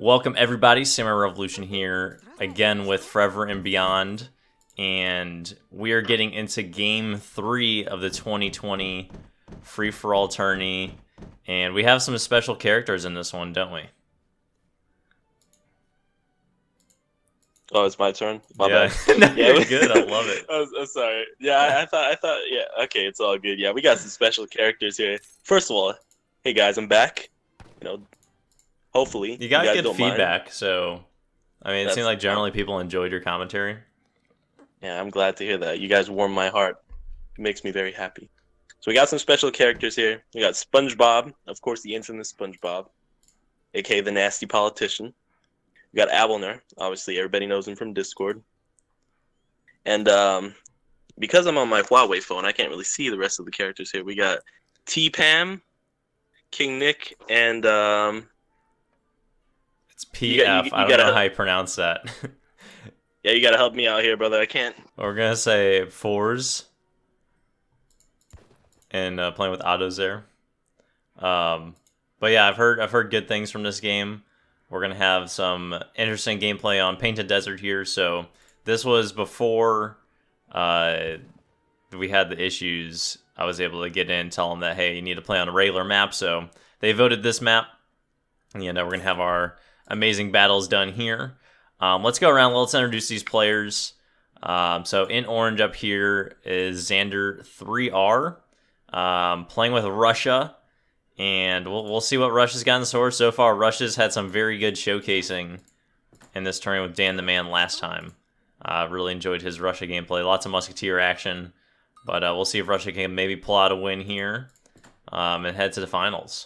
Welcome everybody, SamuraiRevolution here, again with Forever and Beyond, and we are getting into Game 3 of the 2020 Free-For-All Tourney, and we have some special characters in this one, don't we? Oh, it's my turn? My Yeah. bad. No, you're good, I love it. I'm sorry. Yeah, I thought, yeah, okay, it's all good. Yeah, we got some special characters here. First of all, hey guys, I'm back. Hopefully You got guys good don't feedback, so, I mean, it seemed like generally mind. people enjoyed your commentary. Yeah, I'm glad to hear that. You guys warm my heart. It makes me very happy. So we got some special characters here. We got SpongeBob, of course, the infamous SpongeBob, aka the nasty politician. We got Abelner, obviously everybody knows him from Discord. And because I'm on my Huawei phone, I can't really see the rest of the characters here. We got T-Pam, King Nick, and It's PF, I don't know how you pronounce that. yeah, you gotta help me out here, brother. I can't. We're gonna say fours. And playing with autos there. But yeah, I've heard good things from this game. We're gonna have some interesting gameplay on Painted Desert here. So this was before we had the issues. I was able to get in, tell them that hey, you need to play on a regular map. So they voted this map. And we're gonna have our amazing battles done here. Let's go around. Let's introduce these players. So in orange up here is Xander 3R. Playing with Russia, and we'll see what Russia's got in store. So far, Russia's had some very good showcasing in this tournament with Dan the Man last time. Really enjoyed his Russia gameplay. Lots of Musketeer action, but we'll see if Russia can maybe pull out a win here and head to the finals.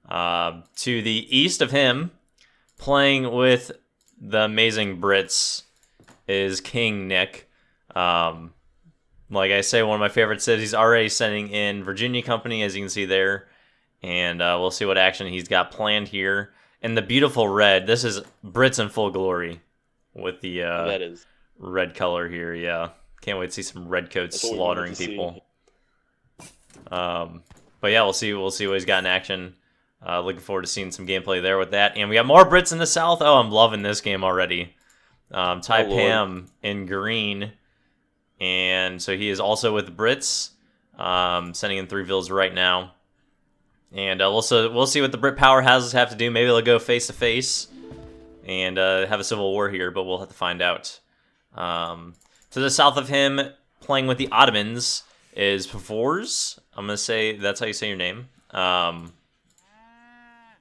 To the east of him, playing with the amazing Brits, is King Nick. Like I say, one of my favorite cities, already sending in Virginia Company, as you can see there. And we'll see what action he's got planned here. And the beautiful red. This is Brits in full glory with the That is red color here. Yeah, can't wait to see some redcoats slaughtering people. But yeah, we'll see what he's got in action. Looking forward to seeing some gameplay there with that. And we got more Brits in the south. Oh, I'm loving this game already. Pam in green. And so he is also with the Brits, sending in 3 vills right now. And we'll see what the Brit powerhouses have to do. Maybe they'll go face-to-face and have a civil war here, but we'll have to find out. To the south of him, playing with the Ottomans, is Pavors. I'm going to say that's how you say your name.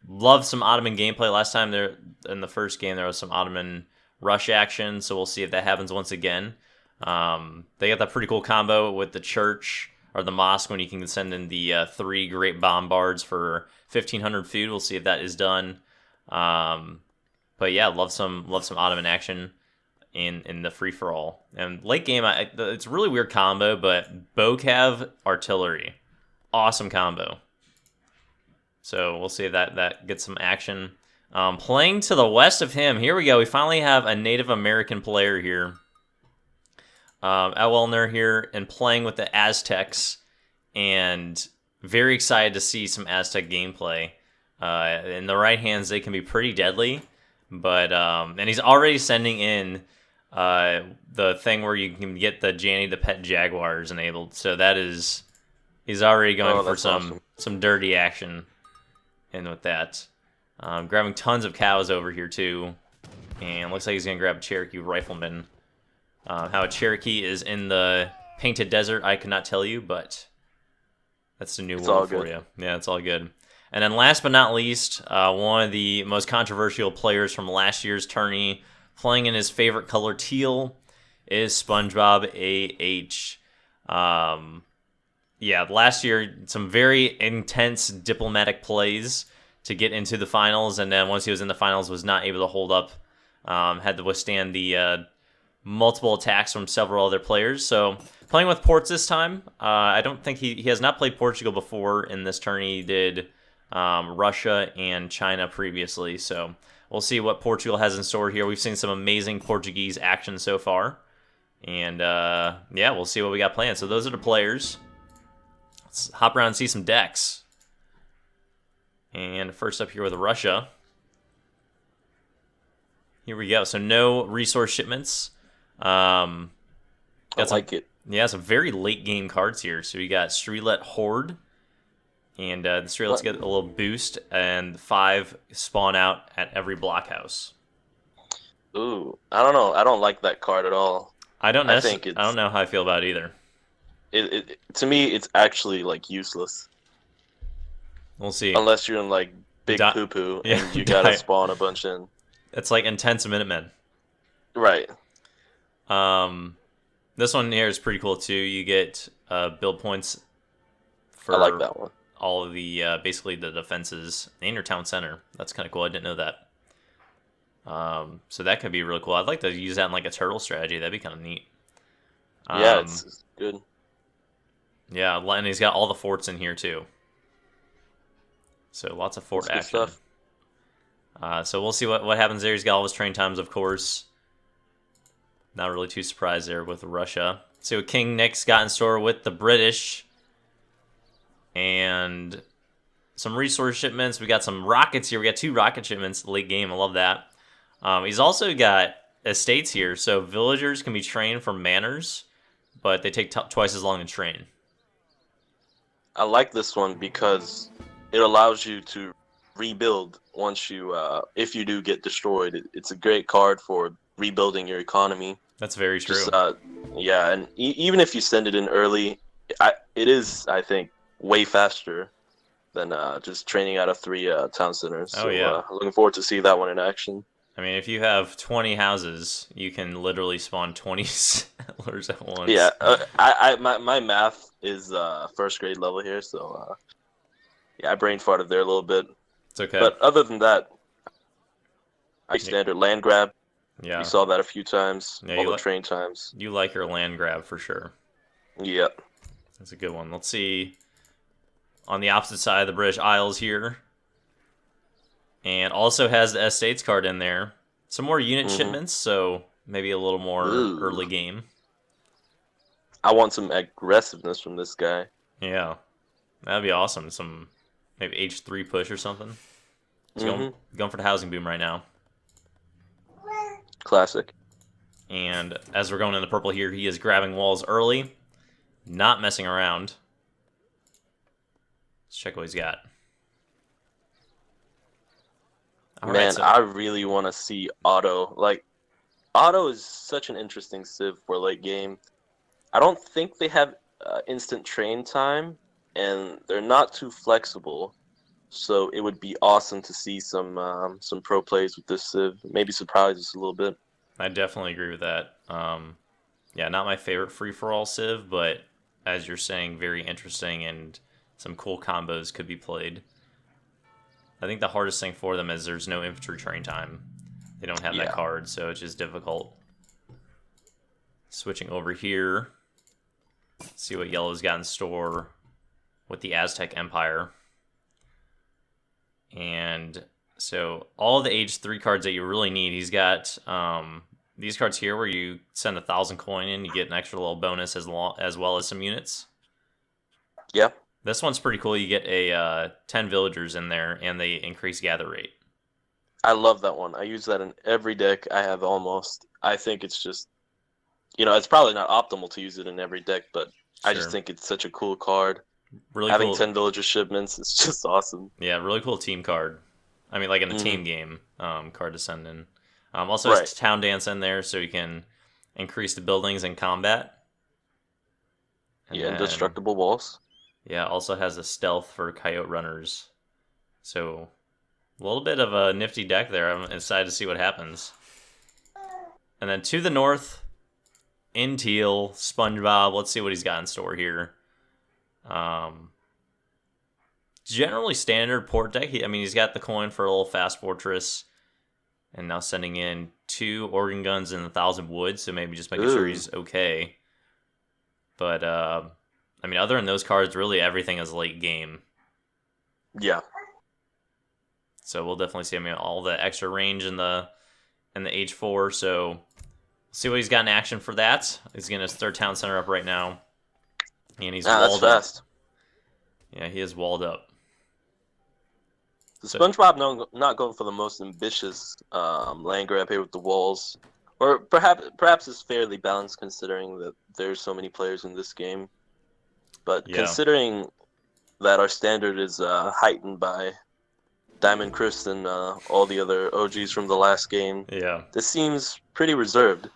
Loved some Ottoman gameplay. Last time there in the first game, there was some Ottoman rush action, so we'll see if that happens once again. They got that pretty cool combo with the church or the mosque when you can send in the 3 great bombards for 1,500 food. We'll see if that is done. But yeah, love some Ottoman action in the free for all. And late game, it's a really weird combo, but Bocav artillery, awesome combo. So we'll see if that gets some action. Playing to the west of him, here we go. We finally have a Native American player here. Elwellner here and playing with the Aztecs, and very excited to see some Aztec gameplay. In the right hands, they can be pretty deadly, but and he's already sending in the thing where you can get the Janny the Pet Jaguars enabled. So he's already going for some dirty action in with that. Grabbing tons of cows over here too, and looks like he's gonna grab Cherokee Rifleman. How a Cherokee is in the Painted Desert, I cannot tell you, but that's the new world for you. Yeah, it's all good. And then last but not least, one of the most controversial players from last year's tourney, playing in his favorite color teal, is SpongeBob AH. Yeah, last year, some very intense diplomatic plays to get into the finals, and then once he was in the finals, was not able to hold up. Had to withstand the multiple attacks from several other players. So playing with ports this time. I don't think he has not played Portugal before in this tourney. He did Russia and China previously. So we'll see what Portugal has in store here. We've seen some amazing Portuguese action so far. And yeah, we'll see what we got planned. So those are the players. Let's hop around and see some decks. And first up here with Russia. Here we go. So no resource shipments. I like it. Yeah, some very late game cards here. So we got Streetlet Horde. And the Streetlets get a little boost, and 5 spawn out at every blockhouse. Ooh, I don't know. I don't like that card at all. I don't know how I feel about it either. To me, it's actually like useless. We'll see. Unless you're in like big poo poo and you gotta spawn a bunch in. It's like intense Minutemen. Right. This one here is pretty cool too. You get build points for I like that one. All of the basically the defenses in your town center. That's kind of cool. I didn't know that. So that could be really cool. I'd like to use that in like a turtle strategy. That'd be kind of neat. Yeah, it's good. Yeah, and he's got all the forts in here too. So lots of fort action. Stuff. So we'll see what happens there. He's got all his train times, of course. Not really too surprised there with Russia. See what King Nick's got in store with the British. And some resource shipments. We got some rockets here. We got 2 rocket shipments late game. I love that. He's also got estates here. So villagers can be trained for manors, but they take twice as long to train. I like this one because it allows you to rebuild once you, if you do get destroyed. It's a great card for rebuilding your economy. That's very true. Yeah, and even if you send it in early, it is, I think, way faster than just training out of 3 town centers. Oh, yeah. Looking forward to see that one in action. I mean, if you have 20 houses, you can literally spawn 20 settlers at once. Yeah, my math is first grade level here, so yeah, I brain farted there a little bit. It's okay. But other than that, standard land grab. Yeah. You saw that a few times. Yeah, all the train times. You like your land grab for sure. Yep. That's a good one. Let's see. On the opposite side of the British Isles here. And also has the estates card in there. Some more unit shipments, so maybe a little more early game. I want some aggressiveness from this guy. Yeah. That'd be awesome. Some maybe H3 push or something. He's going for the housing boom right now. Classic. And as we're going in the purple here, he is grabbing walls early. Not messing around. Let's check what he's got. I really want to see Auto. Like, Auto is such an interesting civ for late game. I don't think they have instant train time, and they're not too flexible. So it would be awesome to see some pro plays with this civ. Maybe surprise us a little bit. I definitely agree with that. Yeah, not my favorite free-for-all civ, but as you're saying, very interesting, and some cool combos could be played. I think the hardest thing for them is there's no infantry train time. They don't have that card, so it's just difficult. Switching over here. See what yellow's got in store with the Aztec Empire. And so all of the age 3 cards that you really need, he's got these cards here where you send 1,000 coin in, you get an extra little bonus as well as some units. Yeah. This one's pretty cool. You get a 10 villagers in there, and they increase gather rate. I love that one. I use that in every deck I have almost. I think it's just, it's probably not optimal to use it in every deck, but I just think it's such a cool card. Really Having cool. 10 villager shipments, it's just awesome. Yeah, really cool team card. I mean, like in a team game card to send in. Also has Town Dance in there, so you can increase the buildings in combat. And indestructible walls. Yeah, also has a stealth for Coyote Runners. So, a little bit of a nifty deck there. I'm excited to see what happens. And then to the north, in teal, SpongeBob. Let's see what he's got in store here. Generally standard port deck. He's got the coin for a little fast fortress. And now sending in 2 organ guns and 1,000 wood, so maybe just making sure he's okay. But, other than those cards, really everything is late game. Yeah. So we'll definitely see all the extra range in the H4. So we'll see what he's got in action for that. He's getting his 3rd town center up right now. And he's walled that's fast. up. Yeah, he is walled up. The So, SpongeBob not going for the most ambitious land grab here with the walls, or perhaps it's fairly balanced considering that there's so many players in this game. But yeah. considering that our standard is heightened by Diamond Chris and all the other OGs from the last game, Yeah. this seems pretty reserved.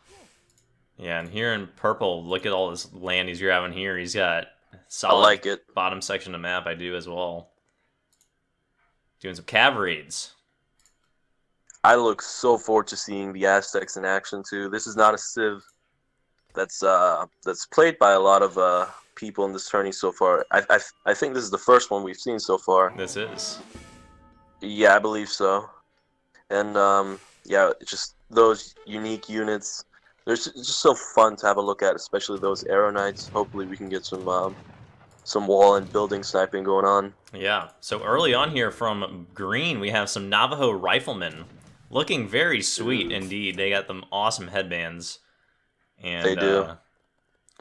Yeah, and here in purple, look at all this land he's grabbing here. He's got I solid like it. bottom section of the map. I do as well. Doing some cav raids. I look so forward to seeing the Aztecs in action too. This is not a civ that's played by a lot of people in this tourney so far. I think this is the first one we've seen so far. This is. Yeah, I believe so. And yeah, it's just those unique units. It's just so fun to have a look at, especially those Arrow Knights. Hopefully, we can get some wall and building sniping going on. Yeah. So early on here from green, we have some Navajo riflemen, looking very sweet indeed. They got them awesome headbands, and They do.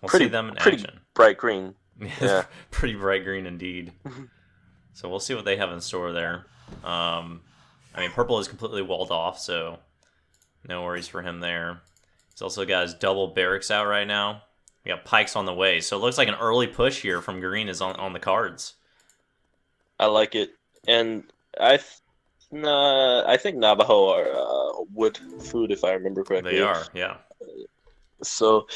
We'll Pretty- see them in pretty action. Bright green. Yeah, pretty bright green indeed. So we'll see what they have in store there. I mean, purple is completely walled off, so no worries for him there. He's also got his double barracks out right now. We got pikes on the way, so it looks like an early push here from green is on the cards. I like it, and I think Navajo are wood food if I remember correctly. They are, yeah. So,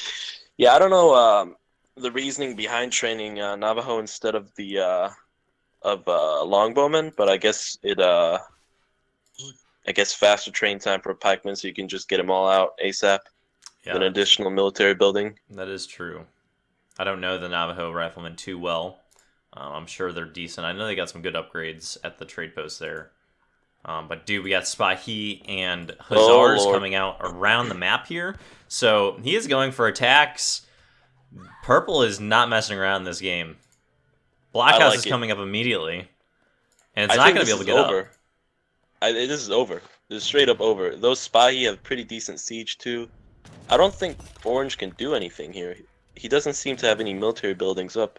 yeah, I don't know the reasoning behind training Navajo instead of the longbowmen, but I guess faster train time for a pikeman, so you can just get them all out ASAP. Yeah, An additional military building. that is true. I don't know the Navajo riflemen too well. I'm sure they're decent. I know they got some good upgrades at the trade post there. But dude, we got Spahi and Hussars Lord. coming out around the map here. So he is going for attacks. Purple is not messing around in this game. Blockhouse is coming up immediately. And it's not going to be able to get up. This is over. This is straight up over. Those Spahi have pretty decent siege too. I don't think Orange can do anything here. He doesn't seem to have any military buildings up.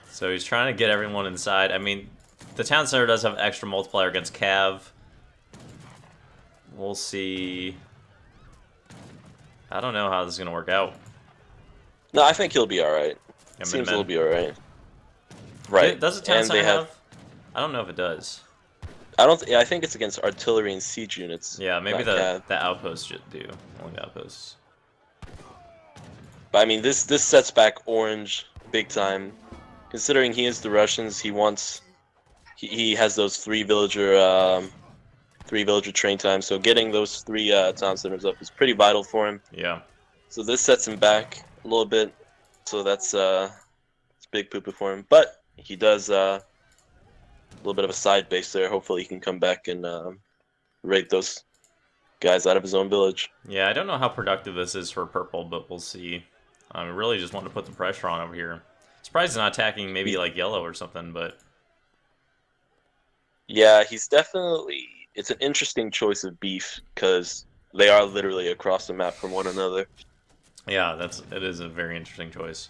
So he's trying to get everyone inside. I mean, the town center does have extra multiplier against Cav. We'll see. I don't know how this is going to work out. No, I think he'll be alright. Seems he'll be alright. Right. Does the town And center they have? I don't know if it does. I think it's against artillery and siege units. Yeah, maybe not the outposts should do. Only the outposts. But I mean, this sets back Orange big time. Considering he is the Russians, he has those three villager train times. So getting those three town centers up is pretty vital for him. Yeah. So this sets him back a little bit. So that's it's big poo-poo for him. But he does a little bit of a side base there. Hopefully he can come back and raid those guys out of his own village. Yeah, I don't know how productive this is for purple, but we'll see. I really just want to put the pressure on over here. Surprised he's not attacking maybe like yellow or something, but yeah, he's definitely. It's an interesting choice of beef because they are literally across the map from one another. yeah, it is a very interesting choice.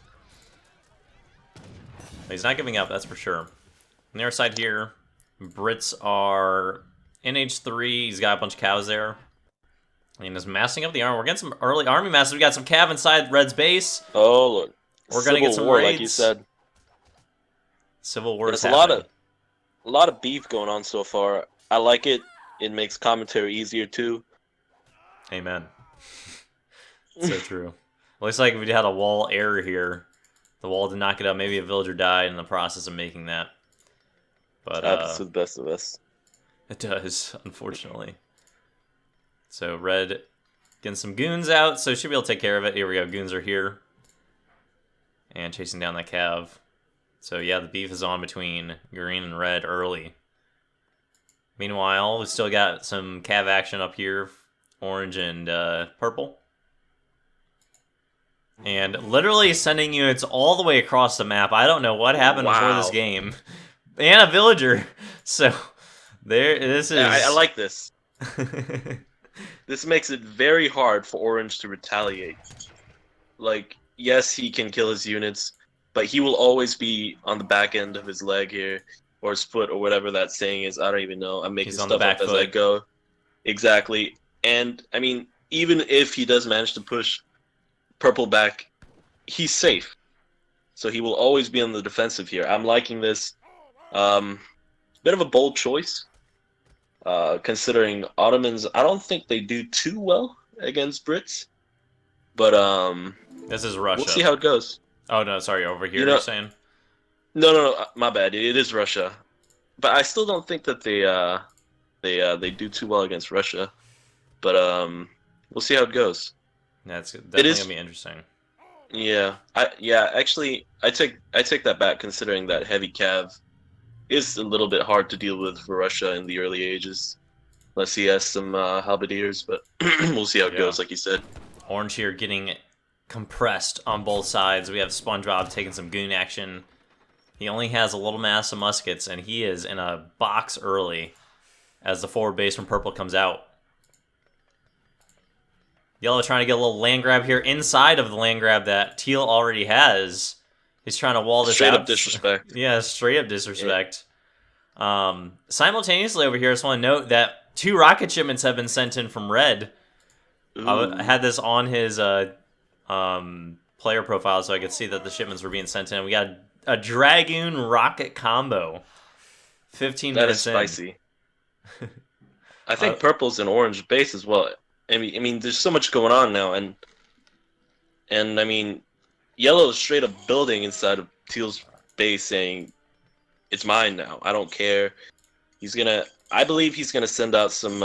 He's not giving up, that's for sure. On the other side here, Brits are in H3. He's got a bunch of cows there. And is massing up the army. We're getting some early army masses. We got some cav inside Red's base. Oh, look. We're going to get some war, raids. like you said. Civil war is There's happening. a lot of beef going on so far. I like it. It makes commentary easier too. Amen. So true. Looks like we had a wall error here. The wall did not get up. Maybe a villager died in the process of making that. But Happens to the best of us. it does, unfortunately. So Red getting some goons out, so should be able to take care of it. Here we go. Goons are here. And chasing down that cav. So yeah, the beef is on between green and red early. Meanwhile, we still got some cav action up here. Orange and purple. And literally sending units all the way across the map. I don't know what happened before this game. And a villager. So, this is... I like this. This makes it very hard for Orange to retaliate. Like, yes, he can kill his units, but he will always be on the back end of his leg here. or his foot or whatever that saying is. I don't even know. I'm making He's on the stuff back up as I foot. go. Exactly. And I mean, even if he does manage to push Purple back, he's safe. So he will always be on the defensive here. I'm liking this. Bit of a bold choice, considering Ottomans. I don't think they do too well against Brits, but This is we'll see Russia. how it goes. Oh no, sorry, over You here you're know, saying? no, my bad. It is Russia, but I still don't think that they do too well against Russia. But we'll see how it goes. That's It definitely is, gonna be interesting. yeah, actually, I take that back, considering that heavy cav is a little bit hard to deal with for Russia in the early ages, unless he has some halberdiers. But we'll see how it Yeah. goes, like you said. Orange here getting compressed on both sides. We have SpongeBob taking some goon action. He only has a little mass of muskets, and he is in a box early as the forward base from Purple comes out. Yellow trying to get a little land grab here inside of the land grab that Teal already has. He's trying to wall this Straight out. up disrespect. Yeah, straight up disrespect. Yeah. Simultaneously over here, I just want to note that 2 rocket shipments have been sent in from Red. I had this on his player profile so I could see that the shipments were being sent in. We got a Dragoon rocket combo. 15 That minutes is spicy. I think Purple's an orange base as well. I mean, there's so much going on now, and I mean, Yellow is straight up building inside of Teal's base, saying, "It's mine now. I don't care." I believe he's gonna send out some.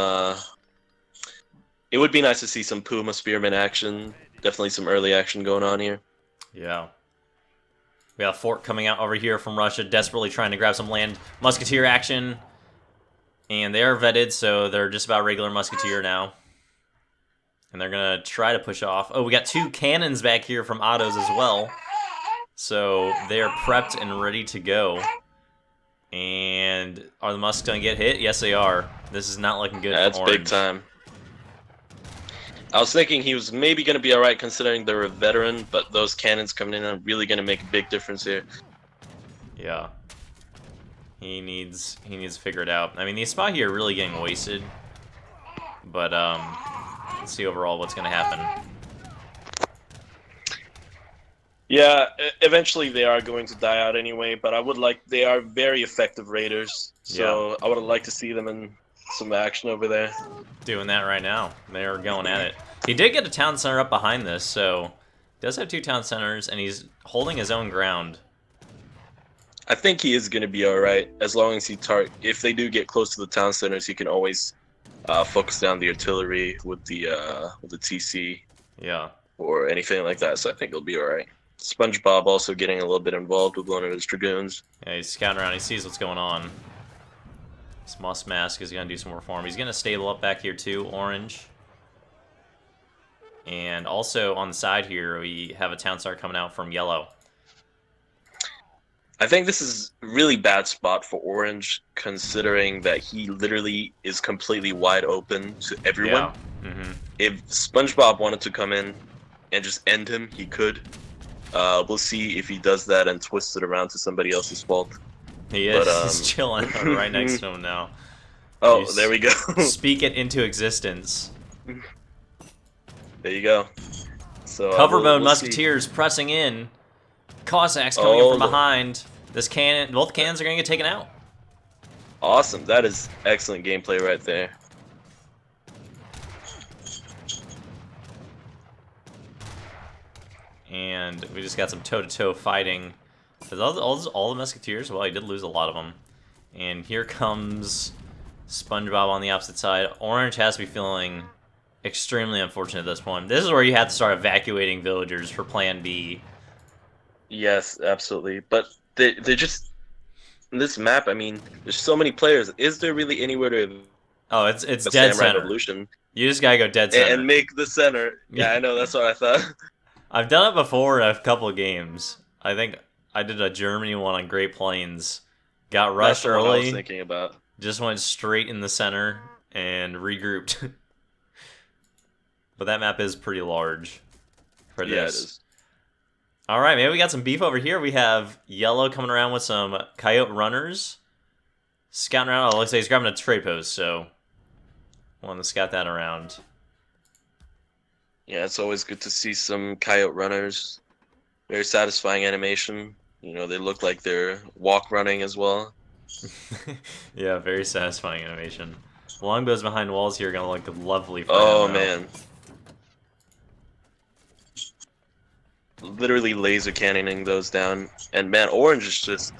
It would be nice to see some Puma Spearman action. Definitely some early action going on here. Yeah. We have Fort coming out over here from Russia, desperately trying to grab some land Musketeer action. And they are vetted, so they're just about regular Musketeer now. And they're going to try to push off. Oh, we got 2 cannons back here from Ottos as well. So they are prepped and ready to go. And are the Musks going to get hit? Yes, they are. This is not looking good That's for Orange. big time. I was thinking he was maybe going to be alright considering they're a veteran, but those cannons coming in are really going to make a big difference here. Yeah. He needs to figure it out. I mean, the spot here really getting wasted. But let's see overall what's going to happen. Yeah, eventually they are going to die out anyway, but they are very effective raiders, so Yeah. I would like to see them in some action over there. Doing that right now. They're going at it. He did get a town center up behind this, so he does have 2 town centers, and he's holding his own ground. I think he is going to be alright, as long as if they do get close to the town centers, he can always focus down the artillery with the TC. Yeah. Or anything like that, so I think he'll be alright. SpongeBob also getting a little bit involved with one of his dragoons. Yeah, he's scouting around. He sees what's going on. This Musk Mask is going to do some more for him. He's going to stable up back here too, Orange. And also on the side here, we have a town star coming out from Yellow. I think this is a really bad spot for Orange, considering that he literally is completely wide open to everyone. Yeah. Mm-hmm. If SpongeBob wanted to come in and just end him, he could. We'll see if he does that and twists it around to somebody else's fault. He is. He's chilling right next to him now. Oh, there we go. Speak it into existence. There you go. So Cover mode we'll Musketeers pressing in. Cossacks coming in from behind. This cannon, both cannons are going to get taken out. Awesome. That is excellent gameplay right there. And we just got some toe-to-toe fighting. All the Musketeers? Well, he did lose a lot of them. And here comes SpongeBob on the opposite side. Orange has to be feeling extremely unfortunate at this point. This is where you have to start evacuating villagers for Plan B. Yes, absolutely. But they're just... this map, I mean, there's so many players. Is there really anywhere to... Oh, it's dead center. Revolution? You just gotta go dead center. And make the center. Yeah, I know, that's what I thought. I've done it before in a couple of games. I think I did a Germany one on Great Plains. Got rushed That's what early. I was thinking about. Just went straight in the center and regrouped. But that map is pretty large for this. Yeah, it is. All right, maybe we got some beef over here. We have Yellow coming around with some Coyote Runners. Scouting around. Oh, looks like he's grabbing a trade post, so want to scout that around. Yeah, it's always good to see some coyote runners. Very satisfying animation. You know, they look like they're walk running as well. Yeah, very satisfying animation. Longbows behind walls here are gonna look lovely for Oh him, though. man. Literally laser cannoning those down. And man, Orange is just...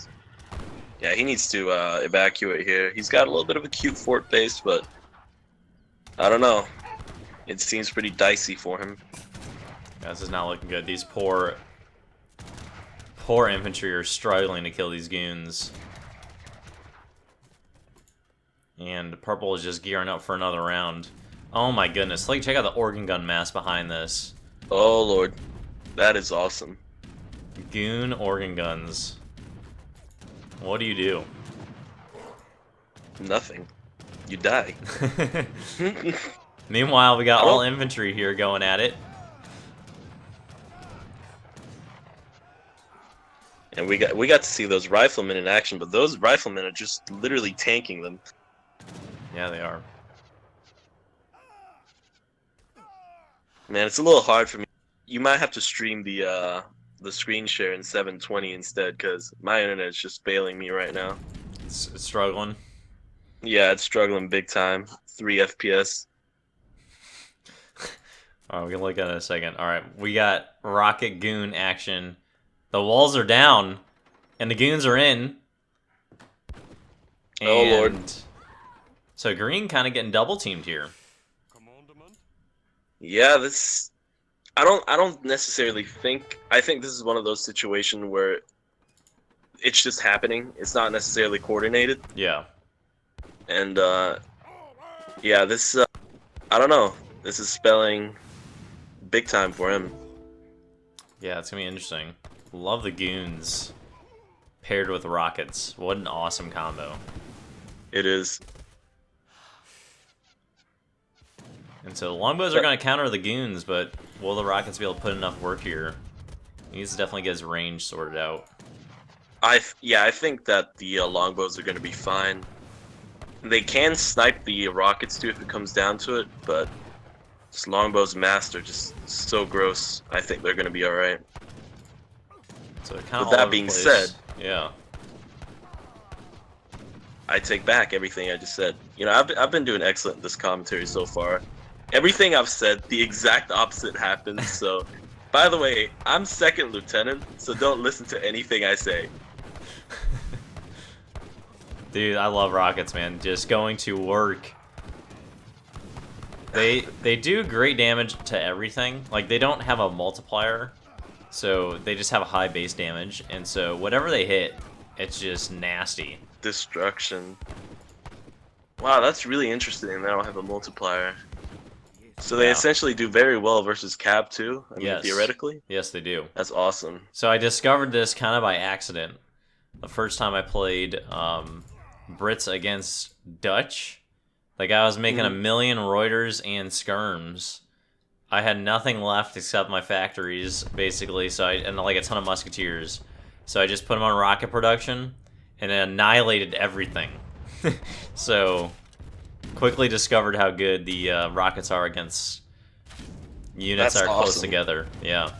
Yeah, he needs to evacuate here. He's got a little bit of a cute fort base, but... I don't know. It seems pretty dicey for him. Yeah, this is not looking good. These poor infantry are struggling to kill these goons. And Purple is just gearing up for another round. Oh my goodness. Like, check out the organ gun mass behind this. Oh lord. That is awesome. Goon organ guns. What do you do? Nothing. You die. Meanwhile, we got all infantry here going at it. And we got to see those riflemen in action, but those riflemen are just literally tanking them. Yeah, they are. Man, it's a little hard for me. You might have to stream the screen share in 720 instead, because my internet is just failing me right now. It's struggling. Yeah, it's struggling big time. 3 FPS. Alright, we can look at it in a second. Alright, we got rocket goon action. The walls are down, and the goons are in. And oh lord. So green kind of getting double teamed here. Yeah, this... I don't necessarily think... I think this is one of those situations where it's just happening. It's not necessarily coordinated. Yeah. And, yeah, this... I don't know. This is spelling big time for him. Yeah, it's going to be interesting. Love the goons paired with rockets. What an awesome combo. It is. And so longbows are going to counter the goons, but will the rockets be able to put enough work here? He needs to definitely get his range sorted out. I think that the longbows are going to be fine. They can snipe the rockets too if it comes down to it, but this longbows mass are just so gross. I think they're going to be all right. So kind of with that being said, yeah, I take back everything I just said. You know, I've been doing excellent in this commentary so far. Everything I've said, the exact opposite happens. So, by the way, I'm second lieutenant, so don't listen to anything I say. Dude, I love rockets, man. Just going to work. They do great damage to everything. Like, they don't have a multiplier, so they just have a high base damage. And so whatever they hit, it's just nasty. Destruction. Wow, that's really interesting. They don't have a multiplier. So they essentially do very well versus Cab too? I mean, theoretically? Yes, they do. That's awesome. So I discovered this kind of by accident. The first time I played Brits against Dutch, like I was making 1,000,000 Reuters and skirms. I had nothing left except my factories, basically, and like a ton of musketeers. So I just put them on rocket production and annihilated everything. So quickly discovered how good the rockets are against units that are close together. Yeah.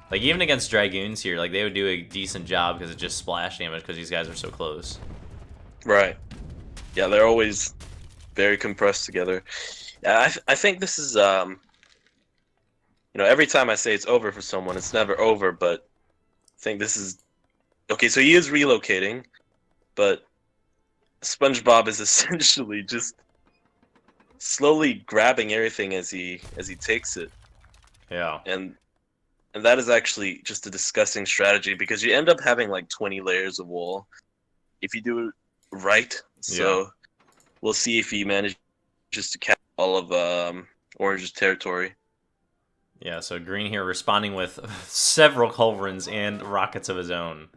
Like, even against Dragoons here, like, they would do a decent job because it's just splash damage because these guys are so close. Right. Yeah, they're always very compressed together. Yeah, I think this is, you know, every time I say it's over for someone, it's never over, but I think this is... Okay, so he is relocating, but SpongeBob is essentially just slowly grabbing everything as he takes it. Yeah. And that is actually just a disgusting strategy because you end up having like 20 layers of wall if you do it right. So we'll see if he manages to capture all of Orange's territory. Yeah, so Green here responding with several culverins and rockets of his own.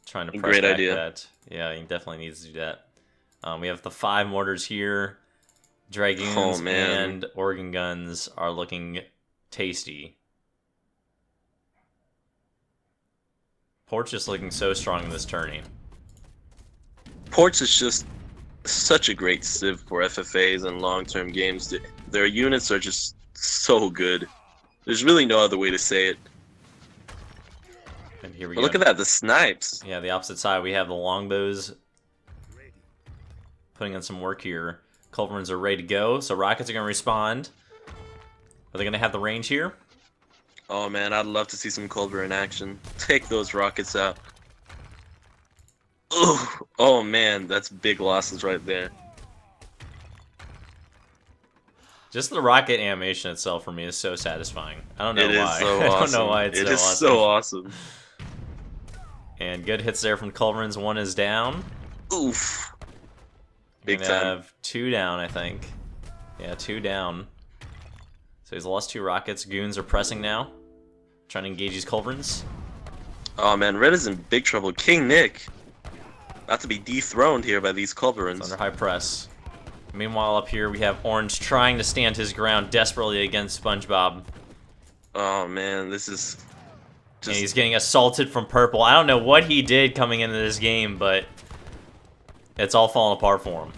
Trying to press back that. Yeah, he definitely needs to do that. We have the 5 mortars here. Dragoons and organ guns are looking tasty. Port's just looking so strong in this tourney. Port's is just such a great civ for FFAs and long-term games. Their units are just so good. There's really no other way to say it. And here we But go. look at that, the snipes. Yeah, the opposite side, we have the longbows putting in some work here. Culverins are ready to go, so rockets are going to respond. Are they going to have the range here? Oh man, I'd love to see some Culver in action. Take those rockets out. Ooh, oh man, that's big losses right there. Just the rocket animation itself for me is so satisfying. I don't know It why. is so I awesome. don't know why it's It so is awesome. so awesome. And good hits there from Culverins. One is down. Oof. Big We're time. gonna have 2 down, I think. Yeah, 2 down. So he's lost 2 rockets. Goons are pressing now. Trying to engage these Culverins. Oh man, Red is in big trouble. King Nick about to be dethroned here by these It's Culverins. under high press. Meanwhile, up here we have Orange trying to stand his ground desperately against SpongeBob. Oh man, this is And just he's getting assaulted from Purple. I don't know what he did coming into this game, but it's all falling apart for him.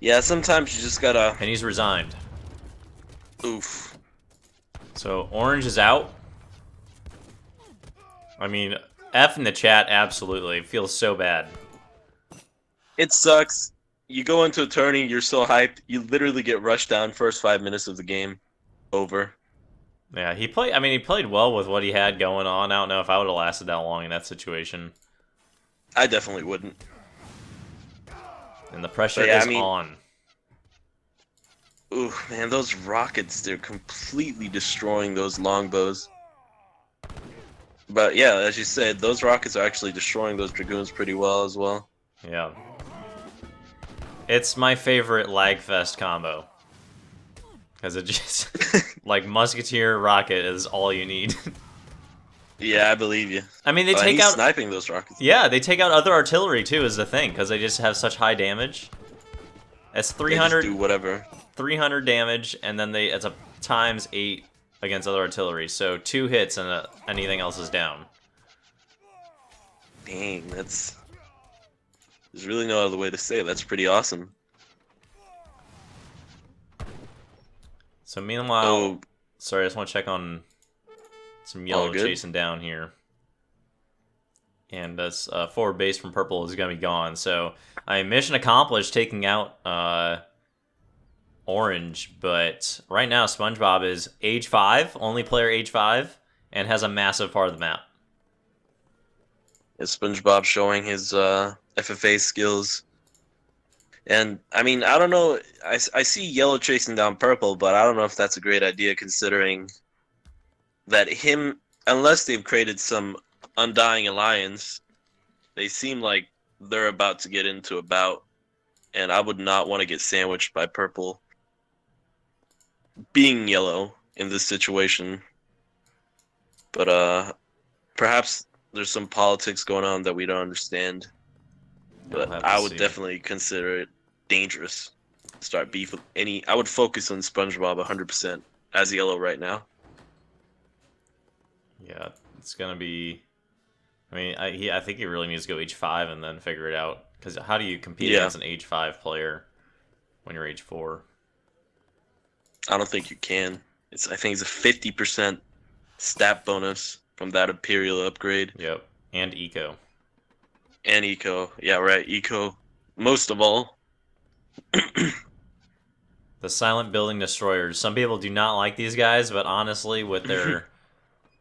yeah. Sometimes you just gotta And he's resigned. oof. So Orange is out. I mean, F in the chat, absolutely. It feels so bad. It sucks. You go into a tourney, you're so hyped, you literally get rushed down first 5 minutes of the game. Over. Yeah, he played. I mean, he played well with what he had going on. I don't know if I would have lasted that long in that situation. I definitely wouldn't. And the pressure But yeah, is I mean- on. Ooh, man, those rockets, they're completely destroying those longbows. But yeah, as you said, those rockets are actually destroying those dragoons pretty well as well. Yeah. It's my favorite Lagfest combo. Because it just, like, Musketeer Rocket is all you need. Yeah, I believe you. I mean, they take he's out... sniping those rockets. Yeah, they take out other artillery, too, is the thing. Because they just have such high damage. It's They just 300, do whatever. 300 damage, and then it's a times 8 against other artillery. So 2 hits and anything else is down. Dang, that's... There's really no other way to say it. That's pretty awesome. So meanwhile... Oh, Sorry, I just want to check on some yellow good. chasing down here. And this forward base from Purple is going to be gone. So, mission accomplished taking out Orange. But right now, SpongeBob is age 5, only player age 5, and has a massive part of the map. is SpongeBob showing his FFA skills. And, I mean, I don't know. I see yellow chasing down purple, but I don't know if that's a great idea considering that unless they've created some undying alliance, they seem like they're about to get into a bout. And I would not want to get sandwiched by purple being yellow in this situation. But, perhaps there's some politics going on that we don't understand. We'll But have to I would see. definitely consider it dangerous to start beef with any. I would focus on SpongeBob 100% as yellow right now. Yeah, it's going to be... I mean, I think he really needs to go age 5 and then figure it out. Because how do you compete Yeah. against an age 5 player when you're age 4? I don't think you can. I think it's a 50% stat bonus from that Imperial upgrade. Yep, and Eco. And Eco. Yeah, right. Eco. Most of all. The Silent Building Destroyers. Some people do not like these guys, but honestly, with their...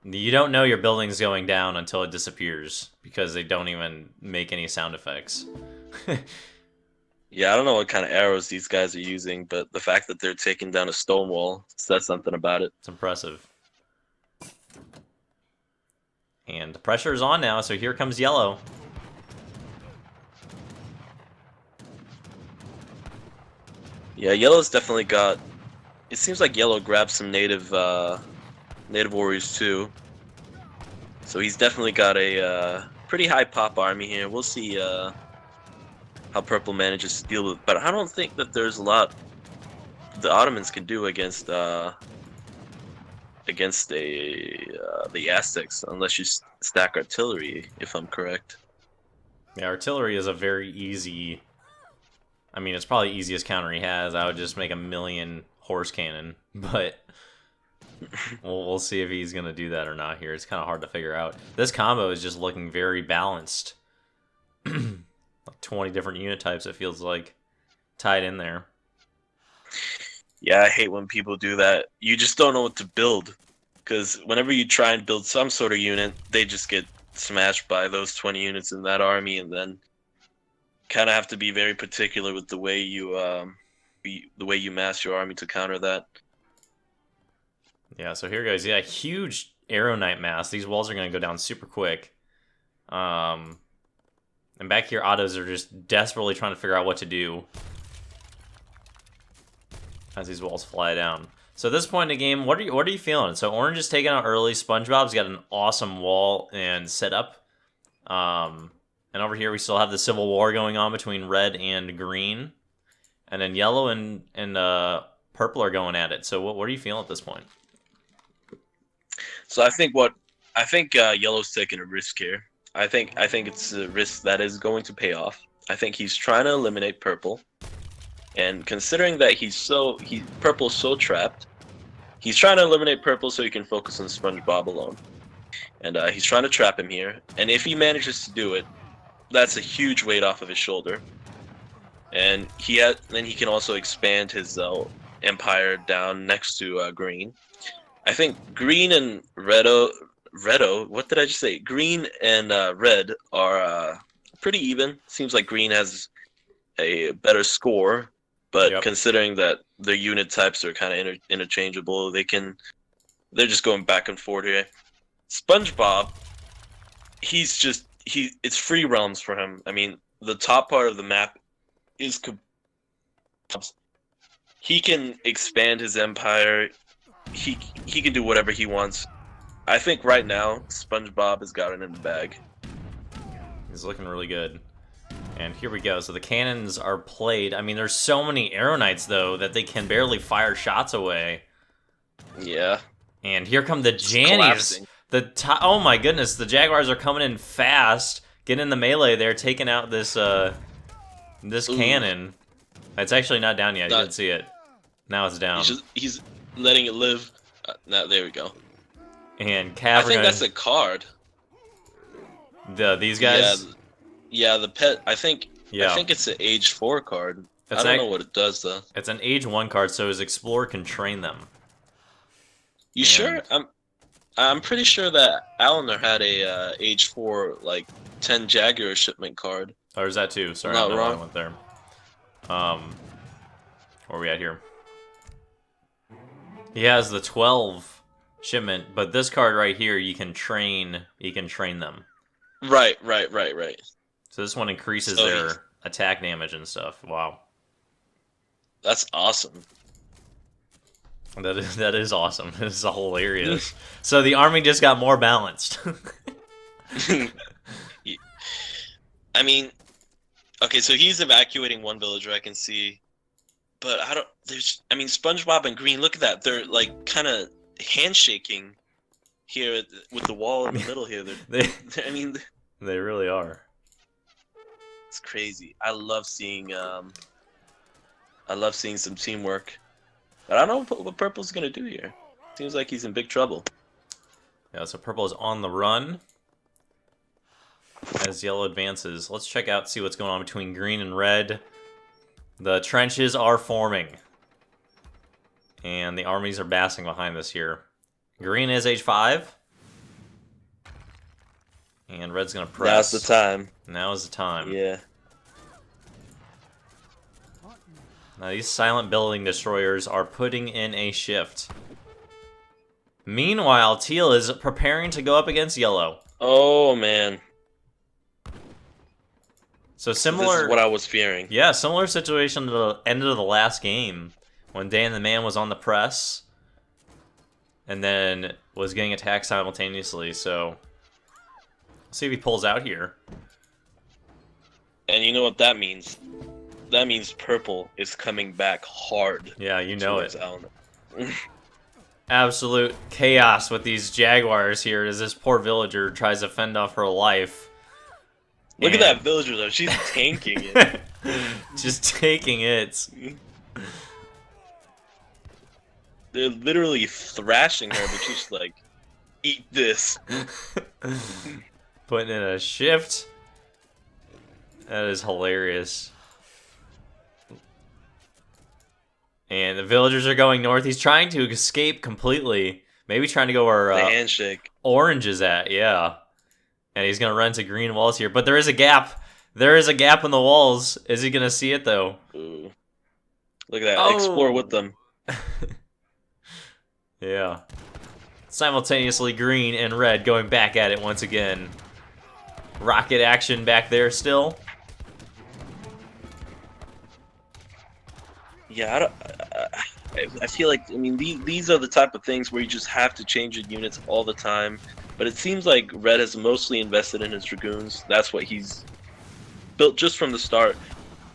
You don't know your building's going down until it disappears, because they don't even make any sound effects. Yeah, I don't know what kind of arrows these guys are using, but the fact that they're taking down a stone wall says something about it. It's impressive. And the pressure is on now, so here comes yellow. Yeah, yellow's definitely got... It seems like yellow grabbed some native warriors too. So he's definitely got a pretty high pop army here. We'll see how purple manages to deal with it. But I don't think that there's a lot the Ottomans can do against the Aztecs unless you stack artillery, if I'm correct. Yeah, artillery is a very easy... I mean, it's probably the easiest counter he has. I would just make 1,000,000 horse cannon, but we'll see if he's going to do that or not here. It's kind of hard to figure out. This combo is just looking very balanced. Like 20 different unit types, it feels like, tied in there. Yeah, I hate when people do that. You just don't know what to build. Because whenever you try and build some sort of unit, they just get smashed by those 20 units in that army, and then kind of have to be very particular with the way you mass your army to counter that. Yeah, so here goes. Yeah, huge Arrow Knight mass. These walls are going to go down super quick. And back here, autos are just desperately trying to figure out what to do as these walls fly down. So at this point in the game, what are you feeling? So Orange is taking out early. SpongeBob's got an awesome wall and setup. And over here, we still have the Civil War going on between red and green. And then yellow and purple are going at it. So what are you feeling at this point? So I think yellow's taking a risk here. I think it's a risk that is going to pay off. I think he's trying to eliminate purple. And considering that purple's so trapped, he's trying to eliminate purple so he can focus on SpongeBob alone. And he's trying to trap him here. And if he manages to do it, that's a huge weight off of his shoulder. And then he can also expand his empire down next to green. I think green and Redo, what did I just say? Green and red are pretty even. Seems like green has a better score, but considering that their unit types are kind of interchangeable, they're just going back and forth here. SpongeBob, it's free realms for him. I mean, the top part of the map is he can expand his empire. He can do whatever he wants. I think right now SpongeBob has got it in the bag. He's looking really good. And here we go. So the cannons are played. I mean, there's so many Arrow Knights though that they can barely fire shots away. Yeah. And here come the Jannies. Oh my goodness, the Jaguars are coming in fast, getting in the melee there, taking out this cannon. It's actually not down yet. You didn't see it. Now it's down. He's letting it live. Now there we go. And Cav, I think that's a card. These guys. Yeah, the pet. I think it's an age 4 card. I don't know what it does though. It's an age 1 card, so his Explorer can train them. You sure? I'm pretty sure that Alner had a age 4 like 10 Jaguar shipment card. Or is that 2? Sorry, not I wrong. went there. Where are we at here? He has the 12 shipment, but this card right here, you can train them. Right. So this one increases their attack damage and stuff. Wow. That's awesome. That is awesome. This is hilarious. So the army just got more balanced. I mean, okay, so he's evacuating one villager, I can see. But SpongeBob and Green, look at that. They're like kind of handshaking here with the wall in the middle here. They really are. It's crazy. I love seeing some teamwork. But I don't know what Purple's gonna do here. Seems like he's in big trouble. Yeah, so Purple is on the run as Yellow advances. Let's check out, see what's going on between Green and Red. The trenches are forming. And the armies are massing behind this here. Green is age 5. And Red's gonna press. Now's the time. Now is the time. Yeah. Now these silent building destroyers are putting in a shift. Meanwhile, Teal is preparing to go up against Yellow. Oh man. So similar. This is what I was fearing. Yeah, similar situation to the end of the last game when Dan the Man was on the press and then was getting attacked simultaneously. So let's see if he pulls out here. And you know what that means? That means Purple is coming back hard. Yeah, you know it. Absolute chaos with these Jaguars here as this poor villager tries to fend off her life. Look at that villager though. She's tanking it. Just taking it. They're literally thrashing her, but she's like, eat this. Putting in a shift. That is hilarious. And the villagers are going north. He's trying to escape completely. Maybe trying to go where the handshake. Orange is at, yeah. And he's going to run to green walls here. But there is a gap. There is a gap in the walls. Is he going to see it, though? Ooh. Look at that. Explore with them. Yeah. Simultaneously green and red going back at it once again. Rocket action back there still. Yeah, I feel like, I mean, these are the type of things where you just have to change your units all the time. But it seems like Red has mostly invested in his Dragoons. That's what he's built just from the start.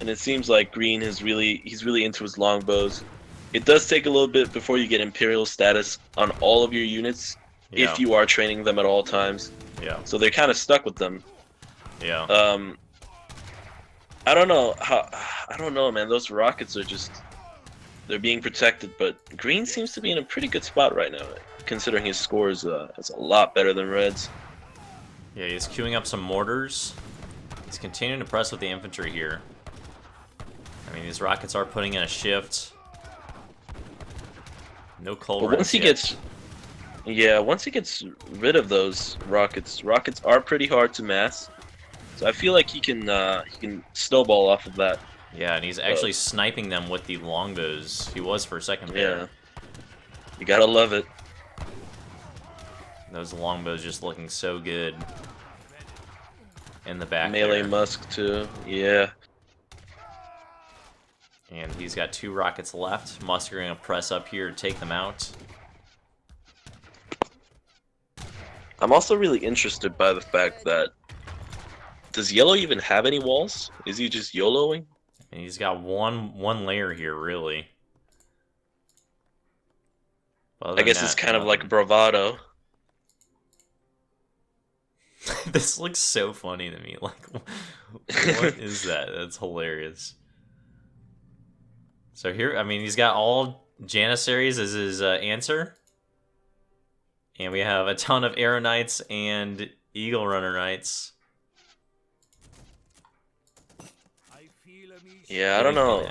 And it seems like Green he's really into his longbows. It does take a little bit before you get Imperial status on all of your units, if you are training them at all times. Yeah. So they're kind of stuck with them. Yeah. I don't know, man. Those rockets are just, they're being protected, but Green seems to be in a pretty good spot right now, considering his score is a lot better than Red's. Yeah, he's queuing up some mortars. He's continuing to press with the infantry here. I mean, these rockets are putting in a shift. No cold. But once he gets rid of those rockets are pretty hard to mass. So I feel like he can snowball off of that. Yeah, and he's actually sniping them with the longbows. He was for a second there. Yeah. You gotta love it. Those longbows just looking so good. In the back Melee there. musk too. Yeah. And he's got 2 rockets left. Musk are gonna press up here to take them out. I'm also really interested by the fact that, does Yellow even have any walls? Is he just YOLOing? And he's got one layer here, really. I guess it's kind of like bravado. This looks so funny to me. Like, what is that? That's hilarious. So here, I mean, he's got all Janissaries as his answer. And we have a ton of Arrow Knights and Eagle Runner Knights. Yeah, I don't know.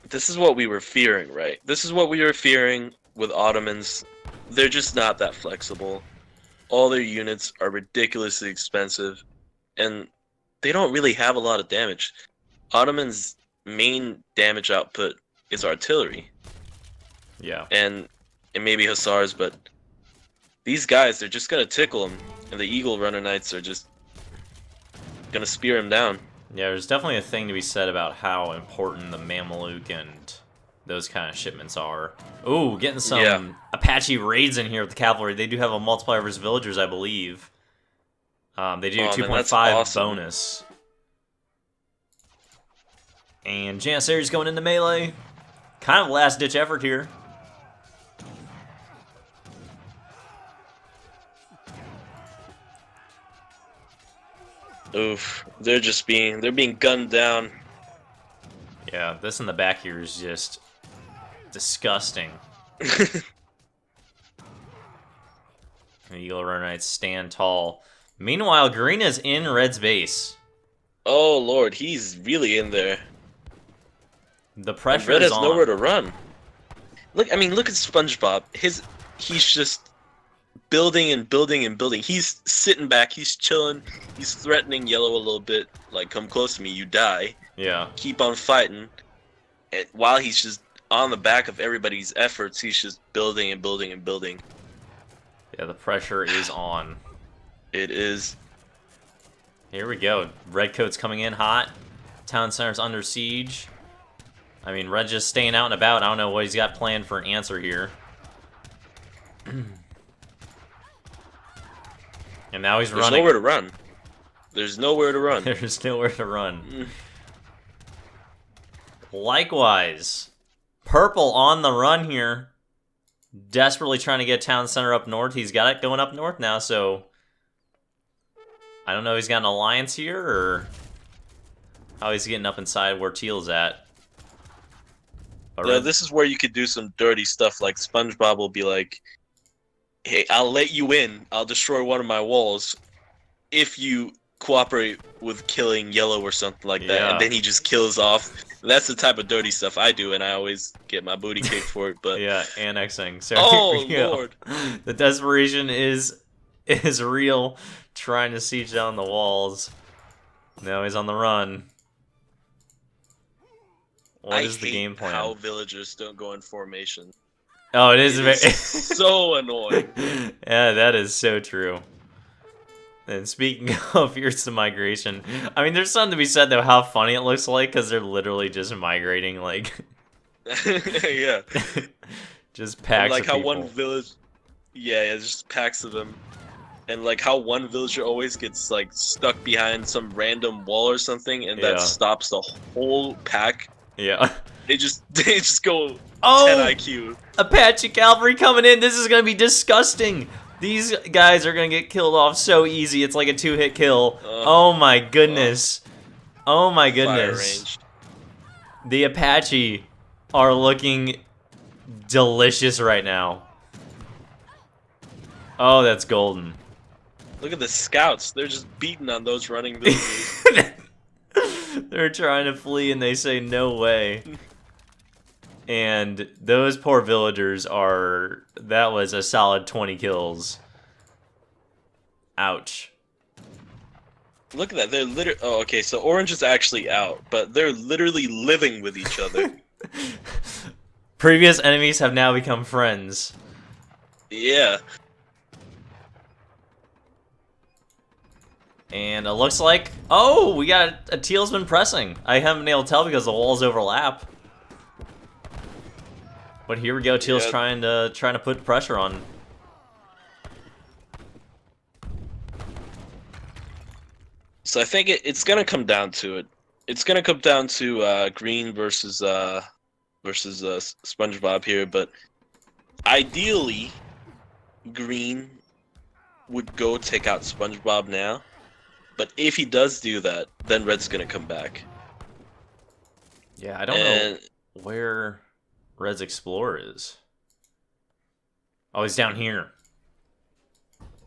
This is what we were fearing, right? This is what we were fearing with Ottomans. They're just not that flexible. All their units are ridiculously expensive, and they don't really have a lot of damage. Ottomans' main damage output is artillery. Yeah. And maybe Hussars, but these guys, they're just going to tickle them, and the Eagle Runner Knights are just going to spear him down. Yeah, there's definitely a thing to be said about how important the Mameluke and those kind of shipments are. Ooh, getting some Apache raids in here with the cavalry. They do have a multiplier versus villagers, I believe. They do 2.5 awesome. bonus. And Janissaries going into melee. Kind of last-ditch effort here. Oof, they're being gunned down. Yeah, this in the back here is just disgusting. Eagle Runner Knights stand tall. Meanwhile, Green is in Red's base. Oh lord, he's really in there. The pressure Red is has on. nowhere to run. Look, I mean, look at SpongeBob. He's just building and building and building. He's sitting back, he's chilling, he's threatening Yellow a little bit, like, come close to me, you die. Yeah. Keep on fighting. And while he's just on the back of everybody's efforts, he's just building and building and building. Yeah, the pressure is on. It is. Here we go. Redcoat's coming in hot. Town center's under siege. I mean, Red just staying out and about. I don't know what he's got planned for an answer here. And now he's running. There's nowhere to run. There's nowhere to run. There's nowhere to run. Likewise, Purple on the run here. Desperately trying to get town center up north. He's got it going up north now, so I don't know if he's got an alliance here, or how he's getting up inside where Teal's at. But No, this is where you could do some dirty stuff. Like SpongeBob will be like, "Hey, I'll let you in. I'll destroy one of my walls if you cooperate with killing Yellow or something like that." Yeah. And then he just kills off. That's the type of dirty stuff I do, and I always get my booty kicked for it. But Yeah, annexing. So oh here we go. Lord, The desperation is real, trying to siege down the walls. Now he's on the run. What is the game plan? How villagers don't go in formation. Oh, it is It very is so annoying. Yeah, that is so true. And speaking of here's the migration, I mean, there's something to be said though how funny it looks like because they're literally just migrating like Yeah. just packs And like of how people. one village, yeah, just packs of them, and like how one villager always gets like stuck behind some random wall or something, and Yeah. that stops the whole pack. Yeah. They just go Oh! 10 IQ. Apache cavalry coming in. This is gonna be disgusting. These guys are gonna get killed off so easy. It's like a 2-hit kill. Oh my goodness. Oh my Fire goodness. range. The Apache are looking delicious right now. Oh, that's golden. Look at the scouts. They're just beating on those running villagers. They're trying to flee and they say no way. And those poor villagers are... That was a solid 20 kills. Ouch. Look at that. They're literally. Oh, okay. So Orange is actually out, but they're literally living with each other. Previous enemies have now become friends. Yeah. And it looks like... Oh, we got a Teal's been pressing. I haven't been able to tell because the walls overlap. But here we go. Teal's Yeah. trying to put pressure on. So I think it's gonna come down to it. It's gonna come down to Green versus SpongeBob here, but ideally, Green would go take out SpongeBob now. But if he does do that, then Red's gonna come back. Yeah, I don't know where Red's Explorer is. Oh, he's down here.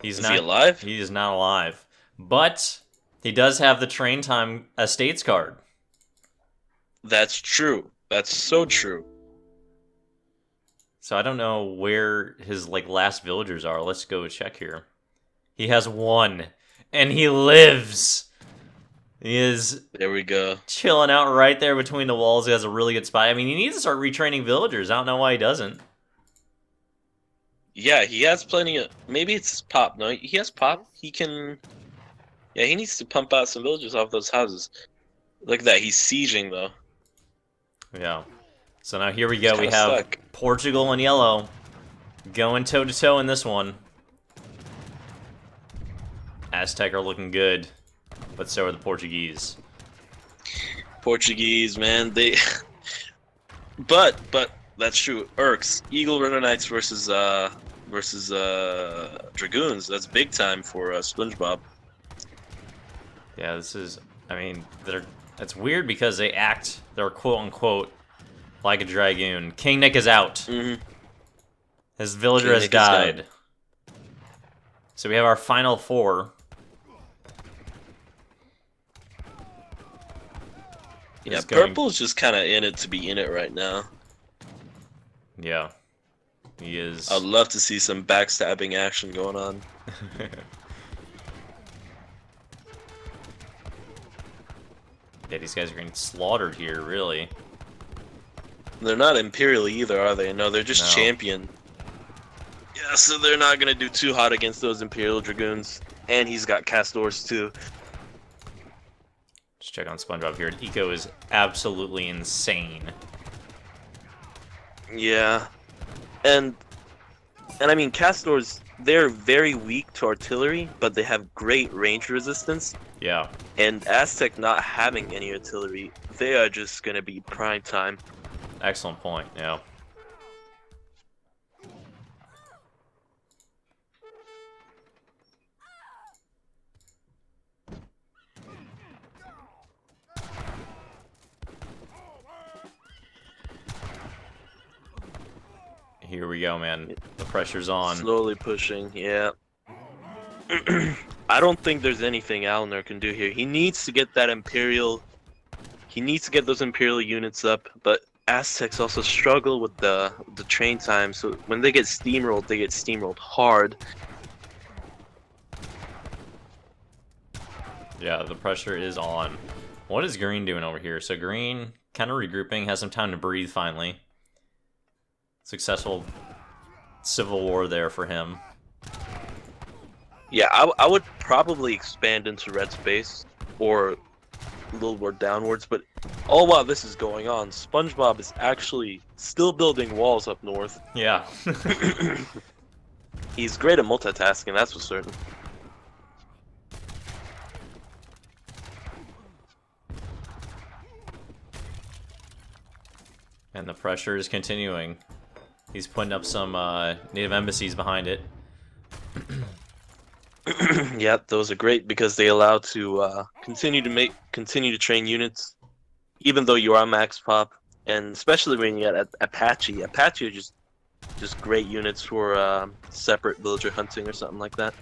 Is he alive? He is not alive. But he does have the train time estates card. That's true. That's so true. So I don't know where his last villagers are. Let's go check here. He has one, and he lives. He is There we go. chilling out right there between the walls. He has a really good spot. I mean, he needs to start retraining villagers. I don't know why he doesn't. Yeah, he has plenty of. Maybe it's his pop. No, he has pop. He can. Yeah, he needs to pump out some villagers off those houses. Look at that. He's sieging though. Yeah. So now here we go. He's We kinda have stuck. Portugal and Yellow going toe-to-toe in this one. Aztec are looking good, but so are the Portuguese. Portuguese, man. They. but that's true. Urks, Eagle Runner Knights versus Dragoons. That's big time for SpongeBob. Yeah, this is... I mean, it's weird because they're quote-unquote like a Dragoon. King Nick is out. Mm-hmm. His villager King has Nick is down. died. So we have our final four. Yeah, He's going- Purple's just kind of in it to be in it right now. Yeah. He is... I'd love to see some backstabbing action going on. Yeah, these guys are getting slaughtered here, really. They're not Imperial either, are they? No, they're just No. Champion. Yeah, so they're not gonna do too hot against those Imperial Dragoons. And he's got Castors too. Just check on SpongeBob here. Eco is absolutely insane. Yeah. And I mean, Castors, they're very weak to artillery, but they have great range resistance. Yeah. And Aztec not having any artillery, they are just gonna be prime time. Excellent point, yeah. Here we go, man. The pressure's on. Slowly pushing, yeah. I don't think there's anything Alner can do here. He needs to get that Imperial. He needs to get those Imperial units up, but Aztecs also struggle with the train time, so when they get steamrolled hard. Yeah, the pressure is on. What is Green doing over here? So Green kind of regrouping, has some time to breathe finally. Successful civil war there for him. Yeah, I would probably expand into red space or a little more downwards, but all while this is going on, SpongeBob is actually still building walls up north. Yeah. He's great at multitasking, that's for certain. And the pressure is continuing. He's putting up some native embassies behind it. Yeah, those are great because they allow to continue to train units, even though you are max pop, and especially when you get Apache. Apache are just great units for separate villager hunting or something like that.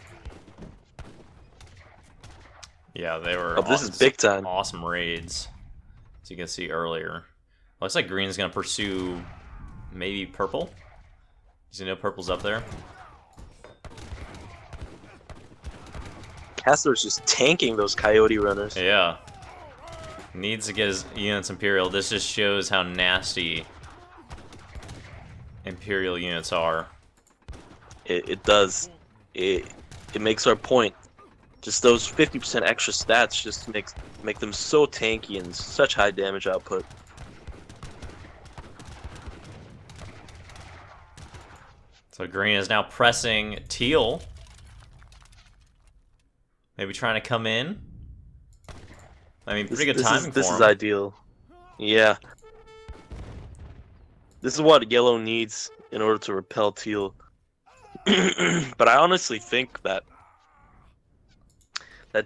Yeah, they were. Oh, this is big time. Awesome raids, as you can see earlier. Looks like Green's gonna pursue maybe purple. You know purple's up there. Kessler's just tanking those coyote runners. Yeah. Needs to get his units Imperial. This just shows how nasty Imperial units are. It does. It makes our point. Just those 50% extra stats just make them so tanky and such high damage output. So Green is now pressing Teal. Maybe trying to come in. I mean, pretty good timing for him. This is ideal. Yeah. This is what Yellow needs in order to repel Teal. But I honestly think that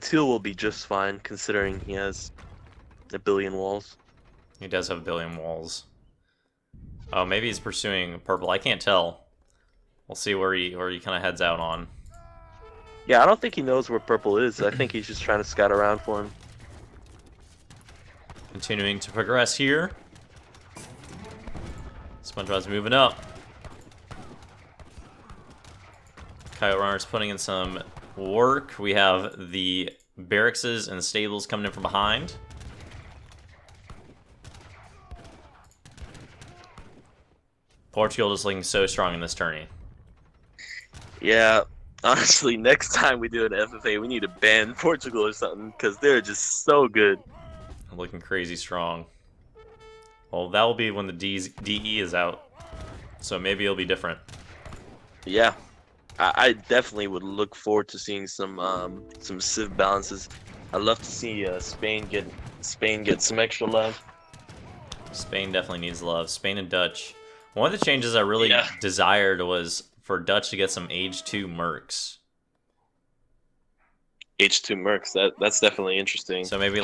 Teal will be just fine, considering he has a billion walls. He does have a billion walls. Oh, maybe he's pursuing purple. I can't tell. We'll see where he kind of heads out on. Yeah, I don't think he knows where purple is. I think he's just trying to scout around for him. Continuing to progress here. SpongeBob's moving up. Coyote Runner's putting in some work. We have the barracks and stables coming in from behind. Portugal just looking so strong in this tourney. Yeah, honestly, next time we do an FFA, we need to ban Portugal or something, because they're just so good. Looking crazy strong. Well, that will be when the DE is out, so maybe it'll be different. Yeah, I definitely would look forward to seeing some civ balances. I'd love to see Spain get some extra love. Spain definitely needs love. Spain and Dutch. One of the changes I really desired was for Dutch to get some Age 2 mercs. H2 mercs, that's definitely interesting. So maybe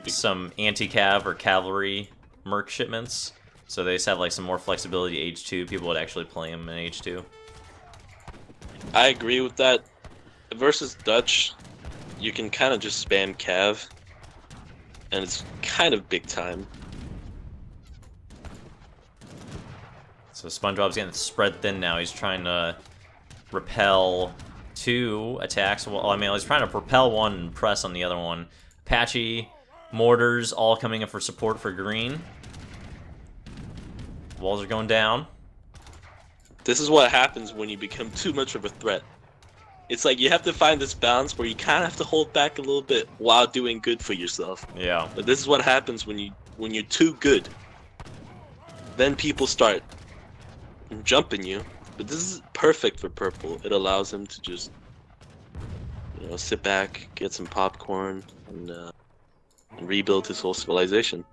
some anti-cav or cavalry merc shipments. So they just have like some more flexibility H2. People would actually play them in H2. I agree with that. Versus Dutch, you can kind of just spam cav, and it's kind of big time. So SpongeBob's getting spread thin now. He's trying to repel 2 attacks. Well, I mean, he's trying to propel one and press on the other one. Apache, mortars, all coming in for support for Green. Walls are going down. This is what happens when you become too much of a threat. It's like you have to find this balance where you kind of have to hold back a little bit while doing good for yourself. Yeah. But this is what happens when you're too good. Then people start jumping you. But this is perfect for purple. It allows him to just, sit back, get some popcorn, and rebuild his whole civilization.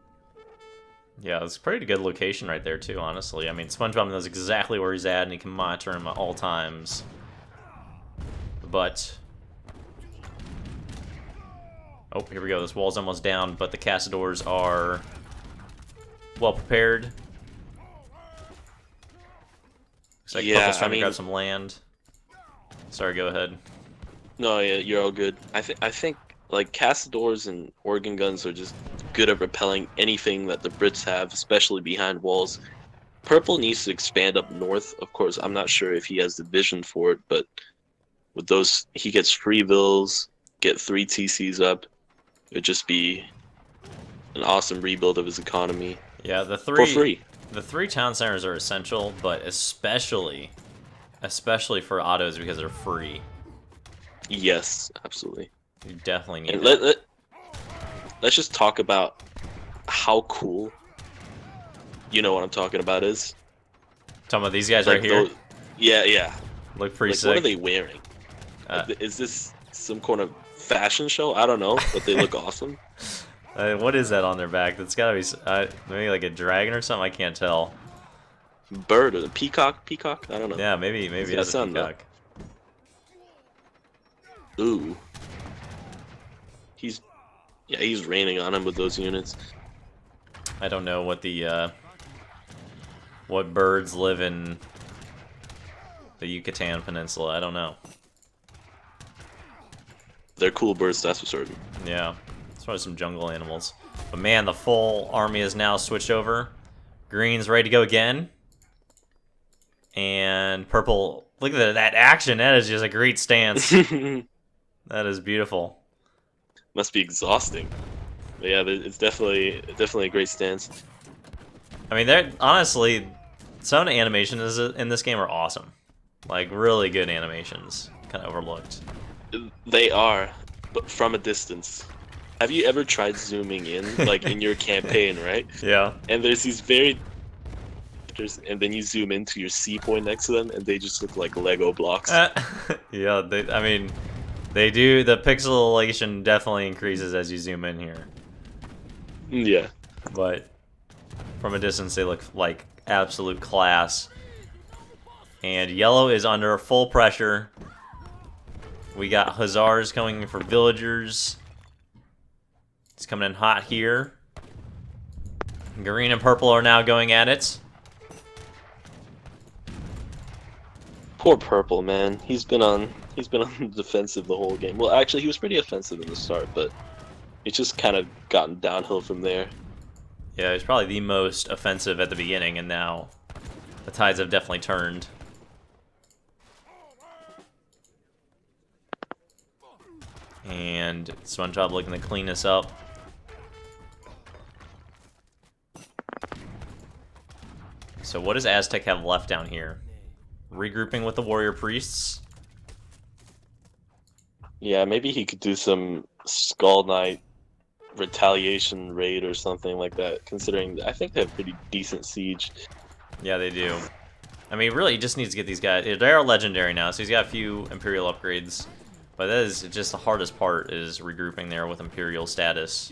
Yeah, it's a pretty good location right there, too, honestly. I mean, SpongeBob knows exactly where he's at, and he can monitor him at all times. But... oh, here we go. This wall's almost down, but the Castadors are well prepared. Looks Looks like Yeah, purple's trying I to grab mean, some land. Sorry, go ahead. no, yeah, you're all good. I think like Castadors and organ guns are just good at repelling anything that the Brits have, especially behind walls. Purple needs to expand up north. Of course, I'm not sure if he has the vision for it, but with those, he gets free bills, get 3 TCs up. It'd just be an awesome rebuild of his economy Yeah, for free. the three town centers are essential, but especially for autos because they're free. Yes, absolutely. You definitely need And that. let's just talk about how cool, you know what I'm talking about, is. Talking about these guys Like right here. yeah, yeah. Look pretty Like, sick. what are they wearing? Uh, Is this some kind of fashion show? I don't know, but they look awesome. what is that on their back? That's gotta be maybe like a dragon or something. I can't tell. Bird or the peacock? Peacock? I don't know. Yeah, maybe He's it got is a sun, though. peacock. Ooh. He's raining on him with those units. I don't know what the what birds live in the Yucatan Peninsula. I don't know. They're cool birds, that's for certain. Yeah, it's probably some jungle animals. But man, the full army is now switched over. Green's ready to go again. And purple, look at that action. That is just a great stance. That is beautiful. Must be exhausting. But yeah, it's definitely a great stance. I mean, they're honestly, some of the animations in this game are awesome. Like, really good animations. Kind of overlooked. They are, but from a distance. Have you ever tried zooming in, like in your campaign, right? Yeah. And there's these very, and then you zoom into your C point next to them, and they just look like Lego blocks. Yeah, I mean, they do. The pixelation definitely increases as you zoom in here. Yeah. But from a distance, they look like absolute class. And yellow is under full pressure. We got Hussars coming in for villagers. It's coming in hot here. Green and purple are now going at it. Poor purple, man. He's been on the defensive the whole game. Well, actually, he was pretty offensive in the start, but it's just kind of gotten downhill from there. Yeah, he's probably the most offensive at the beginning, and now the tides have definitely turned. And SpongeBob looking to clean this up. So what does Aztec have left down here? Regrouping with the warrior priests. Yeah, maybe he could do some Skull Knight retaliation raid or something like that, considering I think they have pretty decent siege. Yeah, they do. I mean, really, he just needs to get these guys. They are legendary now, so he's got a few Imperial upgrades. But that is just the hardest part, is regrouping there with Imperial status.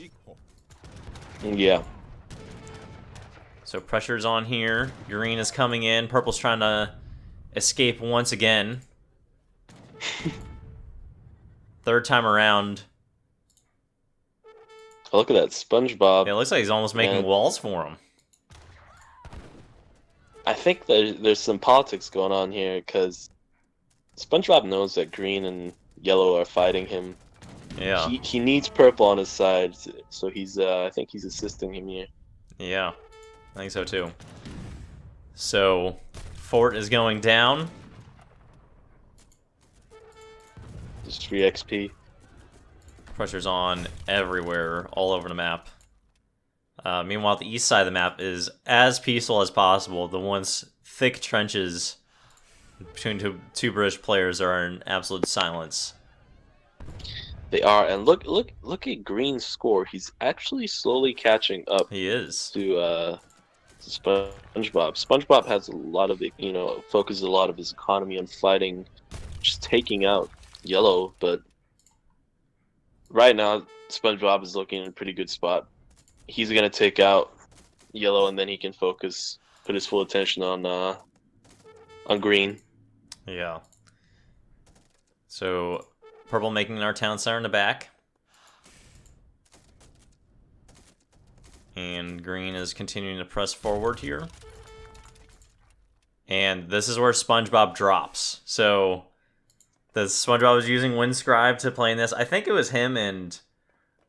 Yeah. So pressure's on here. Green is coming in. Purple's trying to escape once again. Third time around. Oh, look at that SpongeBob. Yeah, it looks like he's almost making walls for him. I think there's some politics going on here, because SpongeBob knows that green and yellow are fighting him. Yeah. He needs purple on his side, so he's I think he's assisting him here. Yeah, I think so too. So, fort is going down. Just free XP. Pressure's on everywhere, all over the map. Meanwhile, the east side of the map is as peaceful as possible. The once thick trenches between two British players are in absolute silence. They are, and look at Green's score. He's actually slowly catching up. He is. To SpongeBob. SpongeBob has a lot of it, focuses a lot of his economy on fighting, just taking out yellow. But right now, SpongeBob is looking in a pretty good spot. He's gonna take out yellow, and then he can put his full attention on green. Yeah. So, purple making our town center in the back. And green is continuing to press forward here. And this is where SpongeBob drops. So the SpongeBob was using WinScribe to play in this. I think it was him and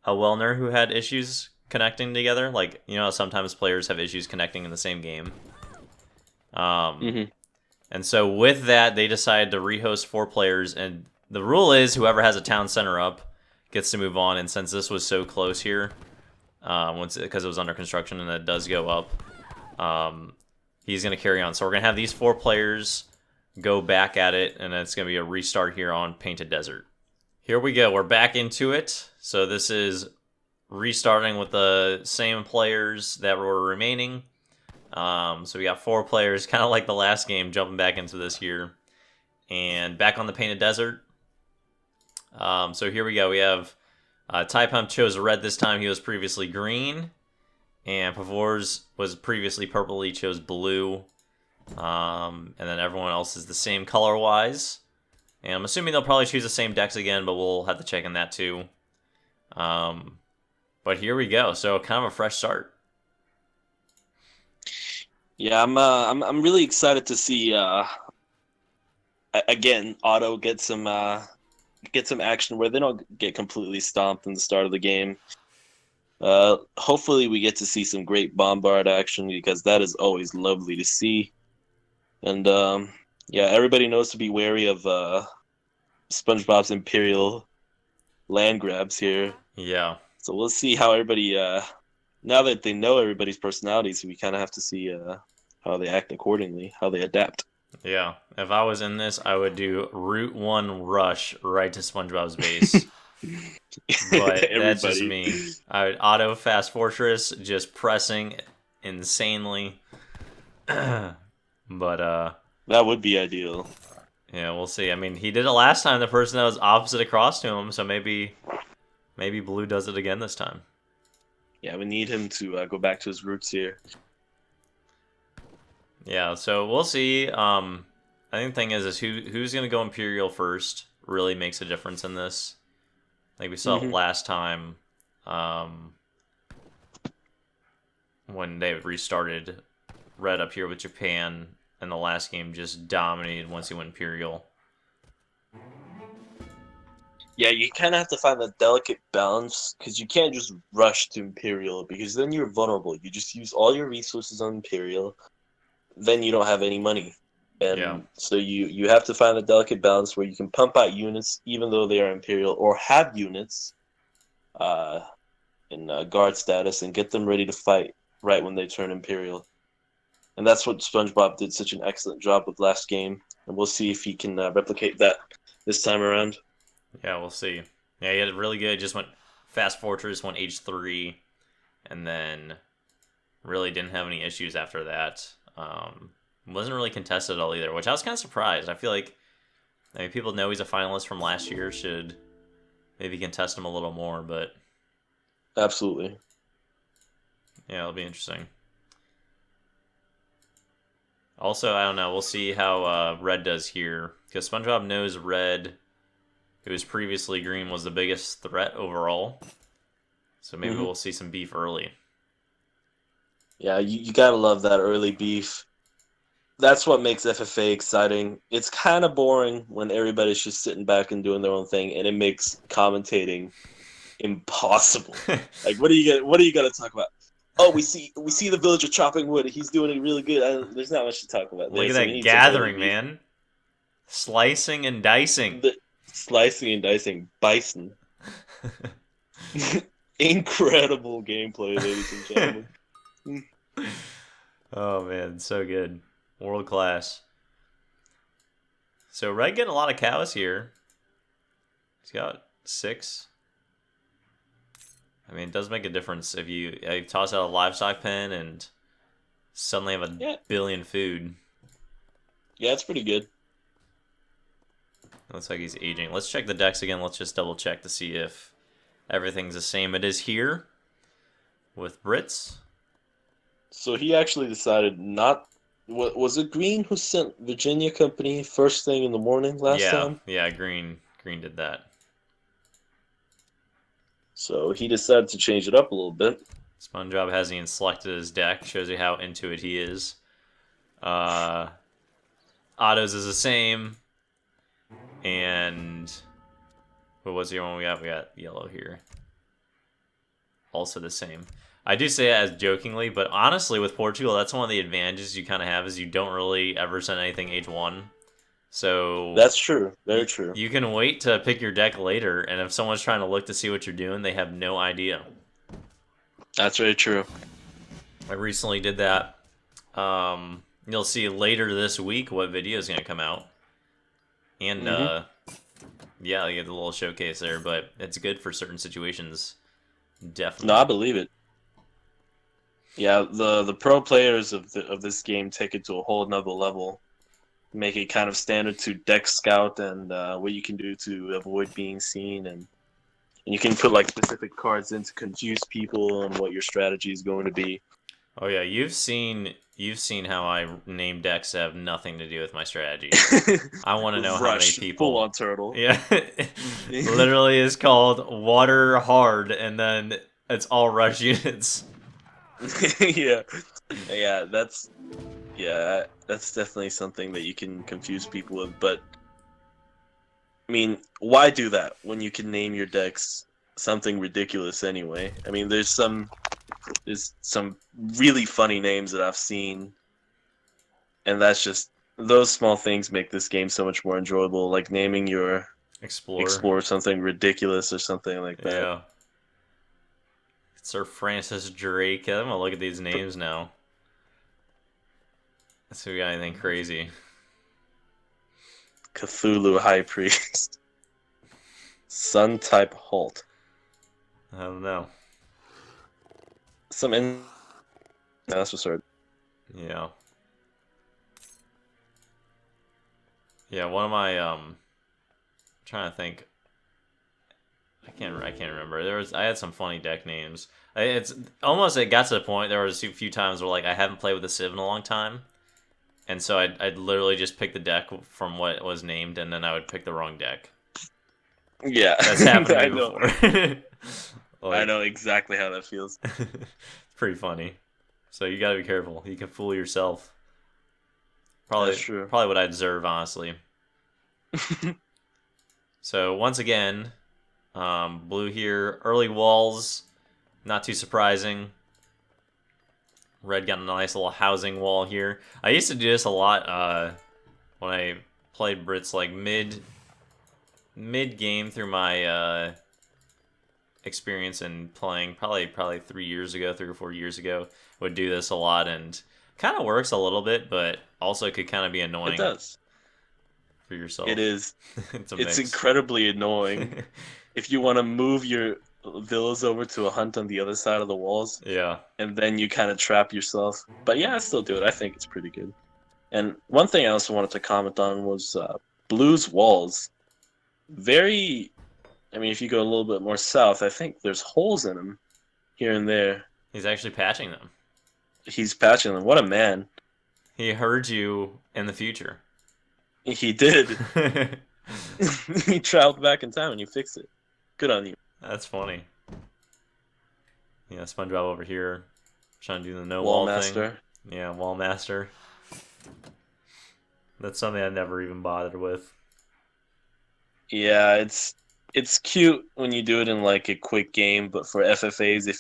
a Wellner who had issues connecting together. Like, you know, sometimes players have issues connecting in the same game. And so with that, they decided to rehost 4 players. And the rule is whoever has a town center up gets to move on. And since this was so close here, because it was under construction and it does go up, he's going to carry on. So we're going to have these 4 players go back at it, and it's going to be a restart here on Painted Desert. Here we go. We're back into it. So this is restarting with the same players that were remaining. So we got 4 players, kind of like the last game, jumping back into this here. And back on the Painted Desert. So here we go. We have Ty Pump chose red this time. He was previously green. And Pavors was previously purple. He chose blue. And then everyone else is the same color-wise. And I'm assuming they'll probably choose the same decks again, but we'll have to check on that too. But here we go. So kind of a fresh start. Yeah, I'm really excited to see again Auto get some action where they don't get completely stomped in the start of the game. Hopefully we get to see some great bombard action because that is always lovely to see. And yeah, everybody knows to be wary of SpongeBob's Imperial land grabs here. Yeah. So we'll see how everybody, now that they know everybody's personalities, we kind of have to see how they act accordingly, how they adapt. Yeah. If I was in this, I would do Route 1 rush right to SpongeBob's base. But that's just me. I would auto Fast Fortress, just pressing insanely. But that would be ideal. Yeah, we'll see. I mean, he did it last time. The person that was opposite across to him, so maybe Blue does it again this time. Yeah, we need him to go back to his roots here. Yeah, so we'll see. I think the thing is who's gonna go Imperial first really makes a difference in this. Like we saw it last time, when they restarted Red up here with Japan, and the last game just dominated once he went Imperial. Yeah, you kind of have to find that delicate balance because you can't just rush to Imperial because then you're vulnerable. You just use all your resources on Imperial, then you don't have any money. And so you have to find a delicate balance where you can pump out units even though they are Imperial or have units in guard status and get them ready to fight right when they turn Imperial. And that's what SpongeBob did such an excellent job with last game. And we'll see if he can replicate that this time around. Yeah, we'll see. Yeah, he had it really good. Just went Fast Fortress, went H3, and then really didn't have any issues after that. Wasn't really contested at all either, which I was kind of surprised. I feel like people know he's a finalist from last year, should maybe contest him a little more, but... Absolutely. Yeah, it'll be interesting. Also, I don't know, we'll see how Red does here, because SpongeBob knows Red, who was previously green, was the biggest threat overall. So maybe we'll see some beef early. Yeah, you gotta love that early beef. That's what makes FFA exciting. It's kind of boring when everybody's just sitting back and doing their own thing, and it makes commentating impossible. Like, what are you gonna talk about? Oh, we see the villager chopping wood. He's doing it really good. There's not much to talk about. Look at that gathering, man. Slicing and dicing. Slicing and dicing. Bison. Incredible gameplay, ladies and gentlemen. Oh, man. So good. World class. So Red getting a lot of cows here. He's got 6. I mean, it does make a difference if you toss out a livestock pen and suddenly have a billion food. Yeah, it's pretty good. Looks like he's aging. Let's check the decks again. Let's just double check to see if everything's the same. It is here with Brits. So he actually decided not... Was it Green who sent Virginia Company first thing in the morning last time? Yeah, Green did that. So he decided to change it up a little bit. SpongeBob hasn't even selected his deck. Shows you how into it he is. autos is the same. And what was the one we got? We got yellow here. Also the same. I do say it as jokingly, but honestly, with Portugal, that's one of the advantages you kind of have is you don't really ever send anything age 1. So That's true. Very true. You can wait to pick your deck later, and if someone's trying to look to see what you're doing, they have no idea. That's very true. I recently did that. You'll see later this week what video is going to come out. And, yeah, you get the little showcase there, but it's good for certain situations. Definitely. No, I believe it. Yeah, the pro players of this game take it to a whole nother level. Make it kind of standard to deck scout and what you can do to avoid being seen, and you can put like specific cards in to confuse people on what your strategy is going to be. Oh yeah, you've seen how I name decks that have nothing to do with my strategy. I want to know how many people. Full on turtle. Yeah, literally is called water hard, and then it's all rush units. yeah, that's definitely something that you can confuse people with. But I mean, why do that when you can name your decks something ridiculous anyway? I mean, there's some really funny names that I've seen, and that's just those small things make this game so much more enjoyable. Like naming your Explorer something ridiculous or something like that. Yeah. Sir Francis Drake. I'm gonna look at these names now. Let's see if we got anything crazy. Cthulhu High Priest. Sun type Halt. I don't know. That's what's hard. Yeah. Yeah, one of my trying to think. I can't remember. I had some funny deck names. It got to the point there was a few times where like I haven't played with a Civ in a long time. And so I'd literally just pick the deck from what was named, and then I would pick the wrong deck. Yeah. That's happened to me before. Like, I know exactly how that feels. It's pretty funny. So you gotta be careful. You can fool yourself. That's true. Probably what I deserve, honestly. So once again, blue here. Early walls, not too surprising. Red got a nice little housing wall here. I used to do this a lot when I played Brits, like mid game through my experience in playing probably 3 or 4 years ago. Would do this a lot, and kind of works a little bit, but also could kind of be annoying. It does. For yourself. It is. It's incredibly annoying. If you want to move your villas over to a hunt on the other side of the walls. Yeah. And then you kind of trap yourself. But yeah, I still do it. I think it's pretty good. And one thing I also wanted to comment on was Blue's walls. Very... I mean, if you go a little bit more south, I think there's holes in them here and there. He's actually patching them. He's patching them. What a man. He heard you in the future. He did. He traveled back in time and you fixed it. Good on you. That's funny. Yeah, SpongeBob over here trying to do the no wall wall master thing. Yeah, wall master. That's something I never even bothered with. Yeah, it's cute when you do it in like a quick game, but for FFAs, if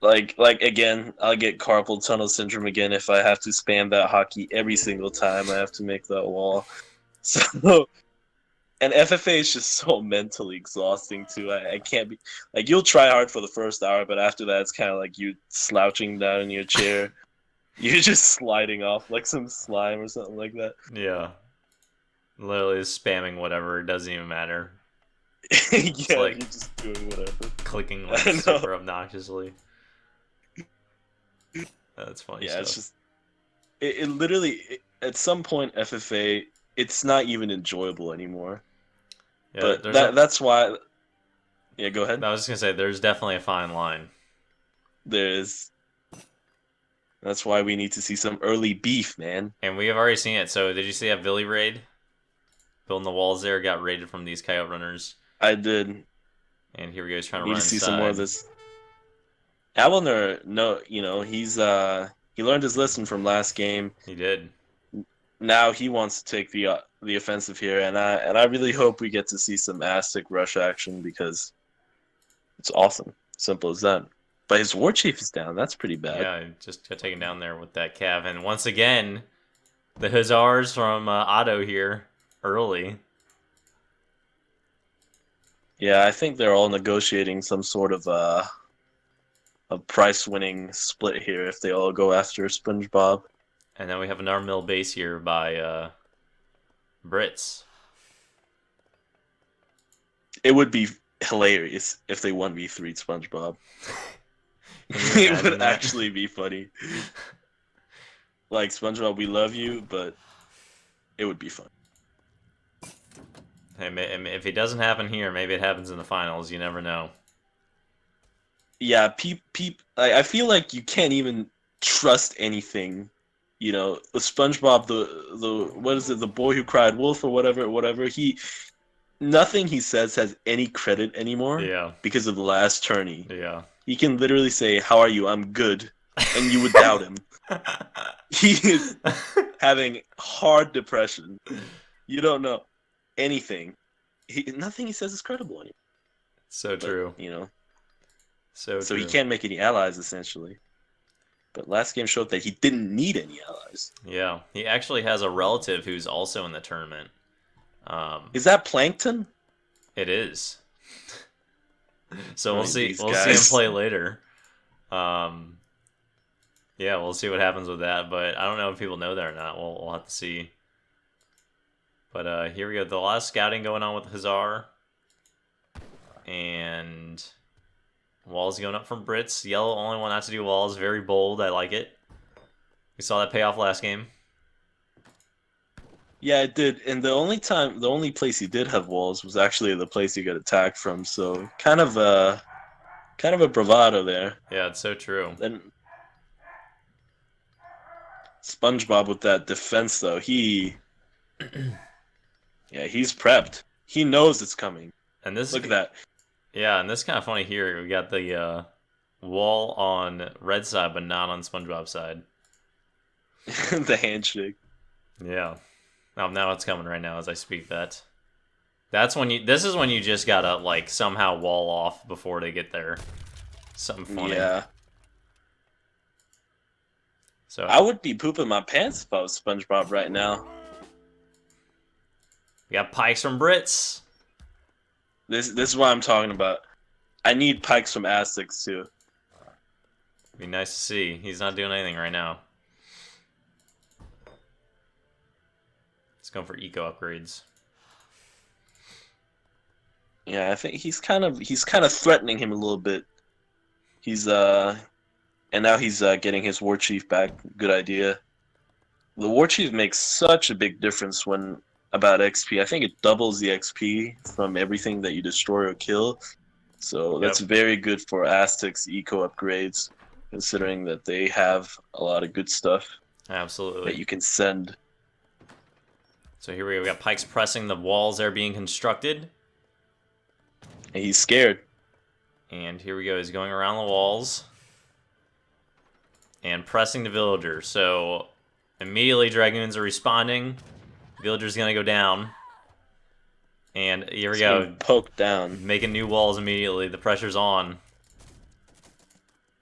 like again, I'll get carpal tunnel syndrome again if I have to spam that hotkey every single time I have to make that wall. So, and FFA is just so mentally exhausting too. I can't be like, you'll try hard for the first hour, but after that, it's kind of like you slouching down in your chair. You're just sliding off like some slime or something like that. Yeah, literally spamming whatever. It doesn't even matter. Yeah, like you're just doing whatever. Clicking like super obnoxiously. That's funny. Yeah, stuff. it's just it literally at some point FFA it's not even enjoyable anymore. Yeah, but that's why. Yeah, go ahead. I was just gonna say there's definitely a fine line. There is. That's why we need to see some early beef, man. And we have already seen it. So did you see that Billy raid? Building the walls there got raided from these coyote runners. I did. And here we go. He's trying to need run to see inside. some more of this. Abelner, no, he's he learned his lesson from last game. He did. now he wants to take the offensive here, and I really hope we get to see some Aztec rush action because it's awesome. Simple as that. But his war chief is down. That's pretty bad. Yeah, just got taken down there with that cav. And once again, the Hussars from Otto here early. Yeah, I think they're all negotiating some sort of a price-winning split here if they all go after SpongeBob. And then we have another mill base here by Brits. It would be hilarious if they 1v3'd SpongeBob. Can you It imagine would that? actually be funny. Like, SpongeBob, we love you, but it would be fun. Hey, if it doesn't happen here, maybe it happens in the finals. You never know. Yeah, I feel like you can't even trust anything. You know, SpongeBob, the what is it, the boy who cried wolf or whatever. Nothing he says has any credit anymore. Yeah. Because of the last tourney. Yeah. He can literally say, "How are you? I'm good," and you would doubt him. He is having hard depression. You don't know anything. Nothing he says is credible anymore. So true. You know. So So true. he can't make any allies, essentially. But last game showed that he didn't need any allies. Yeah. He actually has a relative who's also in the tournament. Is that Plankton? It is. So we'll Right, see. these We'll see him guys. play later. Yeah, we'll see what happens with that. But I don't know if people know that or not. We'll have to see. But here we go. The last scouting going on with Hussar. And walls going up from Brits. Yellow only one not to do walls. Very bold. I like it. We saw that pay off last game. Yeah, it did. And the only place he did have walls was actually the place he got attacked from. So kind of a bravado there. Yeah, it's so true. Then SpongeBob with that defense though, he's prepped. He knows it's coming. And this Look at that. Yeah, and this is kind of funny here. We got the wall on red side, but not on SpongeBob's side. The handshake. Yeah. Oh, now it's coming right now as I speak that. That's when you. This is when you just gotta like somehow wall off before they get there. Something funny. Yeah. So I would be pooping my pants if I was SpongeBob right now. we got pikes from Brits. This is what I'm talking about. I need pikes from Aztecs too. Be nice to see. He's not doing anything right now. He's going for eco upgrades. Yeah, I think he's kind of threatening him a little bit. And now he's getting his war chief back. Good idea. The war chief makes such a big difference when about XP. I think it doubles the XP from everything that you destroy or kill. So that's very good for Aztec's eco upgrades, considering that they have a lot of good stuff Absolutely. that you can send. So here we go. We got pikes pressing the walls that are being constructed. And he's scared. And here we go. He's going around the walls and pressing the villager. So immediately Dragoons are responding. Villager's going to go down. And here we go. Poked down. Making new walls immediately. The pressure's on.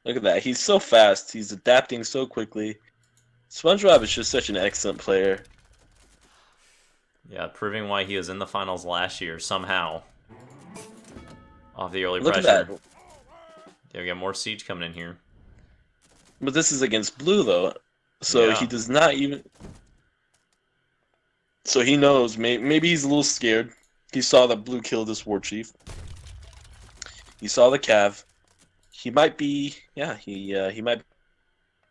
Look at that. He's so fast. He's adapting so quickly. SpongeBob is just such an excellent player. Yeah, proving why he was in the finals last year somehow. Off the early Look pressure. at that. Yeah, we got more siege coming in here. But this is against blue, though. So Yeah. he does not even... So he knows. Maybe he's a little scared. He saw that blue killed this war chief. He saw the cav. He might be... Yeah, he might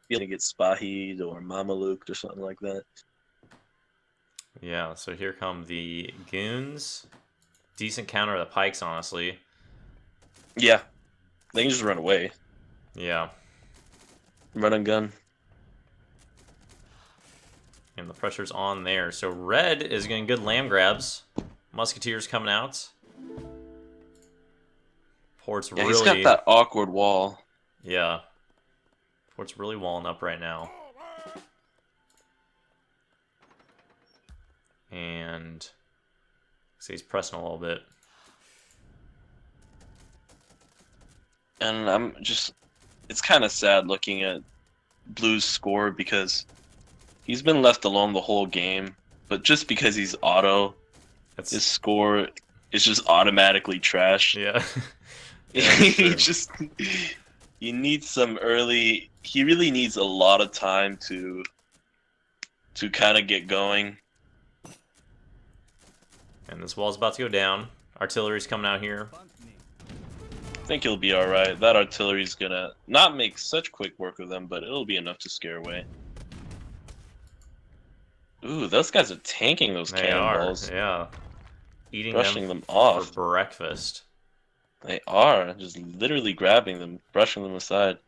be able to get Spahi'd or Mamaluked or something like that. Yeah, so here come the goons. Decent counter of the pikes, honestly. Yeah. They can just run away. Yeah. Run and gun. And the pressure's on there. So red is getting good lamb grabs. Musketeers coming out. Port's Yeah, really... he's got that awkward wall. Yeah. Port's really walling up right now. and see he's pressing a little bit. And it's kind of sad looking at Blue's score because he's been left alone the whole game, but just because he's auto, his score is just automatically trash. Yeah. He needs some early. He really needs a lot of time to kind of get going. And this wall's about to go down. Artillery's coming out here. I think he'll be alright. That artillery's gonna not make such quick work of them, but it'll be enough to scare away. Ooh, those guys are tanking those cannonballs. Yeah. Eating brushing them for off. breakfast. They are. Just literally grabbing them, brushing them aside.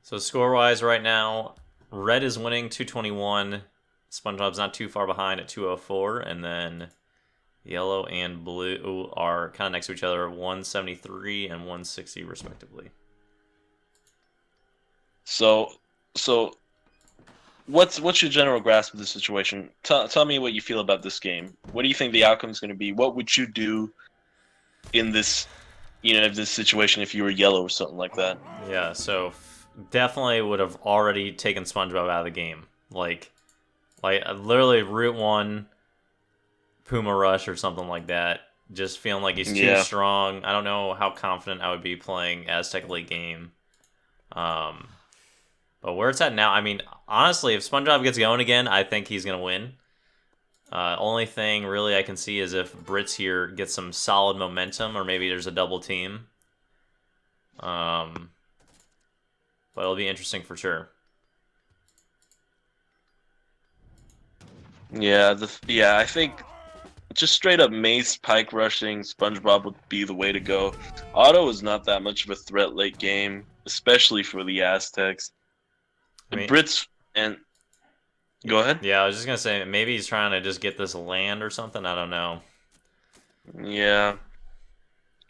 So score-wise right now, red is winning 221. SpongeBob's not too far behind at 204, and then yellow and blue are kind of next to each other, 173 and 160 respectively. So what's your general grasp of the situation? Tell me what you feel about this game. What do you think the outcome is going to be? What would you do in this, this situation if you were yellow or something like that? Yeah, so definitely would have already taken SpongeBob out of the game. Like literally Route 1 Puma Rush or something like that. Just feeling like he's too strong. I don't know how confident I would be playing Aztec late game. But where it's at now, I mean, honestly, if SpongeBob gets going again, I think he's going to win. Only thing really I can see is if Brits here get some solid momentum, or maybe there's a double team. But it'll be interesting for sure. Yeah, I think just straight up Mace Pike rushing SpongeBob would be the way to go. Auto is not that much of a threat late game, especially for the Aztecs. The Brits and go ahead. Yeah, I was just gonna say maybe he's trying to just get this land or something. I don't know. Yeah,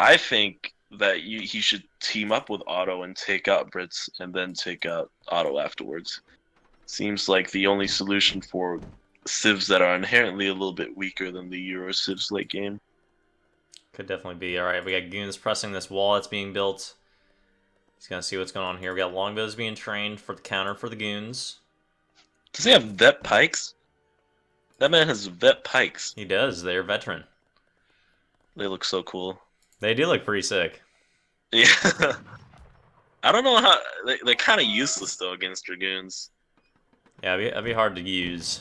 I think that he should team up with Auto and take out Brits, and then take out Auto afterwards. Seems like the only solution for civs that are inherently a little bit weaker than the Euro civs late game. Could definitely be. All right, we got goons pressing this wall that's being built. He's gonna see what's going on here. We got longbows being trained for the counter for the goons. Does he have vet pikes? That man has vet pikes. He does. They're veteran. They look so cool. They do look pretty sick. Yeah. I don't know how they're kind of useless though against dragoons. Yeah, it'd be hard to use.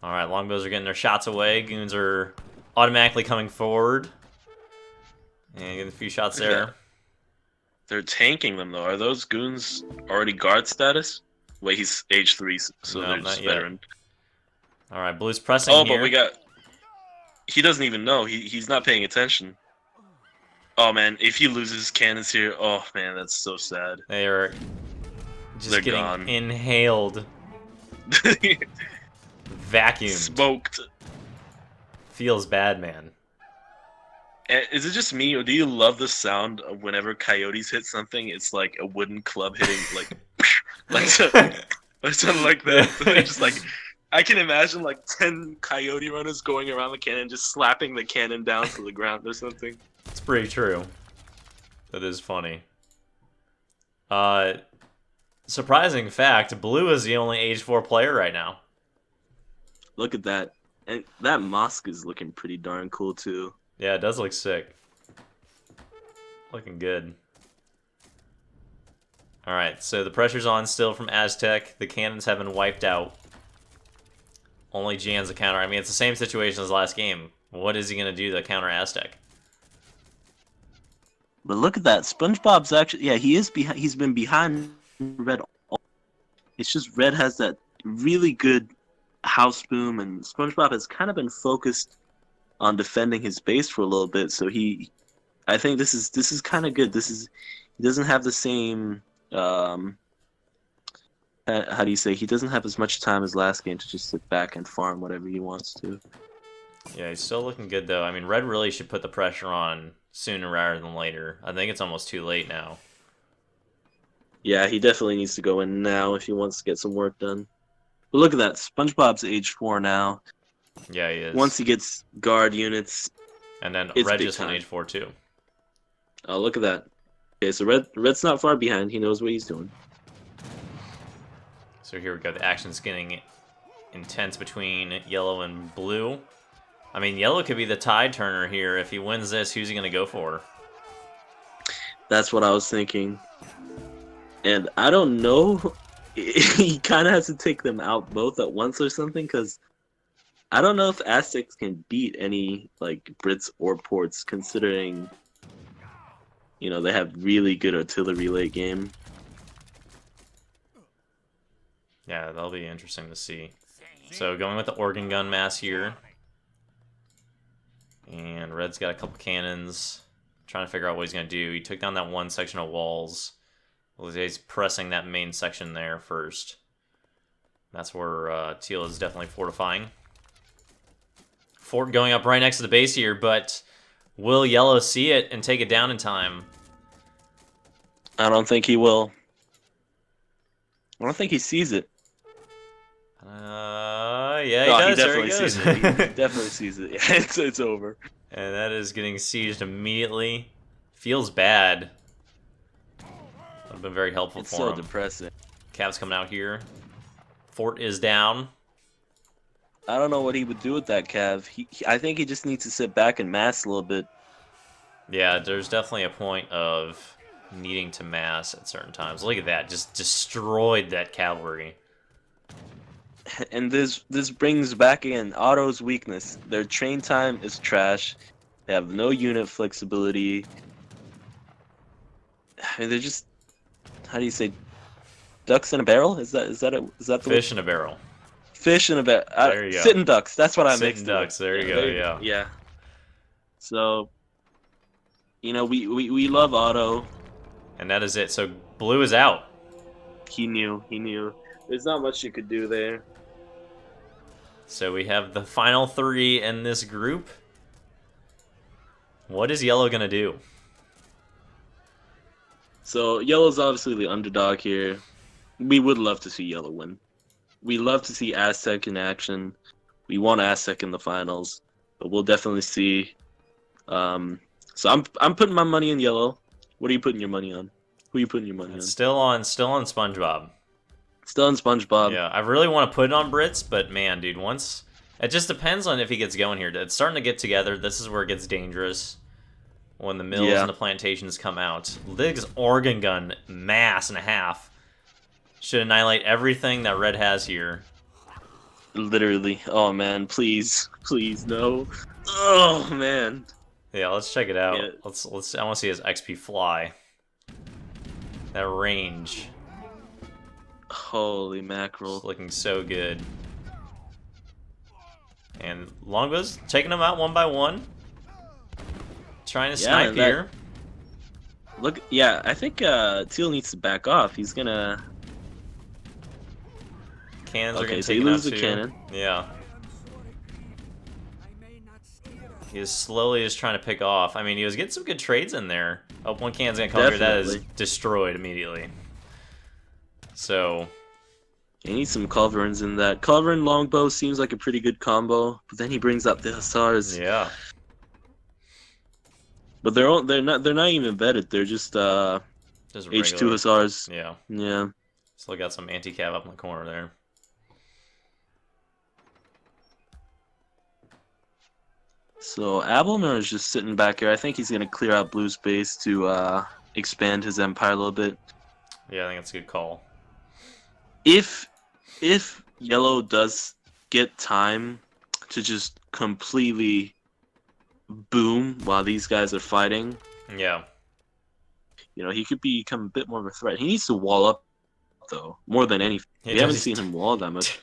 All right, longbows are getting their shots away. Goons are automatically coming forward. And getting a few shots there. They're tanking them though. Are those goons already guard status? Wait, he's age 3, so no, they're just veteran. All right, blue's pressing here. But he doesn't even know. He's not paying attention. Oh man, if he loses cannons here, oh man, that's so sad. They are just getting gone. Inhaled. Vacuumed. Smoked. Feels bad, man. Is it just me, or do you love the sound of whenever coyotes hit something? It's like a wooden club hitting, like something like that. So just like, I can imagine like 10 coyote runners going around the cannon, just slapping the cannon down to the ground or something. It's pretty true. That is funny. Surprising fact: Blue is the only age 4 player right now. Look at that, and that mosque is looking pretty darn cool too. Yeah, it does look sick. Looking good. Alright, so the pressure's on still from Aztec. The cannons have been wiped out. Only Jan's a counter. I mean, it's the same situation as last game. What is he going to do to counter Aztec? But look at that. SpongeBob's actually... Yeah, he's been behind Red. It's just Red has that really good house boom, and SpongeBob has kind of been focused on defending his base for a little bit, so I think this is kind of good. He doesn't have the same how do you say, he doesn't have as much time as last game to just sit back and farm whatever he wants to. Yeah, he's still looking good though. I mean, Red really should put the pressure on sooner rather than later. I think it's almost too late now. Yeah, he definitely needs to go in now if he wants to get some work done. But look at that, SpongeBob's age 4 now. Yeah, he is. Once he gets guard units, and then it's Red big just went time. H4 too. Oh, look at that. Okay, so Red's not far behind. He knows what he's doing. So here we go. The action's getting intense between yellow and blue. I mean, yellow could be the tide turner here. If he wins this, who's he going to go for? That's what I was thinking. And I don't know. He kind of has to take them out both at once or something, because I don't know if Aztecs can beat any like Brits or ports, considering they have really good artillery late game. Yeah, that'll be interesting to see. So going with the organ gun mass here. And Red's got a couple cannons. Trying to figure out what he's going to do. He took down that one section of walls. He's pressing that main section there first. That's where Teal is definitely fortifying. Fort going up right next to the base here, but will Yellow see it and take it down in time? I don't think he will. I don't think he sees it. Yeah, he does. He definitely there he goes. sees it. He definitely sees it. Yeah, it's over. And that is getting sieged immediately. Feels bad. Would have been very helpful It's for so him. depressing. Cav's coming out here. Fort is down. I don't know what he would do with that Cav. I think he just needs to sit back and mass a little bit. Yeah, there's definitely a point of needing to mass at certain times. Look at that. Just destroyed that cavalry. And this brings back again Otto's weakness. Their train time is trash. They have no unit flexibility. I mean, they're just, how do you say, ducks in a barrel? Is that the Fish in a barrel. Fish in a barrel? There you go. Sitting ducks. That's what I Sitting mixed. ducks. There you go. Yeah. Yeah. So, we love Otto. And that is it. So blue is out. He knew. There's not much you could do there. So we have the final three in this group. What is yellow gonna do? So yellow's obviously the underdog here. We would love to see yellow win. We love to see Aztec in action. We want Aztec in the finals, but we'll definitely see. So I'm putting my money in yellow. What are you putting your money on? Who are you putting your money on? Still on SpongeBob. Still on SpongeBob. Yeah, I really want to put it on Brits, but man, dude, once it just depends on if he gets going here. It's starting to get together. This is where it gets dangerous when the mills and the plantations come out. Lig's organ gun mass and a half should annihilate everything that Red has here. Literally. Oh man, please, no. Oh man. Yeah, let's check it out. Yeah. Let's. I want to see his XP fly. That range. Holy mackerel. It's looking so good. And Longbow's taking them out one by one. Trying to snipe here. Look, yeah, I think Teal needs to back off. He's gonna... Cannons are okay, gonna so take he it out loses too. a cannon. Yeah. He is slowly just trying to pick off. I mean, he was getting some good trades in there. Oh, one cannon's gonna come here. That is destroyed immediately. So... he needs some culverins in that. Culverin longbow seems like a pretty good combo, but then he brings up the hussars. Yeah. But they're not even vetted. They're just H2 regular. hussars. Yeah. Yeah. Still got some anti-cav up in the corner there. So Abelmer is just sitting back here. I think he's gonna clear out blue space to expand his empire a little bit. Yeah, I think that's a good call. If yellow does get time to just completely boom while these guys are fighting, Yeah. he could become a bit more of a threat. He needs to wall up though, more than anything. We haven't seen him wall that much.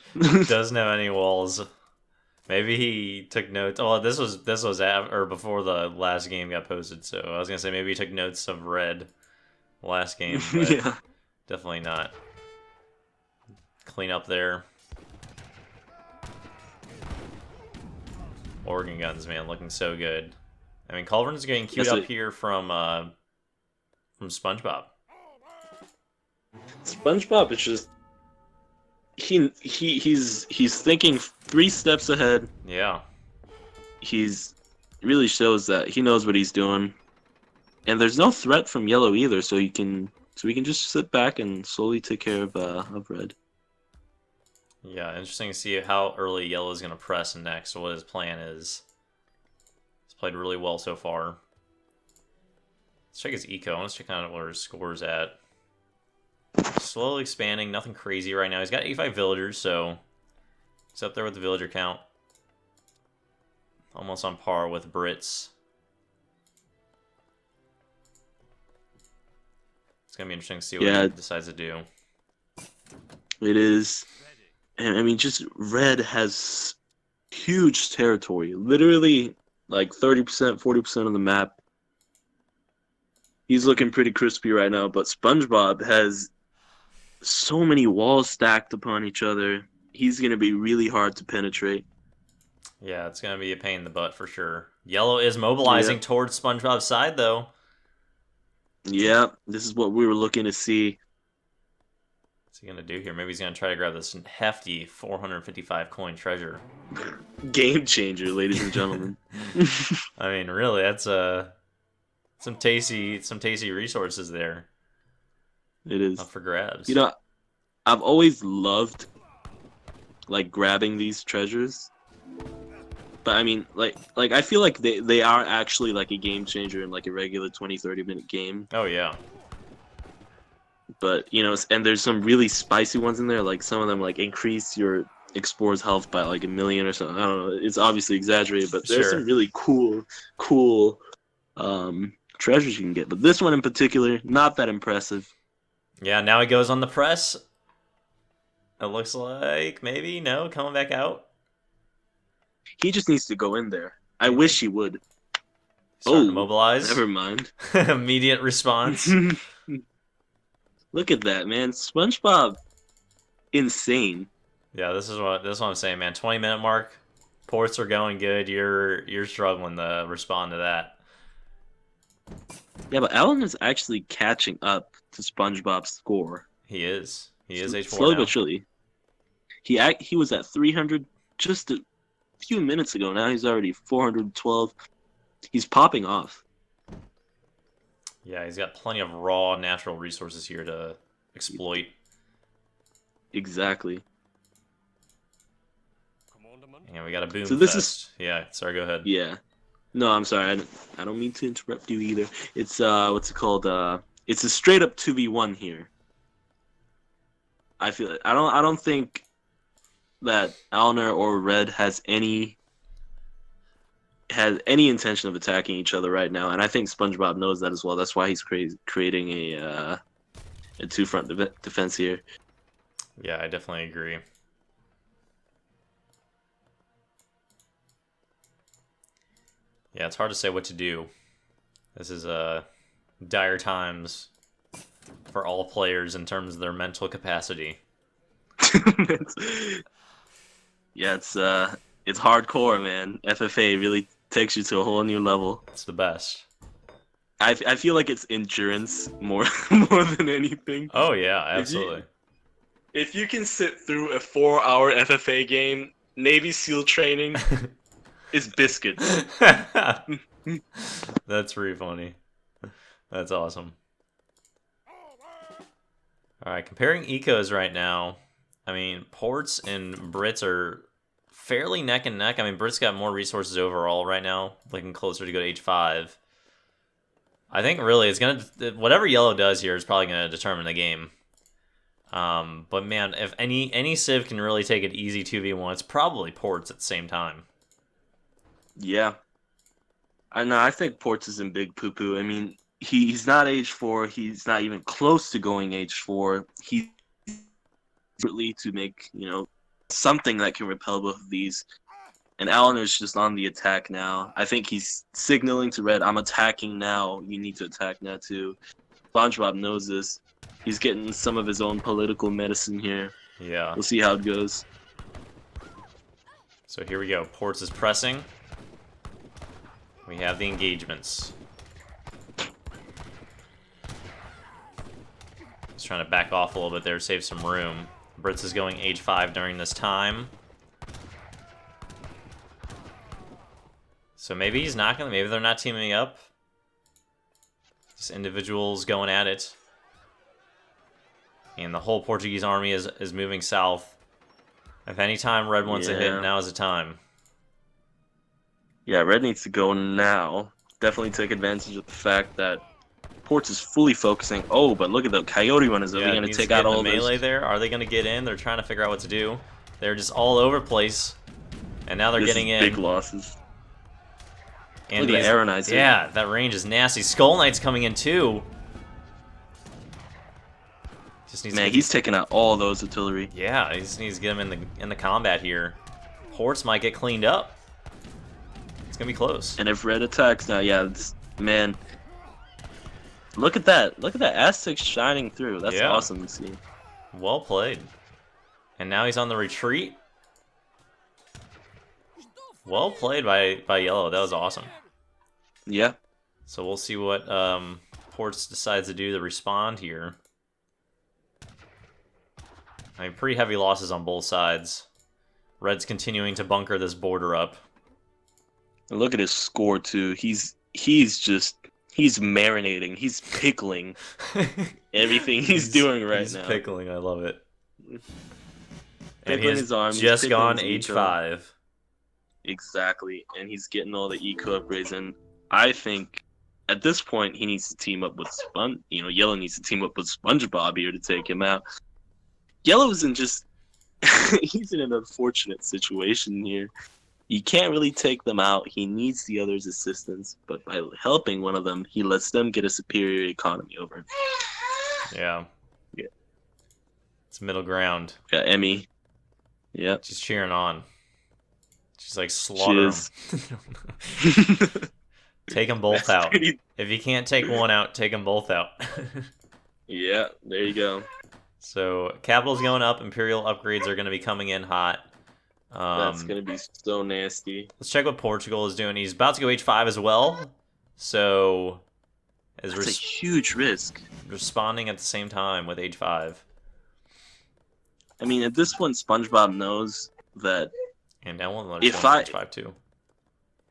Doesn't have any walls. Maybe he took notes. Oh, this was before the last game got posted. So I was gonna say maybe he took notes of Red last game. But Yeah. definitely not. Clean up there. Organ guns, man, looking so good. I mean, Culverin's getting queued up here from SpongeBob. SpongeBob is just he's thinking 3 steps ahead. Yeah. He's really shows that he knows what he's doing. And there's no threat from yellow either, so we can just sit back and slowly take care of red. Yeah, interesting to see how early yellow is going to press next, what his plan is. He's played really well so far. Let's check his eco. Let's check out where his score's at. Slowly expanding, nothing crazy right now. He's got 85 villagers, so he's up there with the villager count. Almost on par with Brits. It's going to be interesting to see what he decides to do. It is. And I mean, just red has huge territory. Literally, like 30%, 40% of the map. He's looking pretty crispy right now, but SpongeBob has so many walls stacked upon each other. He's going to be really hard to penetrate. Yeah, it's going to be a pain in the butt for sure. Yellow is mobilizing towards SpongeBob's side, though. Yeah, this is what we were looking to see. What's he going to do here? Maybe he's going to try to grab this hefty 455 coin treasure. Game changer, ladies and gentlemen. I mean, really, that's some tasty resources there. It is up for grabs. You know, I've always loved like grabbing these treasures, but I mean, like I feel like they are actually like a game changer in like a regular 20-30 minute game. Oh yeah. But you know, and there's some really spicy ones in there. Like some of them like increase your explorer's health by like 1 million or something. I don't know. It's obviously exaggerated, but there's some really cool treasures you can get. But this one in particular, not that impressive. Yeah, now he goes on the press. It looks like maybe coming back out. He just needs to go in there. I wish he would. Starting to mobilize. Never mind. Immediate response. Look at that, man. SpongeBob, insane. Yeah, this is what I'm saying, man. 20-minute mark. Ports are going good. You're struggling to respond to that. Yeah, but Alan is actually catching up to SpongeBob's score. He is. He is H4 slowly now. but surely. He was at 300 just a few minutes ago. Now he's already 412. He's popping off. Yeah, he's got plenty of raw natural resources here to exploit. Exactly. And we got a boom So this fest. Yeah, sorry, go ahead. Yeah. No, I'm sorry. I don't mean to interrupt you either. It's what's it called? It's a straight up 2v1 here. I feel I don't think that Alner or Red has any intention of attacking each other right now, and I think SpongeBob knows that as well. That's why he's creating a two-front defense here. Yeah, I definitely agree. Yeah, it's hard to say what to do. This is dire times for all players in terms of their mental capacity. Yeah, it's hardcore, man. FFA really takes you to a whole new level. It's the best. I feel like it's endurance more than anything. Oh yeah, absolutely. If you can sit through a 4-hour FFA game, Navy SEAL training is biscuits. That's pretty funny. That's awesome. Alright, comparing ecos right now, I mean, Ports and Brits are fairly neck and neck. I mean, Brits got more resources overall right now, looking closer to go to H5. I think really it's going to... Whatever Yellow does here is probably going to determine the game. But man, if any Civ can really take it easy 2v1, it's probably Ports at the same time. Yeah. I know, I think Ports is in big poo-poo. I mean, he's not H4. He's not even close to going H4. He's to make, something that can repel both of these. And Alan's just on the attack now. I think he's signaling to Red, I'm attacking now. You need to attack now too. SpongeBob knows this. He's getting some of his own political medicine here. Yeah. We'll see how it goes. So here we go. Ports is pressing. We have the engagements. Just trying to back off a little bit there, save some room. Brits is going H5 during this time. So maybe he's not gonna. Maybe they're not teaming up. Just individuals going at it. And the whole Portuguese army is moving south. If any time Red wants to hit, now is the time. Yeah, Red needs to go now. Definitely take advantage of the fact that Ports is fully focusing. Oh, but look at the Coyote runners. Are they going to take out all the melee there? Are they going to get in? They're trying to figure out what to do. They're just all over the place. And now they're getting in. Big losses. And look at the Arrow Knights. Yeah, that range is nasty. Skull Knight's coming in too. Man, he's taking out all those artillery. Yeah, he just needs to get him in the combat here. Ports might get cleaned up. It's gonna be close. And if Red attacks now, yeah, man, look at that! Look at that Aztec shining through. That's awesome to see. Well played. And now he's on the retreat. Well played by Yellow. That was awesome. Yeah. So we'll see what Ports decides to do to respond here. I mean, pretty heavy losses on both sides. Red's continuing to bunker this border up. And look at his score too. He's marinating. He's pickling everything he's doing right now. He's pickling. I love it. And pickling his arm. Just gone H5. Exactly, and he's getting all the eco upgrades. And I think at this point he needs to team up with Yellow needs to team up with SpongeBob here to take him out. Yellow isn't just he's in an unfortunate situation here. You can't really take them out. He needs the other's assistance, but by helping one of them, he lets them get a superior economy over him. Yeah. It's middle ground. Got Emmy. Yep. She's cheering on. She's like, slaughter them. Take them both out. If you can't take one out, take them both out. Yeah, there you go. So, Capital's going up. Imperial upgrades are going to be coming in hot. That's going to be so nasty. Let's check what Portugal is doing. He's about to go H5 as well. So, that's a huge risk. Responding at the same time with H5. I mean, at this point, SpongeBob knows that. And now one H5 too.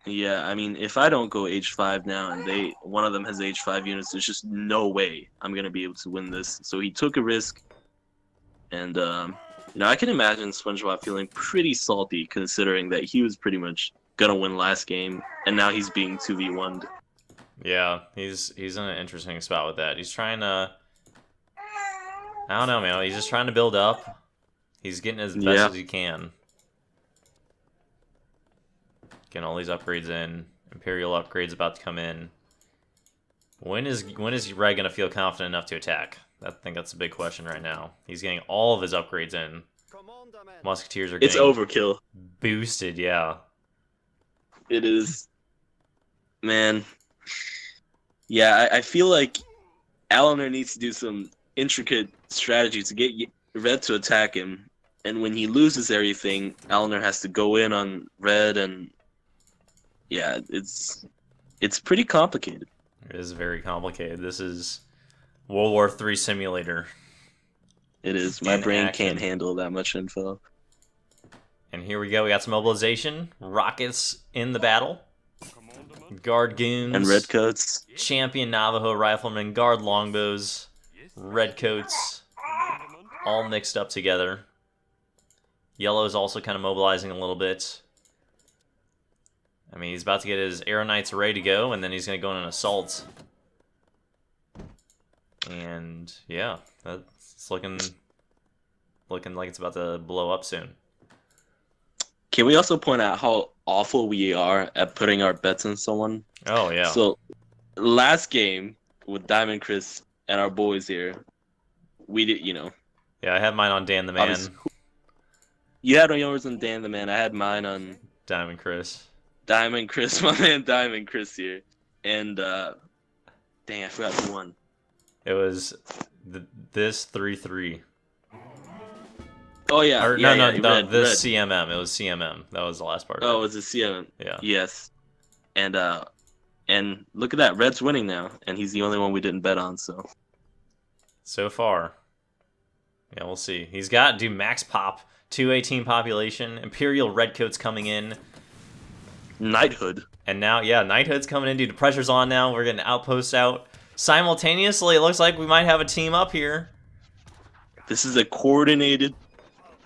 Yeah, I mean, if I don't go H5 now and one of them has H5 units, there's just no way I'm going to be able to win this. So he took a risk. And, I can imagine SpongeBob feeling pretty salty considering that he was pretty much going to win last game. And now he's being 2v1'd. Yeah, he's in an interesting spot with that. He's trying to... I don't know, man. He's just trying to build up. He's getting as best as he can. Getting all these upgrades in. Imperial upgrades about to come in. When is Red gonna feel confident enough to attack? I think that's a big question right now. He's getting all of his upgrades in. Musketeers are getting... It's overkill. Boosted, yeah. It is. Man. Yeah, I feel like Eleanor needs to do some intricate strategy to get Red to attack him. And when he loses everything, Eleanor has to go in on Red and... Yeah, it's pretty complicated. It is very complicated. This is World War III simulator. It is. My brain can't handle that much info. And here we go. We got some mobilization. Rockets in the battle. Guard goons. And redcoats. Champion Navajo riflemen. Guard longbows. Redcoats. All mixed up together. Yellow is also kind of mobilizing a little bit. I mean, he's about to get his Arrow Knights ready to go, and then he's going to go on an assault. And, yeah, that's looking like it's about to blow up soon. Can we also point out how awful we are at putting our bets on someone? Oh, yeah. So, last game with Diamond Chris and our boys here, we did, Yeah, I had mine on Dan the Man. You had yours on Dan the Man. I had mine on... Diamond Chris. Diamond Chris, my man Diamond Chris here. And, dang, I forgot who won. It was this 3-3. Oh, yeah. Or, yeah, no, red. CMM. It was CMM. That was the last part. Oh, it was a CMM. Yeah. Yes. And look at that. Red's winning now. And he's the only one we didn't bet on, so. So far. Yeah, we'll see. He's got, max pop. 218 population. Imperial Redcoats coming in. Knighthood. And now, yeah, Knighthood's coming in, dude. The pressure's on now. We're getting outposts out. Simultaneously, it looks like we might have a team up here. This is a coordinated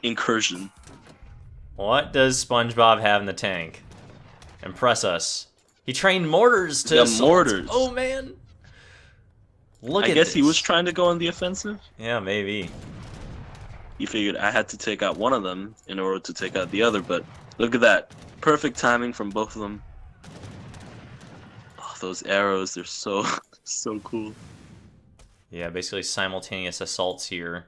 incursion. What does SpongeBob have in the tank? Impress us. He trained mortars to mortars. Oh, man. Look at I guess this. he was trying to go on the offensive. Yeah, maybe. He figured I had to take out one of them in order to take out the other, but look at that. Perfect timing from both of them. Oh, those arrows, they're so, so cool. Yeah, basically simultaneous assaults here.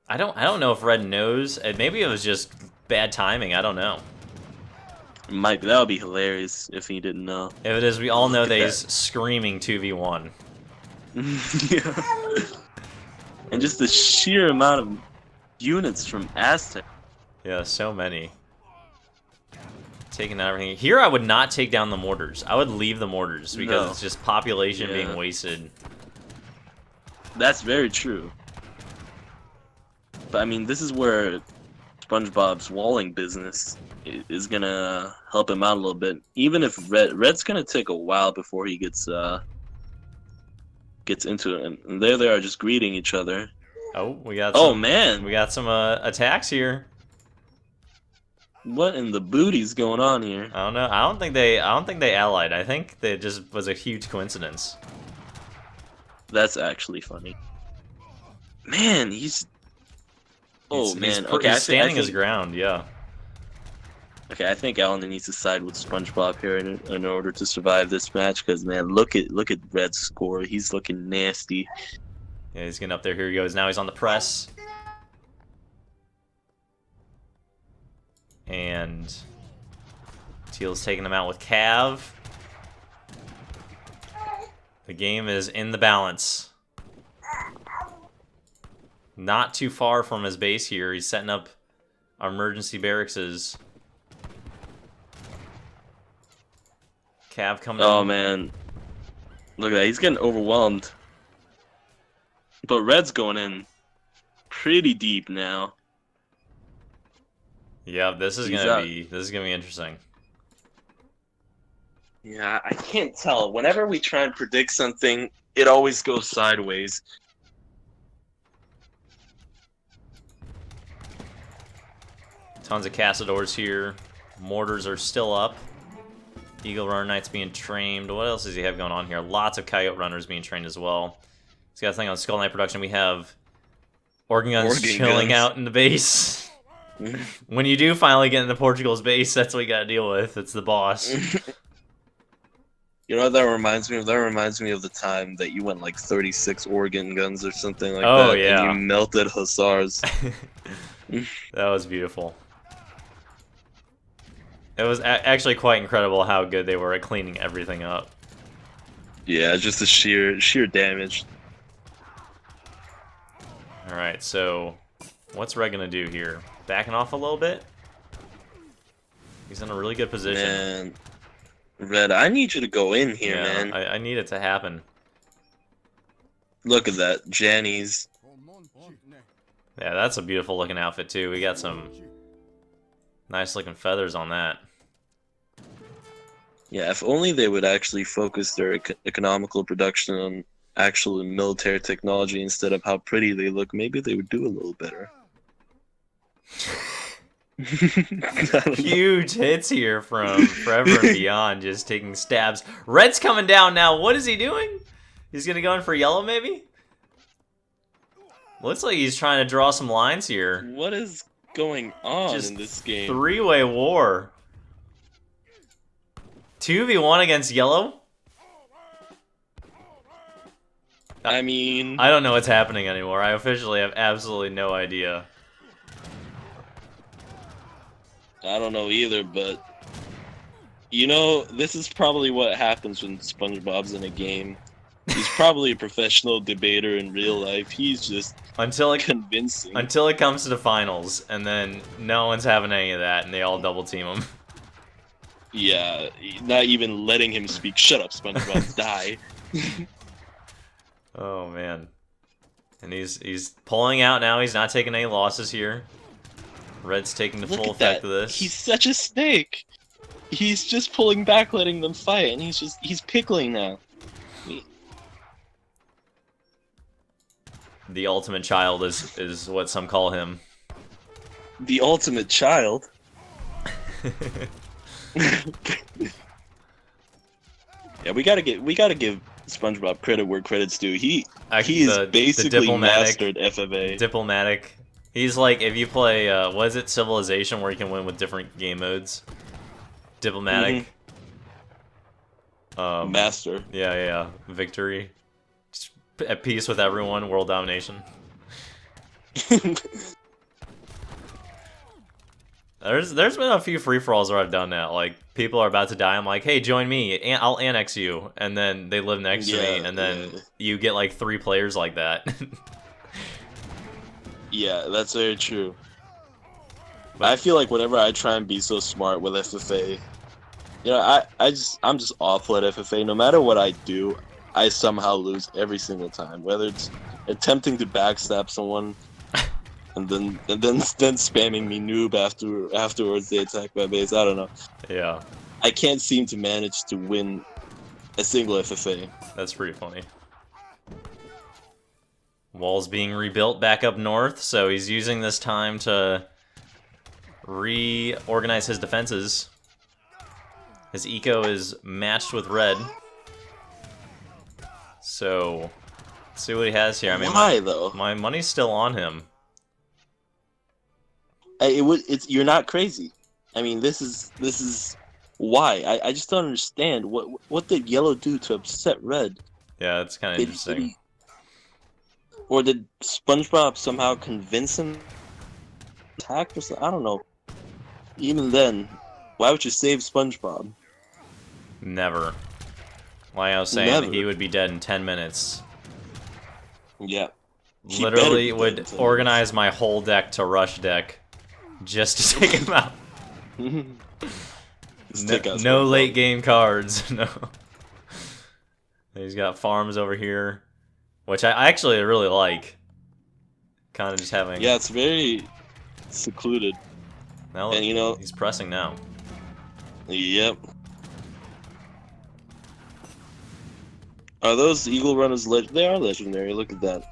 I don't know if Red knows. Maybe it was just bad timing. I don't know. Might be. That would be hilarious if he didn't know. If it is, we all know that he's screaming 2v1. Yeah. And just the sheer amount of units from Aztec. Yeah, so many. Taking out everything. Here I would not take down the mortars. I would leave the mortars because it's just population being wasted. That's very true. But I mean, this is where SpongeBob's walling business is gonna help him out a little bit. Even if Red's gonna take a while before he gets into it, and there they are just greeting each other. Oh, we got. Man, we got some attacks here. What in the booty's going on here? I don't know. I don't think they allied. I think they just was a huge coincidence. That's actually funny. Man, he's. Man. Okay, he's standing his ground. Yeah. Okay, I think Alan needs to side with SpongeBob here in order to survive this match. Because man, look at Red's score. He's looking nasty. Yeah, he's getting up there. Here he goes. Now he's on the press. And Teal's taking him out with Cav. The game is in the balance. Not too far from his base here. He's setting up our emergency barracks. Cav coming in. Oh man, look at that. He's getting overwhelmed. But Red's going in pretty deep now. Yeah, this is gonna be interesting. Yeah, I can't tell. Whenever we try and predict something, it always goes sideways. Tons of Cassadors here. Mortars are still up. Eagle Runner Knight's being trained. What else does he have going on here? Lots of Coyote Runners being trained as well. He's got a thing on Skull Knight production. We have Organ Guns chilling out in the base. When you do finally get into Portugal's base, that's what you gotta deal with. It's the boss. You know what that reminds me of? That reminds me of the time that you went like 36 organ guns or something like that. Oh, yeah. And you melted Hussars. That was beautiful. It was actually quite incredible how good they were at cleaning everything up. Yeah, just the sheer damage. Alright, so what's Red gonna do here? Backing off a little bit? He's in a really good position. Man. Red, I need you to go in here, man. I need it to happen. Look at that, Janny's. Yeah, that's a beautiful looking outfit too. We got some nice looking feathers on that. Yeah, if only they would actually focus their economical production on actual military technology instead of how pretty they look, maybe they would do a little better. Huge hits here from Forever and Beyond, just taking stabs. Red's coming down now. What is he doing? He's gonna go in for yellow, maybe? Looks like he's trying to draw some lines here. What is going on in this game? Three-way war. 2v1 against yellow? I mean... I don't know what's happening anymore. I officially have absolutely no idea. I don't know either, but... You know, this is probably what happens when SpongeBob's in a game. He's probably a professional debater in real life. He's just convincing. Until it comes to the finals, and then no one's having any of that, and they all double team him. Yeah, not even letting him speak. Shut up, SpongeBob. Die. Oh man, and he's pulling out now. He's not taking any losses here. Red's taking the full effect of this. He's such a snake. He's just pulling back, letting them fight, and he's pickling now. The ultimate child is what some call him. The ultimate child. Yeah, we gotta give SpongeBob credit where credit's due. He's basically mastered FFA. Diplomatic. He's like, if you play what is it, Civilization, where you can win with different game modes. Diplomatic. Master. Yeah. Victory. Just at peace with everyone. World domination. There's been a few free-for-alls where I've done that. Like, people are about to die. I'm like, hey, join me. I'll annex you. And then they live next to me. And then you get like 3 players like that. Yeah, that's very true. But I feel like whenever I try and be so smart with FFA, you know, I'm just awful at FFA. No matter what I do, I somehow lose every single time. Whether it's attempting to backstab someone, and then spamming me noob afterwards they attack my base. I don't know. Yeah. I can't seem to manage to win a single FFA. That's pretty funny. Wall's being rebuilt back up north, so he's using this time to reorganize his defenses. His eco is matched with red. So, let's see what he has here. I mean, why though? My money's still on him. You're not crazy. I mean, this is why. I just don't understand what did yellow do to upset red. Yeah, it's kind of interesting. Or did SpongeBob somehow convince him to attack or something? I don't know. Even then, why would you save SpongeBob? Never. Like I was saying, he would be dead in 10 minutes. Yeah. Literally would organize my whole deck to rush deck just to take him out. No late game cards. No. He's got farms over here, which I actually really like. Kind of just having. Yeah, it's very secluded. Now, and you know, he's pressing now. Yep. Are those eagle runners they are legendary? Look at that.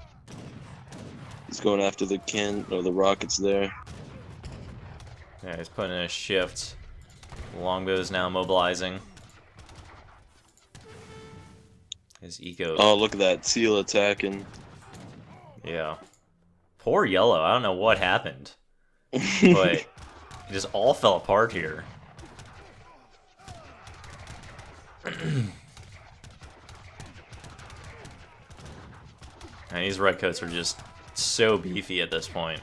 He's going after the the rockets there. Yeah, he's putting in a shift. Longbow's now mobilizing. His eco. Oh, look at that seal attacking. Yeah. Poor yellow. I don't know what happened, but it just all fell apart here. And these redcoats are just so beefy at this point.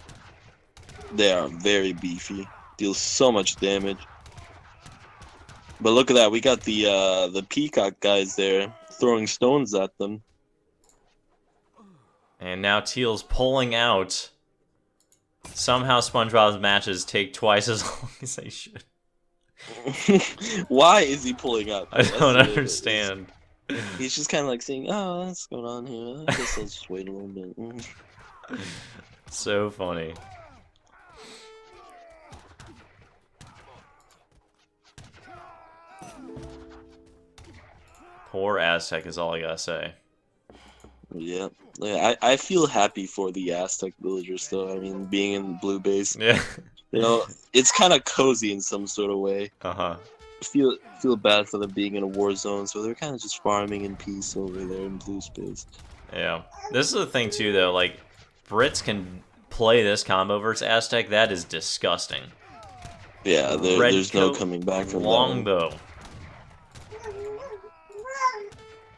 They are very beefy. Deal so much damage. But look at that. We got the peacock guys there throwing stones at them. And now Teal's pulling out. Somehow SpongeBob's matches take twice as long as they should. Why is he pulling out? I don't understand. He's just kind of like saying, "Oh, what's going on here? I guess I'll just wait a little bit." So funny. Poor Aztec is all I gotta say. Yeah, I feel happy for the Aztec villagers though. I mean, being in blue base, Yeah. you know, it's kind of cozy in some sort of way. Uh-huh. Feel bad for them being in a war zone, so they're kind of just farming in peace over there in blue space. Yeah. This is the thing too though, like Brits can play this combo versus Aztec. That is disgusting. Yeah, there's no coming back from longbow.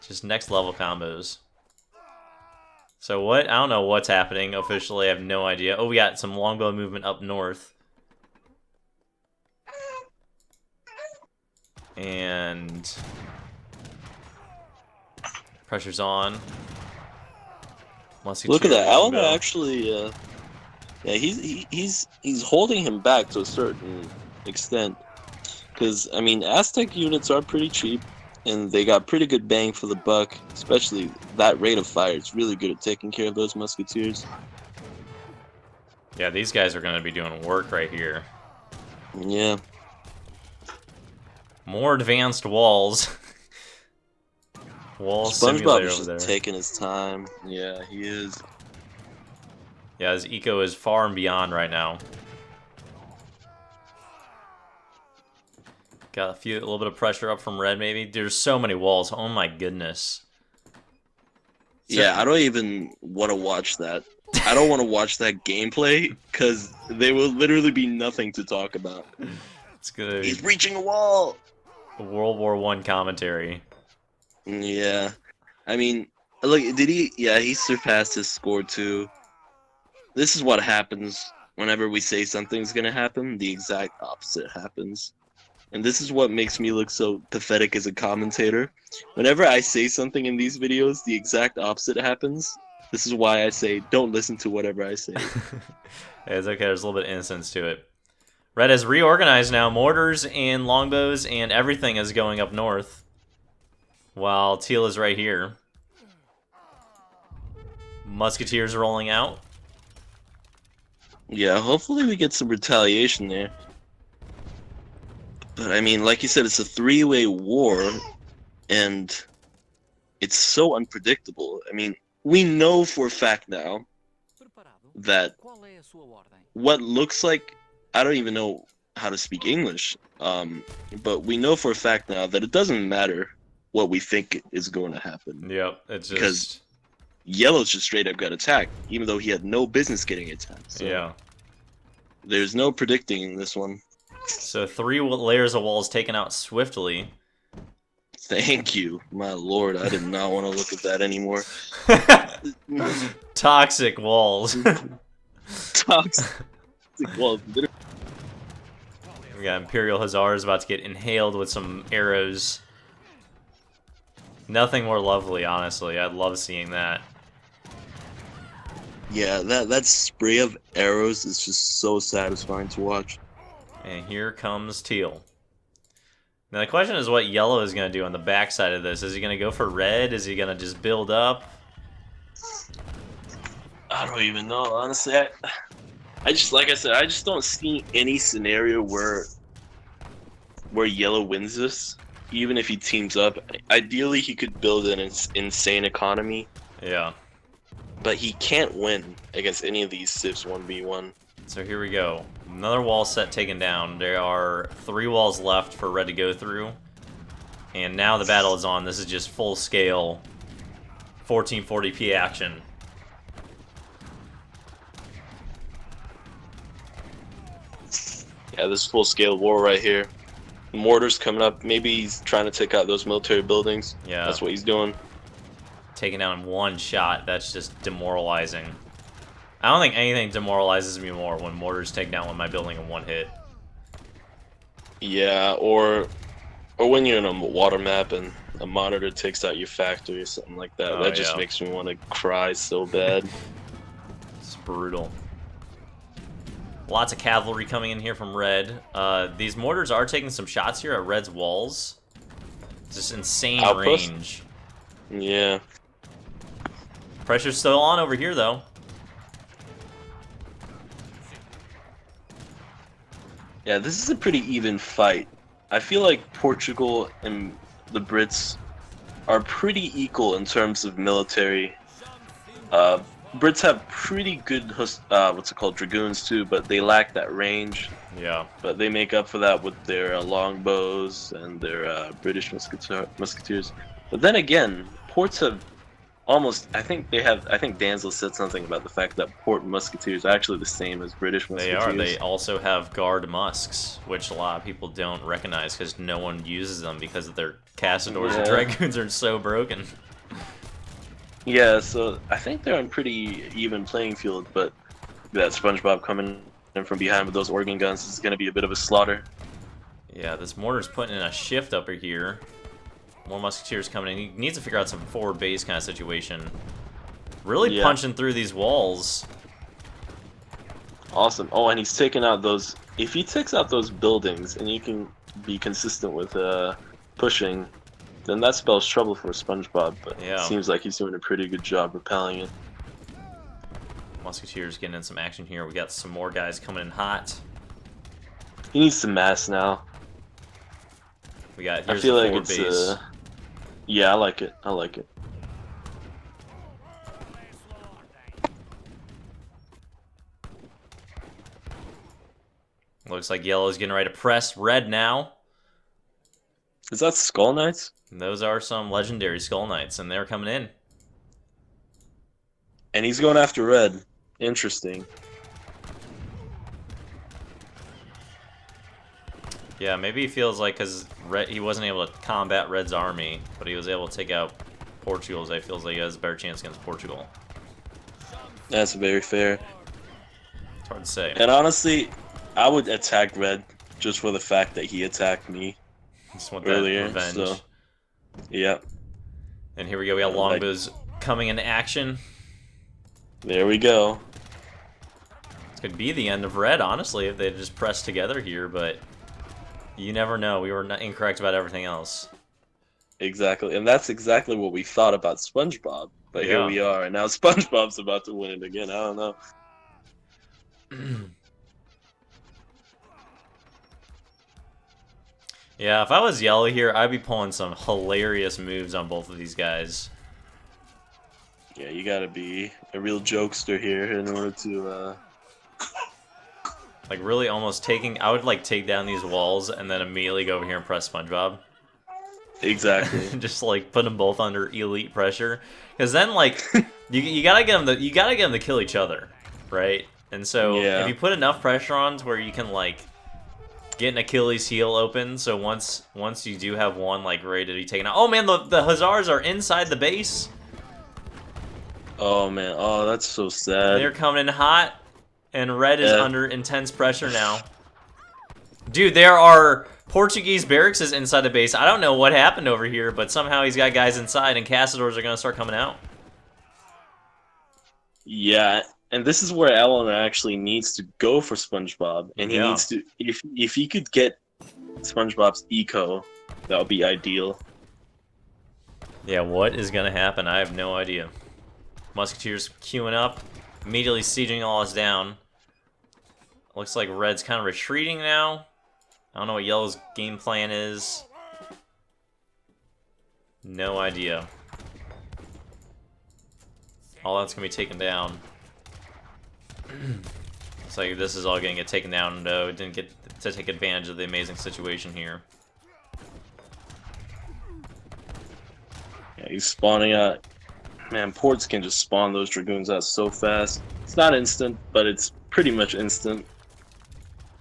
Just next level combos. So what? I don't know what's happening officially. I have no idea. Oh, we got some longbow movement up north. And pressure's on. Look at that. Alan actually, yeah, he's holding him back to a certain extent. Because, I mean, Aztec units are pretty cheap, and they got pretty good bang for the buck, especially that rate of fire. It's really good at taking care of those musketeers. Yeah, these guys are going to be doing work right here. Yeah. More advanced walls. Wall SpongeBob simulator is over there. just taking his time. Yeah, he is. Yeah, his eco is far and beyond right now. Got a little bit of pressure up from red, maybe. There's so many walls. Oh my goodness. Yeah, I don't even want to watch that. I don't want to watch that gameplay because there will literally be nothing to talk about. It's good. He's reaching a wall. World War I commentary. Yeah, I mean, look, did he? Yeah, he surpassed his score too. This is what happens whenever we say something's gonna happen. The exact opposite happens. And this is what makes me look so pathetic as a commentator. Whenever I say something in these videos, the exact opposite happens. This is why I say, don't listen to whatever I say. It's okay, there's a little bit of innocence to it. Red has reorganized now. Mortars and longbows and everything is going up north. While teal is right here. Musketeers rolling out. Yeah, hopefully we get some retaliation there. But I mean, like you said, it's a three-way war, and it's so unpredictable. I mean, we know for a fact now that what looks like, I don't even know how to speak English, but we know for a fact now that it doesn't matter what we think is going to happen. Yep, it's just... Because Yellow's just straight up got attacked, even though he had no business getting attacked. So yeah. there's no predicting this one. So 3 layers of walls taken out swiftly. Thank you, my lord. I did not want to look at that anymore. Toxic walls. Toxic walls. We got Imperial Hussars about to get inhaled with some arrows. Nothing more lovely, honestly. I love seeing that. Yeah, that spray of arrows is just so satisfying to watch. And here comes teal. Now the question is what yellow is going to do on the backside of this. Is he going to go for red? Is he going to just build up? I don't even know, honestly. I just, like I said, I just don't see any scenario where yellow wins this, even if he teams up. Ideally, he could build an insane economy. Yeah. But he can't win against any of these civs 1v1. So here we go. Another wall set taken down. There are 3 walls left for red to go through. And now the battle is on. This is just full scale 1440p action. Yeah, this is full scale war right here. Mortar's coming up. Maybe he's trying to take out those military buildings. Yeah. That's what he's doing. Taken down in one shot. That's just demoralizing. I don't think anything demoralizes me more when mortars take down my building in one hit. Yeah, or when you're in a water map and a monitor takes out your factory or something like that. Oh, that just yeah. makes me want to cry so bad. It's brutal. Lots of cavalry coming in here from red. These mortars are taking some shots here at red's walls. Just insane Outpost? range. Yeah. Pressure's still on over here, though. Yeah, this is a pretty even fight. I feel like Portugal and the Brits are pretty equal in terms of military. Brits have pretty good, dragoons too, but they lack that range. Yeah. But they make up for that with their longbows and their British musketeers. But then again, Ports have almost, I think Danzel said something about the fact that Port musketeers are actually the same as British musketeers. They are. They also have guard musks, which a lot of people don't recognize because no one uses them because their Cassadors and Dragoons are so broken. Yeah, so I think they're on pretty even playing field, but that SpongeBob coming in from behind with those organ guns is going to be a bit of a slaughter. Yeah, this mortar's putting in a shift up here. More musketeers coming in. He needs to figure out some forward base kind of situation. Really punching through these walls. Awesome. Oh, and he's taking out those... If he takes out those buildings and you can be consistent with pushing, then that spells trouble for SpongeBob, but it seems like he's doing a pretty good job repelling it. Musketeers getting in some action here. We got some more guys coming in hot. He needs some mass now. We got I here's feel the like forward it's base. yeah, I like it. I like it. Looks like yellow's getting ready to press red now. Is that Skull Knights? And those are some legendary Skull Knights, and they're coming in. And he's going after red. Interesting. Yeah, maybe he feels like because he wasn't able to combat Red's army, but he was able to take out Portugal's. I feels like he has a better chance against Portugal. That's very fair. It's hard to say. And honestly, I would attack red just for the fact that he attacked me Just want earlier. that revenge. So, yeah. And here we go. We got longbows coming into action. There we go. This could be the end of Red, honestly, if they just pressed together here, but you never know. We were incorrect about everything else. Exactly. And that's exactly what we thought about SpongeBob. But here we are, and now SpongeBob's about to win it again. I don't know. Yeah, if I was yellow here, I'd be pulling some hilarious moves on both of these guys. Yeah, you gotta be a real jokester here in order to, Like, really almost I would, like, take down these walls and then immediately go over here and press SpongeBob. Exactly. Just, like, put them both under elite pressure. Because then, like, you gotta get them to kill each other, right? And so, if you put enough pressure on to where you can, like, get an Achilles heel open, so once you do have one, like, ready to be taken out. Oh, man, the Hussars are inside the base. Oh, man. Oh, that's so sad. They're coming in hot, and Red is under intense pressure now. Dude, there are Portuguese barracks inside the base. I don't know what happened over here, but somehow he's got guys inside, and Castadors are going to start coming out. Yeah, and this is where Alan actually needs to go for SpongeBob, and he needs to. If he could get SpongeBob's eco, that would be ideal. Yeah, what is going to happen? I have no idea. Musketeers queuing up, immediately sieging all us down. Looks like Red's kind of retreating now. I don't know what Yellow's game plan is. No idea. All that's going to be taken down. Looks like this is all going to get taken down, though. It didn't get to take advantage of the amazing situation here. Yeah, he's spawning out. Man, ports can just spawn those Dragoons out so fast. It's not instant, but it's pretty much instant.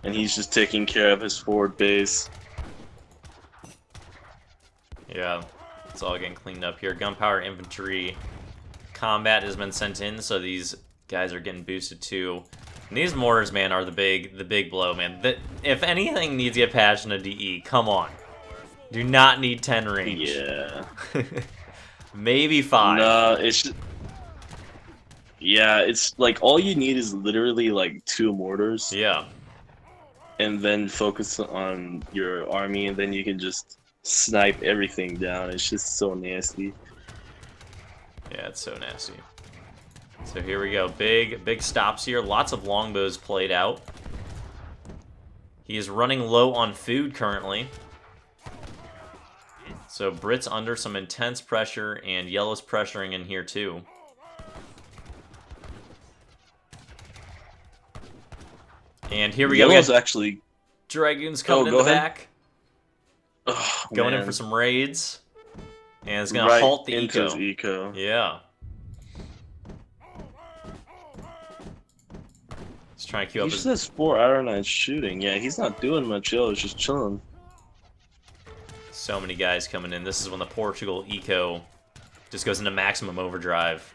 And he's just taking care of his forward base. Yeah, it's all getting cleaned up here. Gunpowder infantry combat has been sent in, so these guys are getting boosted too. And these mortars, man, are the big blow, man. If anything needs to get patched in a DE, come on. Do not need 10 range. Yeah. Maybe 5. No, it's just, yeah, it's like all you need is literally like 2 mortars. Yeah. And then focus on your army, and then you can just snipe everything down. It's just so nasty. Yeah, it's so nasty. So here we go. Big stops here. Lots of longbows played out. He is running low on food currently. So Brit's under some intense pressure, and Yellow's pressuring in here too. And here we go. Yellow's actually Dragoons coming in the back. Oh, going in for some raids. And it's going to halt the into eco. his eco. Yeah. He's trying to queue up He just has 4 Iron Knights shooting. Yeah, he's not doing much. Yellow's just chilling. So many guys coming in. This is when the Portugal eco just goes into maximum overdrive.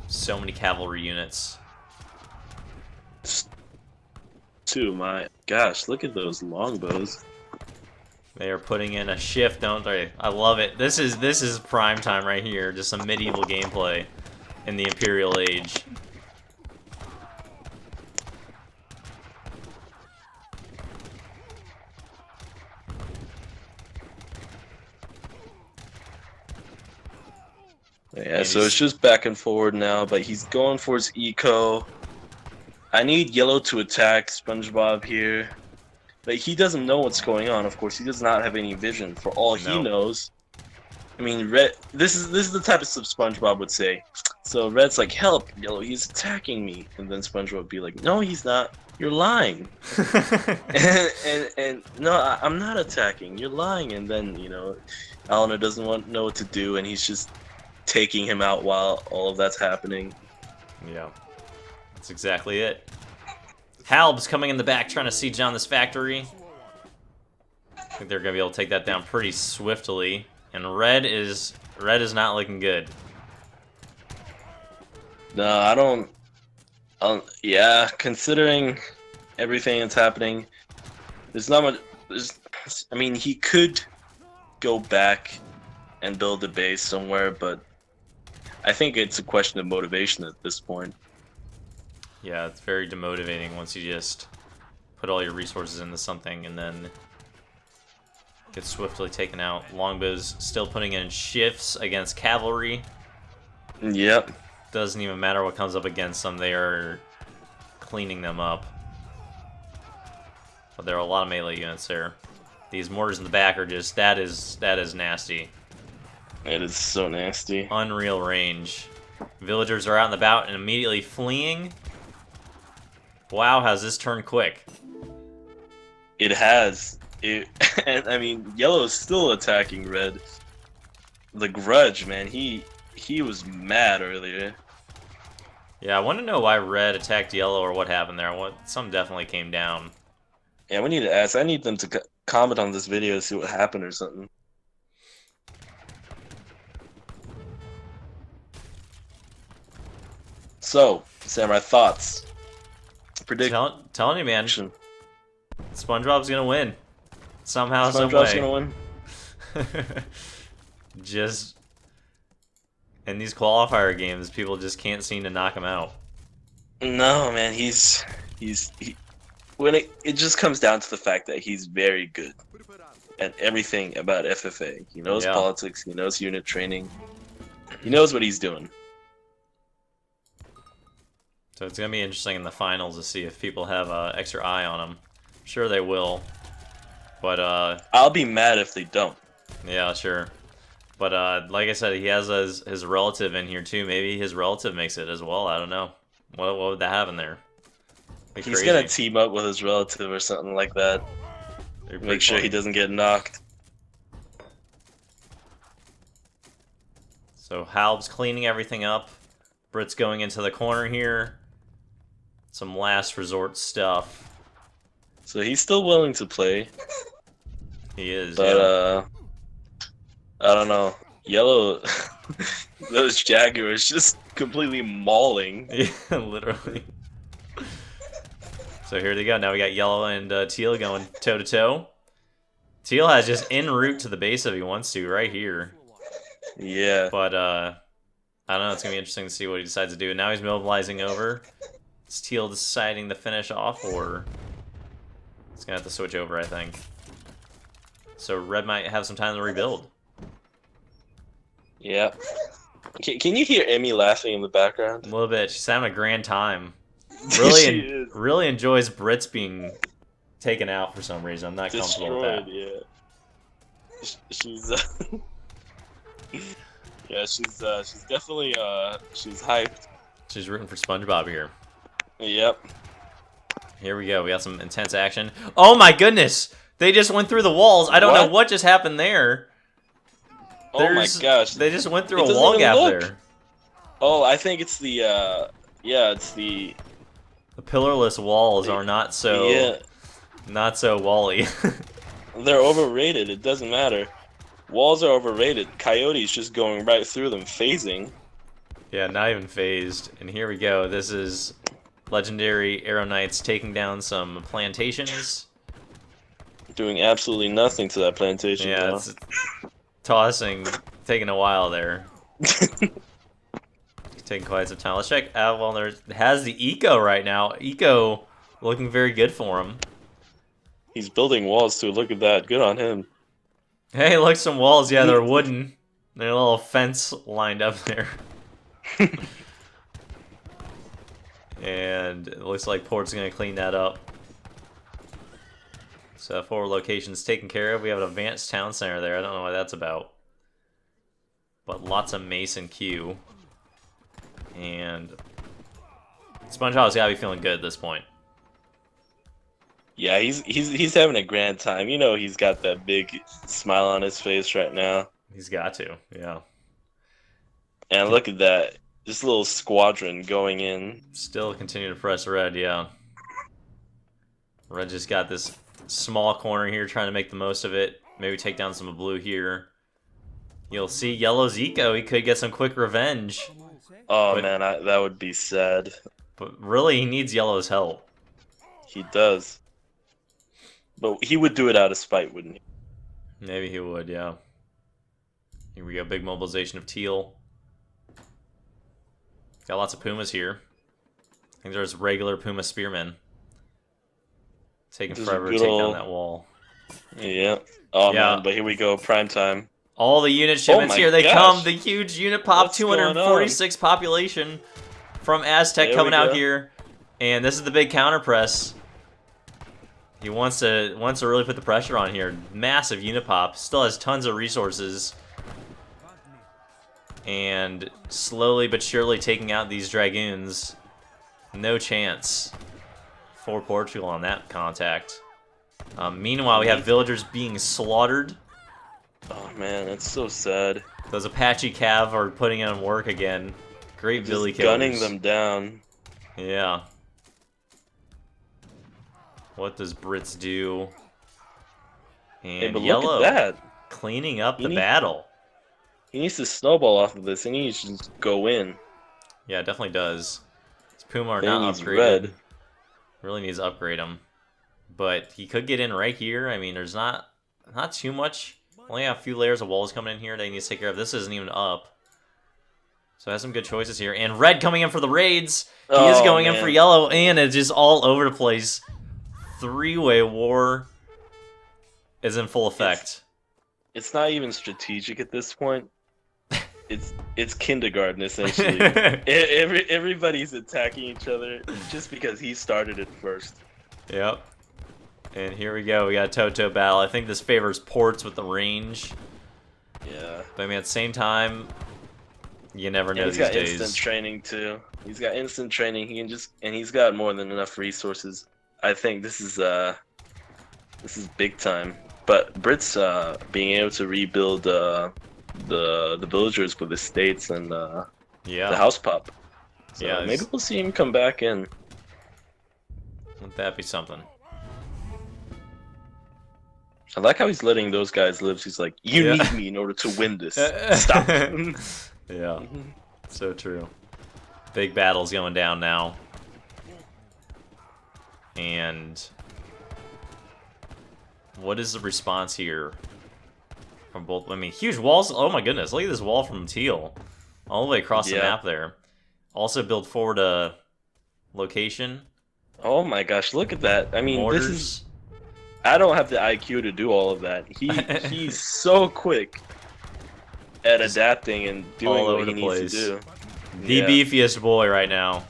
So many cavalry units. My gosh, look at those longbows. They are putting in a shift, don't they? I love it. This is prime time right here. Just some medieval gameplay in the Imperial Age. Yeah, so it's just back and forward now, but he's going for his eco. I need Yellow to attack SpongeBob here. Like, he doesn't know what's going on. Of course, he does not have any vision. For all he Nope. knows, I mean, Red. This is the type of stuff SpongeBob would say. So Red's like, "Help, Yellow! He's attacking me," and then SpongeBob would be like, "No, he's not. You're lying." and no, I'm not attacking. You're lying. And then Eleanor doesn't know what to do, and he's just taking him out while all of that's happening. Yeah, that's exactly it. Halb's coming in the back trying to siege down this factory. I think they're gonna be able to take that down pretty swiftly. And Red is not looking good. No, I don't. Yeah, considering everything that's happening, there's not much. I mean, he could go back and build a base somewhere, but I think it's a question of motivation at this point. Yeah, it's very demotivating once you just put all your resources into something and then get swiftly taken out. Longbow's still putting in shifts against cavalry. Yep. Doesn't even matter what comes up against them, they are cleaning them up. But there are a lot of melee units there. These mortars in the back are just, that is nasty. It is so nasty. Unreal range. Villagers are out and about and immediately fleeing. Wow, how's this turned quick? It has. And I mean, Yellow is still attacking Red. The Grudge, man, he was mad earlier. Yeah, I want to know why Red attacked Yellow or what happened there. Some definitely came down. Yeah, we need to ask. I need them to comment on this video to see what happened or something. So, Samurai, thoughts? Prediction. Telling you, man. SpongeBob's gonna win. Somehow, some SpongeBob's way. gonna win? Just in these qualifier games, people just can't seem to knock him out. No, man, when it just comes down to the fact that he's very good at everything about FFA. He knows politics, he knows unit training, he knows what he's doing. So it's gonna be interesting in the finals to see if people have an extra eye on him. I'm sure they will, but I'll be mad if they don't. Yeah, sure. But like I said, he has his relative in here too. Maybe his relative makes it as well. I don't know. What would that have in there? He's gonna team up with his relative or something like that. Make sure he doesn't get knocked. So Halb's cleaning everything up. Brit's going into the corner here. Some last resort stuff. So he's still willing to play. He is, but yeah. I don't know. Yellow, those Jaguars just completely mauling. Yeah, literally. So here they go. Now we got Yellow and Teal going toe-to-toe. Teal has just en route to the base if he wants to, right here. Yeah. But, I don't know. It's going to be interesting to see what he decides to do. Now he's mobilizing over. Is Teal deciding to finish off, or he's going to have to switch over, I think. So Red might have some time to rebuild. Yeah. Can you hear Emmy laughing in the background? A little bit. She's having a grand time. Really enjoys Brits being taken out for some reason. I'm not comfortable with that. Yeah. She's yeah, she's definitely she's hyped. She's rooting for SpongeBob here. Yep. Here we go. We got some intense action. Oh my goodness! They just went through the walls. I don't know what just happened there. Oh my gosh! They just went through a wall gap there. Oh, I think it's the yeah, it's the pillarless walls are not so wally. They're overrated. It doesn't matter. Walls are overrated. Coyote's just going right through them, phasing. Yeah, not even phased. And here we go. This is legendary Arrow Knights taking down some plantations. Doing absolutely nothing to that plantation. Yeah, it's tossing, taking a while there. Taking quite some time. Let's check out. Well, there has the Eco right now. Eco looking very good for him. He's building walls too. Look at that. Good on him. Hey, look, some walls. Yeah, they're wooden. They're a little fence lined up there. And it looks like Port's going to clean that up. So 4 locations taken care of. We have an advanced town center there. I don't know what that's about. But lots of Mason Q. And SpongeBob's gotta be feeling good at this point. Yeah, he's having a grand time. You know, he's got that big smile on his face right now. He's got to, yeah. And look at that. This little squadron going in. Still continue to press red, yeah. Red just got this small corner here, trying to make the most of it. Maybe take down some of blue here. You'll see yellow's eco. He could get some quick revenge. Oh, man, that would be sad. But really, he needs yellow's help. He does. But he would do it out of spite, wouldn't he? Maybe he would, yeah. Here we go, big mobilization of teal. Got lots of Pumas here. I think there's regular Puma spearmen. Taking forever to take down that wall. Yeah. Oh, yeah. man, but here we go, prime time. All the unit shipments here, they come. The huge unit pop, What's 246 population from Aztec There coming we out go. here. And this is the big counter press. He wants to really put the pressure on here. Massive unit pop. Still has tons of resources. And slowly but surely taking out these Dragoons. No chance for Portugal on that contact. Meanwhile, we have villagers being slaughtered. Oh, man, that's so sad. Those Apache Cav are putting in work again. Great Billy Just killers. gunning them down. Yeah. What does Brits do? And Hey, but yellow look at that. cleaning up the battle. He needs to snowball off of this, and he needs to just go in. Yeah, it definitely does. His Puma are Then not he needs upgraded. red. Really needs to upgrade him. But he could get in right here. I mean, there's not too much. Only a few layers of walls coming in here that he needs to take care of. This isn't even up. So has some good choices here. And red coming in for the raids. He is going in for yellow, and it's just all over the place. Three-way war is in full effect. It's not even strategic at this point. It's kindergarten, essentially. Everybody's attacking each other just because he started it first. Yep. And here we go. We got a toe-to battle. I think this favors ports with the range. Yeah. But I mean, at the same time, you never know He's these got days. instant training too. He's got instant training. And he's got more than enough resources. I think this is big time. But Brits being able to rebuild the villagers with estates and the house pop. So yeah, maybe we'll see him come back in. Wouldn't that be something? I like how he's letting those guys live. He's like, you need me in order to win this. Stop. Yeah, so true. Big battles going down now. And what is the response here from both? I mean, huge walls. Oh my goodness, look at this wall from Teal. All the way across the map there. Also build forward a location. Oh my gosh, look at that. I mean, Mortars. this is... I don't have the IQ to do all of that. He's so quick at adapting and doing what he needs to do. The beefiest boy right now.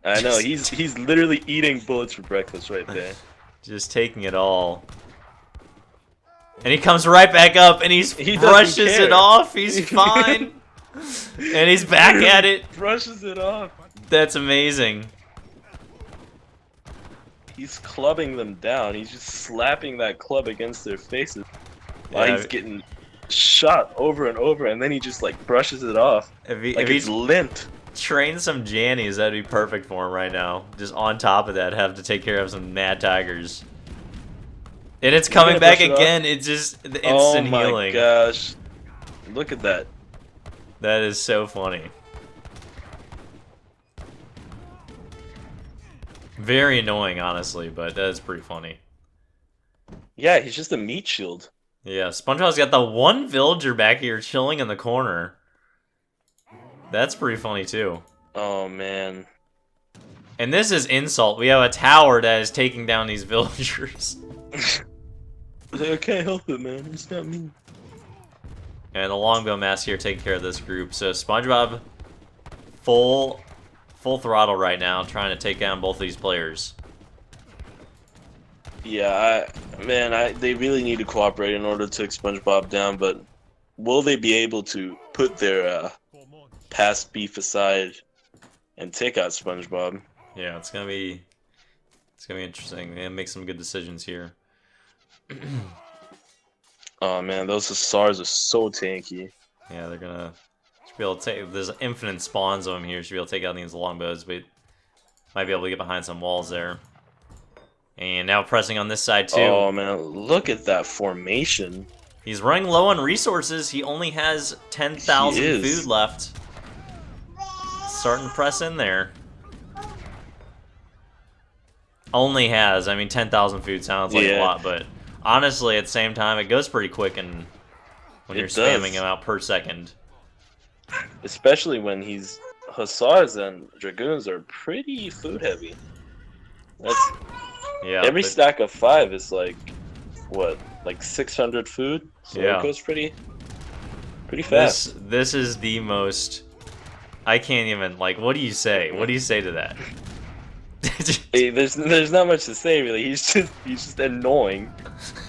I know, he's literally eating bullets for breakfast right there. Just taking it all. And he comes right back up and he brushes it off. He's fine. And he's back at it. Brushes it off. That's amazing. He's clubbing them down. He's just slapping that club against their faces while he's getting shot over and over, and then he just like brushes it off like it's lint. Train some Jannies, that'd be perfect for him right now. Just on top of that, have to take care of some Mad Tigers. And it's coming back again. It's just the instant healing. Oh my gosh. Look at that. That is so funny. Very annoying, honestly, but that is pretty funny. Yeah, he's just a meat shield. Yeah, SpongeBob's got the one villager back here chilling in the corner. That's pretty funny, too. Oh, man. And this is insult. We have a tower that is taking down these villagers. I can't help it, man. It's not me. And the longbow mask here taking care of this group. So SpongeBob, full throttle right now, trying to take down both of these players. Yeah, they really need to cooperate in order to take SpongeBob down, but will they be able to put their past beef aside and take out SpongeBob? Yeah, it's gonna be interesting. They make some good decisions here. Oh man, those Hussars are so tanky. Yeah, they're gonna should be able to take. There's infinite spawns of them here. Should be able to take out these longbows, but might be able to get behind some walls there. And now pressing on this side too. Oh man, look at that formation. He's running low on resources. He only has 10,000 food left. Starting to press in there. Only has. I mean, 10,000 food sounds like a lot, but honestly, at the same time, it goes pretty quick and when you're spamming him out per second. Especially when he's Hussars and Dragoons are pretty food heavy. That's every stack of 5 is like what, like 600 food? So it goes pretty fast. This is the most. I can't even, like, what do you say? What do you say to that? Hey, there's not much to say really. He's just annoying.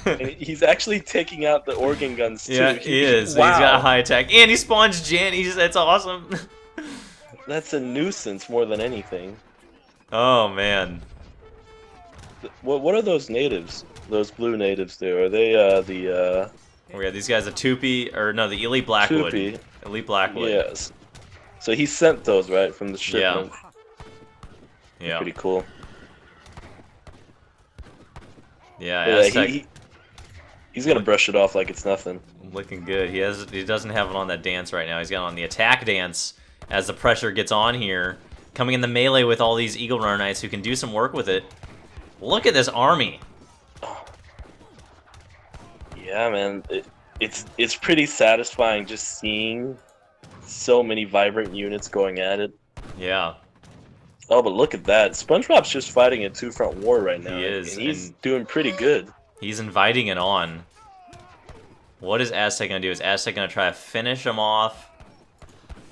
And he's actually taking out the organ guns too. Yeah, he is. Wow. He's got high attack, and he spawns Jannies. That's awesome. That's a nuisance more than anything. Oh man. What are those natives? Those blue natives there? Are they the? Oh yeah, these guys are Tupi, or no, the Elite Blackwood. Tupi. Elite Blackwood. Yes. So he sent those right from the shipment. Yeah. Pretty cool. Yeah, he's gonna brush it off like it's nothing. Looking good. He doesn't have it on that dance right now. He's got it on the attack dance as the pressure gets on here. Coming in the melee with all these Eagle Runner Knights who can do some work with it. Look at this army. Yeah, man. It's pretty satisfying just seeing so many vibrant units going at it. Yeah. Oh, but look at that. SpongeBob's just fighting a two-front war right now. He is. And he's doing pretty good. He's inviting it on. What is Aztec going to do? Is Aztec going to try to finish him off?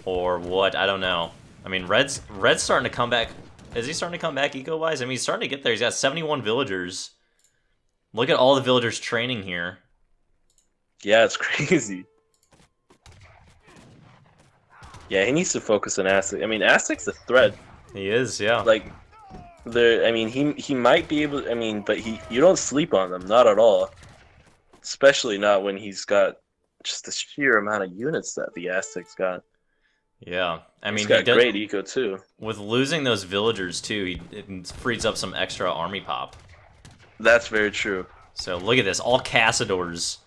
Or what? I don't know. I mean, Red's starting to come back. Is he starting to come back eco-wise? I mean, he's starting to get there. He's got 71 villagers. Look at all the villagers training here. Yeah, it's crazy. Yeah, he needs to focus on Aztec. I mean, Aztec's a threat. He is, yeah. Like, I mean, he might be able. I mean, but you don't sleep on them, not at all. Especially not when he's got just the sheer amount of units that the Aztec's got. Yeah, I mean, he's got great eco too. With losing those villagers too, it frees up some extra army pop. That's very true. So look at this, all Cassadors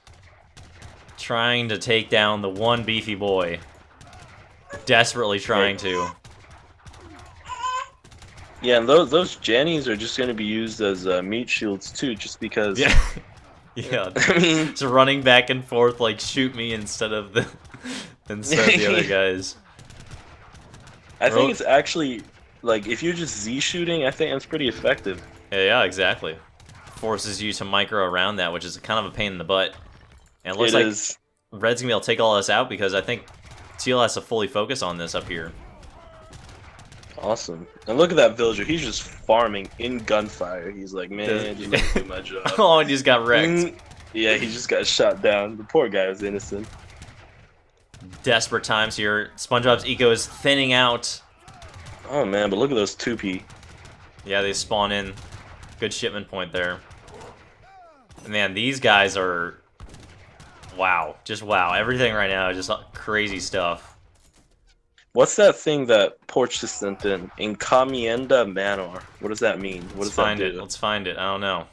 trying to take down the one beefy boy. Desperately trying to. Yeah, and those Jannies are just going to be used as meat shields too, just because. Yeah, yeah. I mean, just running back and forth like shoot me instead of the other guys. I think it's actually like if you're just Z shooting, I think that's pretty effective. Yeah, exactly. Forces you to micro around that, which is kind of a pain in the butt. And it looks like Red's gonna be able to take all this out because I think Teal has to fully focus on this up here. Awesome. And look at that villager. He's just farming in gunfire. He's like, man, just let me do my job. Oh, and he just got wrecked. Yeah, he just got shot down. The poor guy was innocent. Desperate times here. SpongeBob's eco is thinning out. Oh, man, but look at those 2P. Yeah, they spawn in. Good shipment point there. Man, these guys are... Wow. Just wow. Everything right now is just crazy stuff. What's that thing that Porch just sent in? Encomienda Manor. What does that mean? What does that do? Let's find it. I don't know.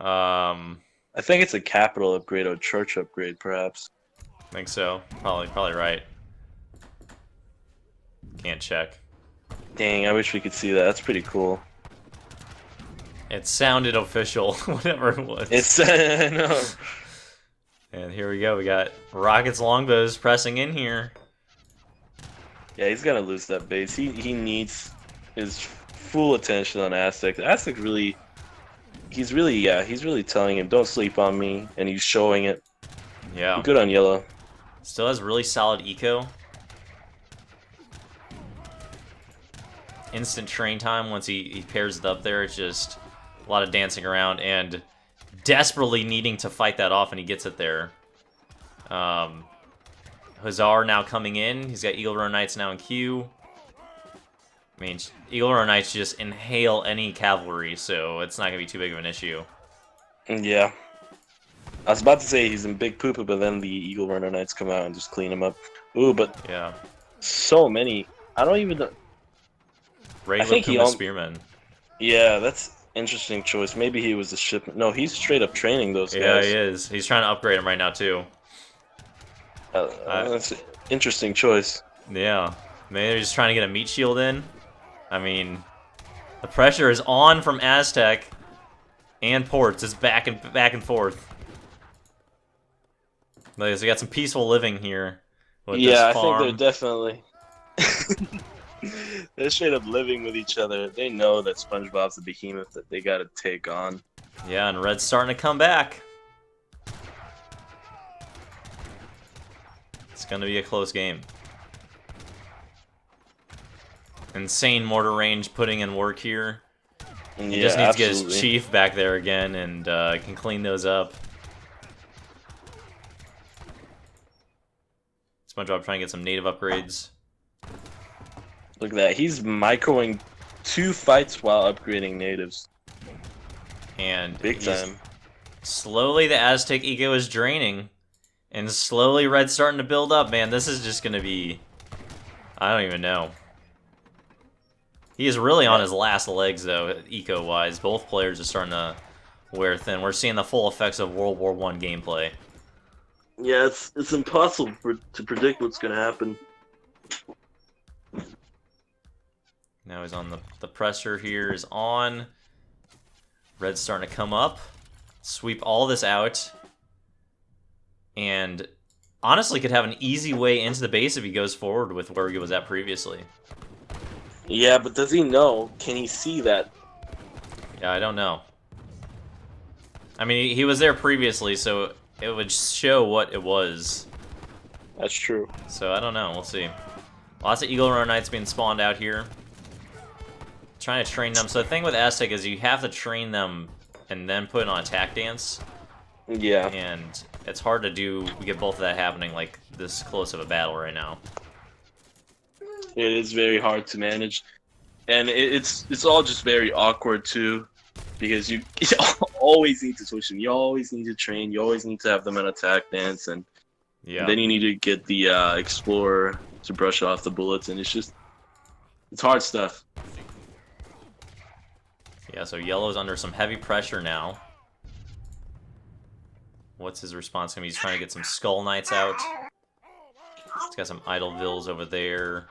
I think it's a capital upgrade or church upgrade, perhaps. I think so. Probably right. Can't check. Dang, I wish we could see that. That's pretty cool. It sounded official, whatever it was. I know. And here we go. We got Rocket's longbows pressing in here. Yeah, he's gonna lose that base. He needs his full attention on Aztec. Aztec really, he's really telling him, don't sleep on me, and he's showing it. Yeah. Good on yellow. Still has really solid eco. Instant train time once he pairs it up there. It's just A lot of dancing around and desperately needing to fight that off, and he gets it there. Hussar now coming in. He's got Eagle Runner Knights now in queue. I mean, Eagle Runner Knights just inhale any cavalry, so it's not going to be too big of an issue. Yeah. I was about to say he's in big poo-poo, but then the Eagle Runner Knights come out and just clean him up. Ooh, but yeah, so many. I don't even know. Regular I think Puma Spearman. Yeah, that's interesting choice. Maybe he was a shipment. No, he's straight up training those guys. Yeah, he is. He's trying to upgrade him right now, too. That's an interesting choice. Yeah. Maybe they're just trying to get a meat shield in. I mean, the pressure is on from Aztec and Ports. It's back and forth. Like, so we got some peaceful living here with this farm. I think they're definitely... They're straight up living with each other. They know that SpongeBob's the behemoth that they gotta take on. Yeah, and Red's starting to come back. It's gonna be a close game. Insane mortar range putting in work here. He just needs to get his chief back there again and can clean those up. SpongeBob trying to get some native upgrades. Look at that. He's microing 2 fights while upgrading natives. And big time. Slowly the Aztec eco is draining. And slowly Red's starting to build up, man. This is just going to be... I don't even know. He is really on his last legs, though, eco-wise. Both players are starting to wear thin. We're seeing the full effects of World War I gameplay. Yeah, it's impossible to predict what's going to happen. Now he's on the pressure here is on. Red's starting to come up. Sweep all this out. And honestly could have an easy way into the base if he goes forward with where he was at previously. Yeah, but does he know? Can he see that? Yeah, I don't know. I mean, he was there previously, so it would show what it was. That's true. So I don't know. We'll see. Lots of Eagle Runner Knights being spawned out here. Trying to train them. So the thing with Aztec is you have to train them and then put on attack dance. Yeah. And it's hard to do. We get both of that happening like this close of a battle right now. It is very hard to manage, and it's all just very awkward too, because you always need to switch them. You always need to train. You always need to have them in attack dance, and then you need to get the explorer to brush off the bullets, and it's hard stuff. Yeah, so Yellow's under some heavy pressure now. What's his response gonna be? He's trying to get some Skull Knights out. He's got some Idlevilles over there.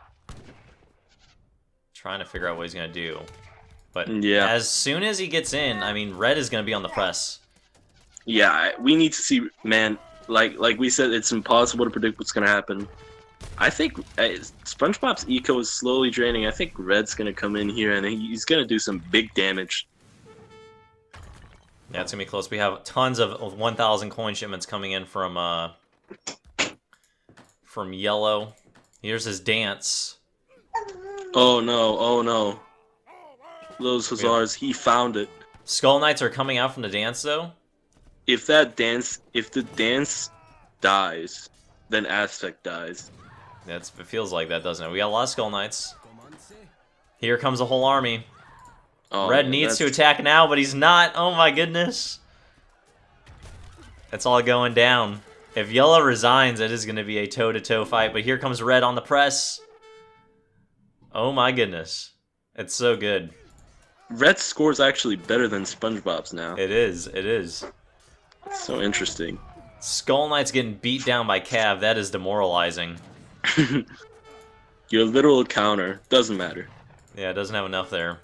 Trying to figure out what he's gonna do. But as soon as he gets in, I mean, Red is gonna be on the press. Yeah, we need to see, man. Like we said, it's impossible to predict what's gonna happen. I think SpongeBob's eco is slowly draining. I think Red's gonna come in here and he's gonna do some big damage. Yeah, it's gonna be close. We have tons of 1,000 coin shipments coming in from Yellow. Here's his dance. Oh no! Oh no! Those Hussars, he found it. Skull Knights are coming out from the dance, though. If the dance dies, then Aztec dies. It feels like that, doesn't it? We got a lot of Skull Knights. Here comes a whole army. Oh, Red needs to attack now, but he's not. Oh my goodness. It's all going down. If Yellow resigns, it is going to be a toe-to-toe fight, but here comes Red on the press. Oh my goodness. It's so good. Red's score is actually better than SpongeBob's now. It is. It is. It's so interesting. Skull Knight's getting beat down by Cav. That is demoralizing. Your literal counter. Doesn't matter. Yeah, it doesn't have enough there.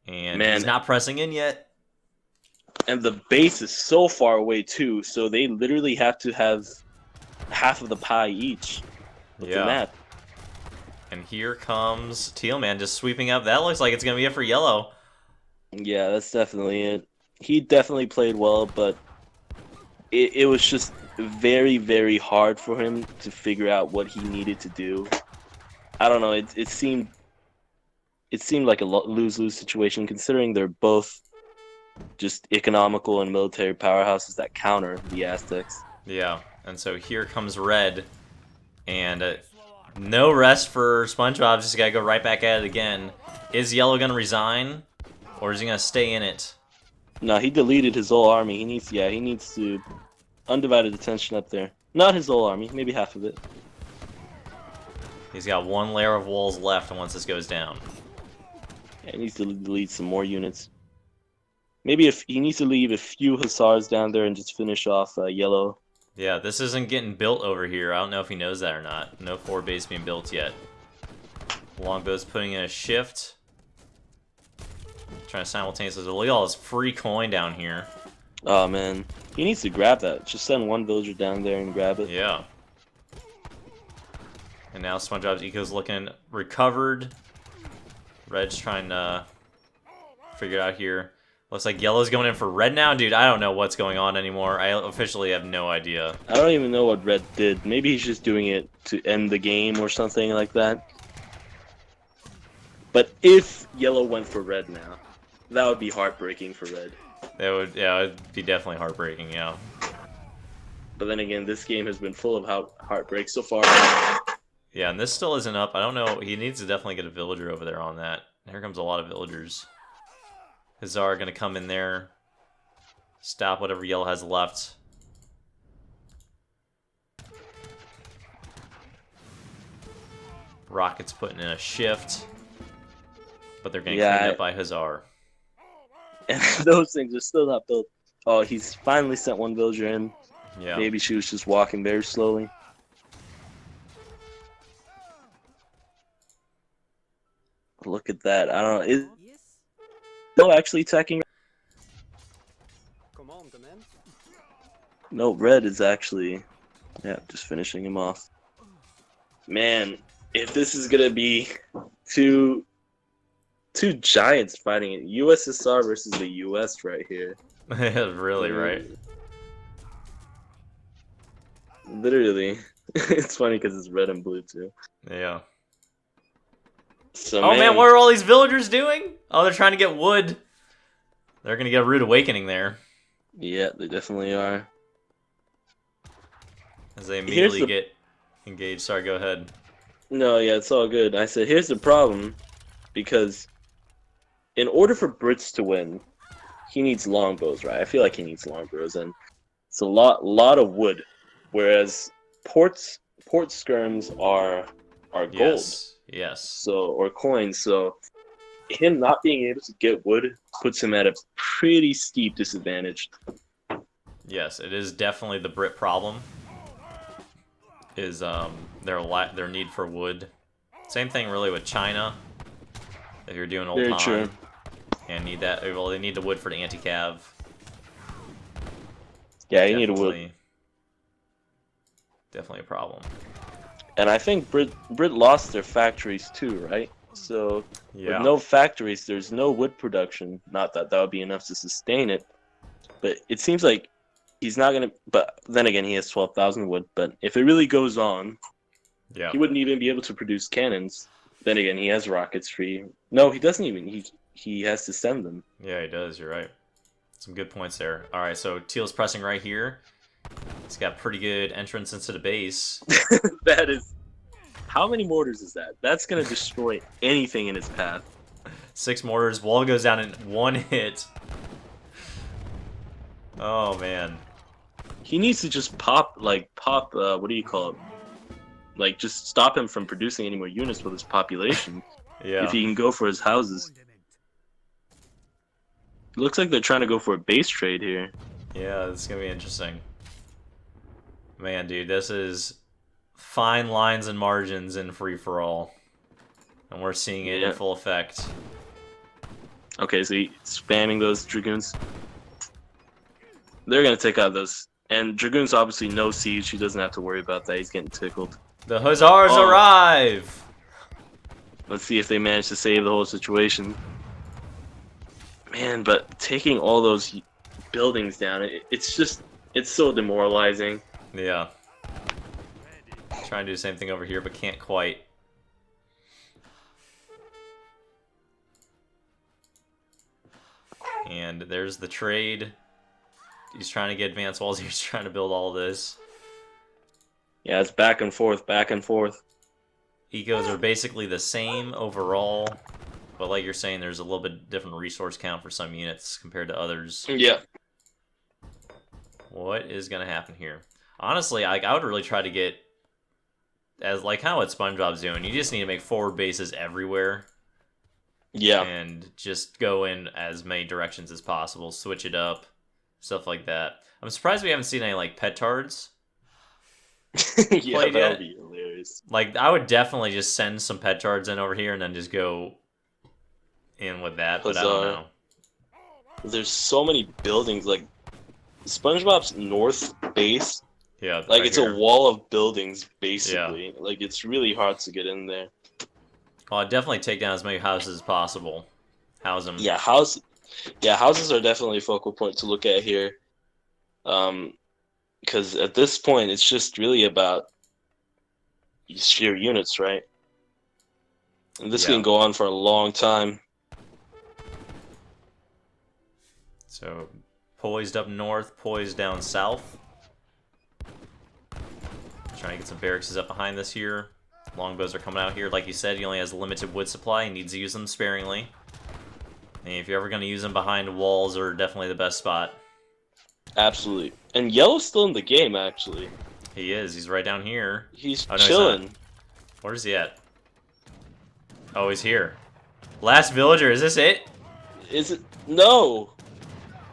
And Man, he's not pressing in yet. And the base is so far away too, so they literally have to have half of the pie each with the map. And here comes Teal Man just sweeping up. That looks like it's going to be it for Yellow. Yeah, that's definitely it. He definitely played well, but it was just very, very hard for him to figure out what he needed to do. I don't know, it seemed it seemed like a lose-lose situation considering they're both just economical and military powerhouses that counter the Aztecs. Yeah, and so here comes red, and no rest for SpongeBob. Just gotta go right back at it again. Is yellow gonna resign, or is he gonna stay in it? No, he deleted his whole army. He needs to undivided attention up there. Not his whole army, maybe half of it. He's got one layer of walls left once this goes down. Yeah, he needs to delete some more units. Maybe if he needs to leave a few hussars down there and just finish off yellow. Yeah, this isn't getting built over here. I don't know if he knows that or not. No forward base being built yet. Longbow's putting in a shift. Trying to simultaneously look at all this free coin down here. Oh man, he needs to grab that. Just send one villager down there and grab it. Yeah. And now SpongeBob's eco's looking recovered. Red's trying to figure it out here. Looks like yellow's going in for red now. Dude, I don't know what's going on anymore. I officially have no idea. I don't even know what red did. Maybe he's just doing it to end the game or something like that. But if yellow went for red now, that would be heartbreaking for red. That would, yeah, it'd be definitely heartbreaking, yeah. But then again, this game has been full of heartbreak so far. Yeah, and this still isn't up. I don't know. He needs to definitely get a villager over there on that. Here comes a lot of villagers. Hussar gonna come in there, stop whatever yellow has left. Rocket's putting in a shift, but they're getting cleaned up by Hussar. And those things are still not built. Oh, he's finally sent one villager in. Yeah. Maybe she was just walking very slowly. Look at that. I don't know. Is no actually attacking? No, red is actually, yeah, just finishing him off. Man, if this is gonna be two giants fighting it, USSR versus the US right here. Really, right? Literally. It's funny because it's red and blue too. Yeah. So, oh man, what are all these villagers doing? Oh, they're trying to get wood. They're gonna get a rude awakening there. Yeah, they definitely are. As they immediately get engaged. Sorry, go ahead. No, yeah, it's all good. I said, here's the problem, because in order for Brits to win, he needs longbows, right? I feel like he needs longbows, and it's a lot of wood, whereas port skirms are gold. Yes. So, or coins. So him not being able to get wood puts him at a pretty steep disadvantage. Yes, it is definitely the Brit problem. Is their need for wood. Same thing really with China. If you're doing old Very Han true. and need that, well, they need the wood for the anti-cav. Yeah, you need a wood. Definitely a problem. And I think Brit lost their factories too, right? So Yeah. with no factories, there's no wood production. Not that would be enough to sustain it, but it seems like he's not gonna. But then again, he has 12,000 wood. But if it really goes on, Yeah. he wouldn't even be able to produce cannons. Then again, he has rockets free. No, he doesn't even. He has to send them. Yeah, he does. You're right. Some good points there. All right, so Teal's pressing right here. He's got pretty good entrance into the base. That is. How many mortars is that? That's gonna destroy anything in its path. 6 mortars. Wall goes down in 1 hit. Oh man. He needs to just pop. What do you call it? Like, just stop him from producing any more units with his population. Yeah. If he can go for his houses. Looks like they're trying to go for a base trade here. Yeah, this is gonna be interesting. Man, dude, this is fine lines and margins in free-for-all. And we're seeing it in full effect. Okay, so he's spamming those Dragoons. They're going to take out those. And Dragoons obviously no siege. He doesn't have to worry about that. He's getting tickled. The Hussars arrive! Let's see if they manage to save the whole situation. Man, but taking all those buildings down, it's so demoralizing. Yeah. Trying to do the same thing over here, but can't quite. And there's the trade. He's trying to get advanced walls. He's trying to build all this. Yeah, it's back and forth, back and forth. Ecos are basically the same overall, but like you're saying, there's a little bit different resource count for some units compared to others. Yeah. What is going to happen here? Honestly, I would really try to get, as like kind of what SpongeBob's doing, you just need to make forward bases everywhere. Yeah. And just go in as many directions as possible, switch it up, stuff like that. I'm surprised we haven't seen any like petards. Yeah, that would be hilarious. Like, I would definitely just send some petards in over here and then just go in with that, but I don't know. There's so many buildings, like SpongeBob's north base. Yeah, like right it's here. a wall of buildings, basically. Yeah. Like it's really hard to get in there. Well, I'd definitely take down as many houses as possible. House them. Yeah, houses are definitely a focal point to look at here. Because at this point, it's just really about sheer units, right? And this can go on for a long time. So, poised up north, poised down south. Trying to get some barracks up behind this here. Longbows are coming out here. Like you said, he only has a limited wood supply. He needs to use them sparingly. And if you're ever going to use them behind walls, are definitely the best spot. Absolutely. And Yellow's still in the game, actually. He is. He's right down here. He's chilling. Where's he at? Oh, he's here. Last villager. Is this it? Is it? No.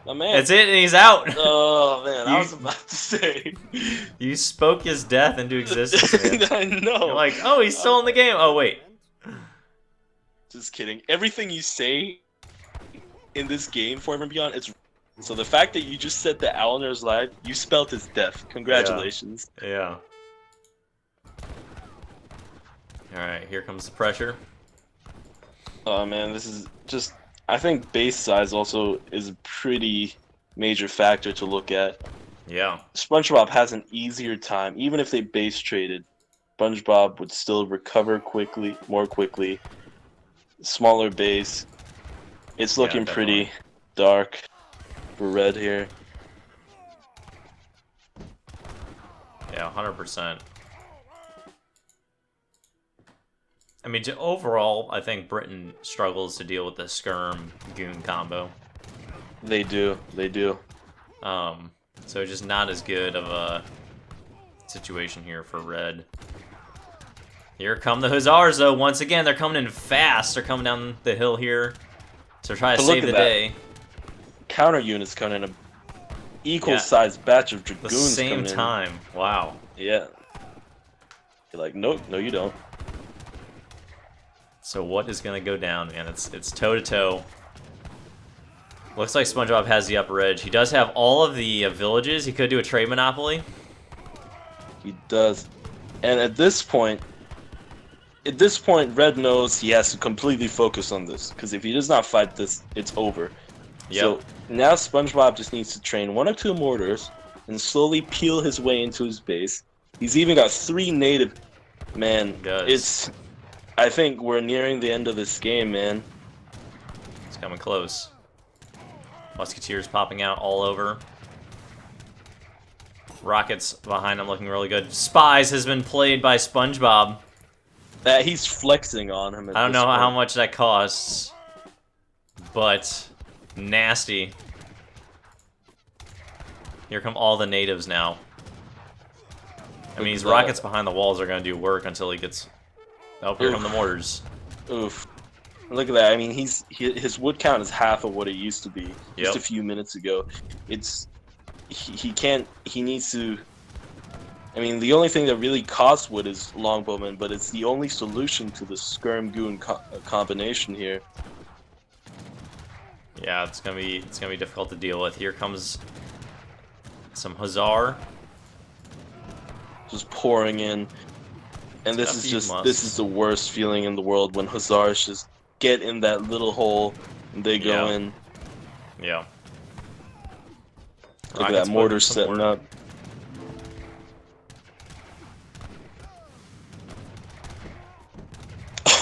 My man. That's it, and he's out. Oh, man. I was about to say. You spoke his death into existence, man. I know. You're like, oh, he's still in the game. Oh, wait. Just kidding. Everything you say in this game, Forever and Beyond, it's... So the fact that you just said that Alner's live, you spelled his death. Congratulations. Yeah. Alright, here comes the pressure. Oh man, this is just... I think base size also is a pretty major factor to look at. Yeah. SpongeBob has an easier time. Even if they base traded, SpongeBob would still recover quickly, more quickly. Smaller base. It's looking pretty dark for red here. Yeah, 100%. I mean, overall, I think Britain struggles to deal with the Skirm-Goon combo. They do. They do. So just not as good of a situation here for red. Here come the Hussars, though. Once again, they're coming in fast. They're coming down the hill here to try to save the day. Counter units coming in, a equal-sized batch of Dragoons the same time. Wow. Yeah. You're like, nope, no you don't. So what is going to go down, man? It's toe-to-toe. Looks like SpongeBob has the upper edge. He does have all of the villages. He could do a trade monopoly. He does. And at this point, Red knows he has to completely focus on this. Because if he does not fight this, it's over. Yep. So now SpongeBob just needs to train 1 or 2 mortars and slowly peel his way into his base. He's even got 3 native. Man, it's... I think we're nearing the end of this game, man. It's coming close. Musketeers popping out all over. Rockets behind him looking really good. Spies has been played by SpongeBob. He's flexing on him. I don't know how much that costs, but nasty. Here come all the natives now. I mean, these rockets behind the walls are going to do work until he gets... Oh, here come the mortars. Oof. Look at that. I mean, his wood count is half of what it used to be just a few minutes ago. He needs to... I mean, the only thing that really costs wood is longbowmen, but it's the only solution to the Skirm-Goon combination here. Yeah, it's gonna be difficult to deal with. Here comes some Hussar. Just pouring in. And this is the worst feeling in the world when Hussars just get in that little hole and they go in. Yeah. Look at that mortar setting up.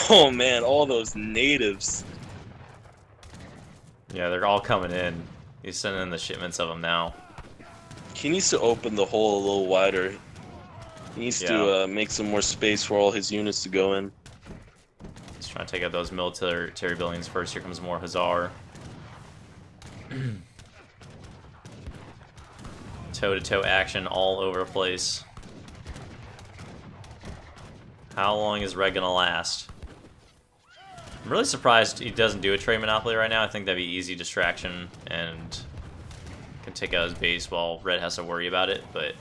Oh man, all those natives. Yeah, they're all coming in. He's sending in the shipments of them now. He needs to open the hole a little wider. He needs to make some more space for all his units to go in. He's trying to take out those military buildings first. Here comes more Hussar. Toe-to-toe action all over the place. How long is Red gonna last? I'm really surprised he doesn't do a trade monopoly right now. I think that'd be easy distraction and can take out his base while Red has to worry about it, but...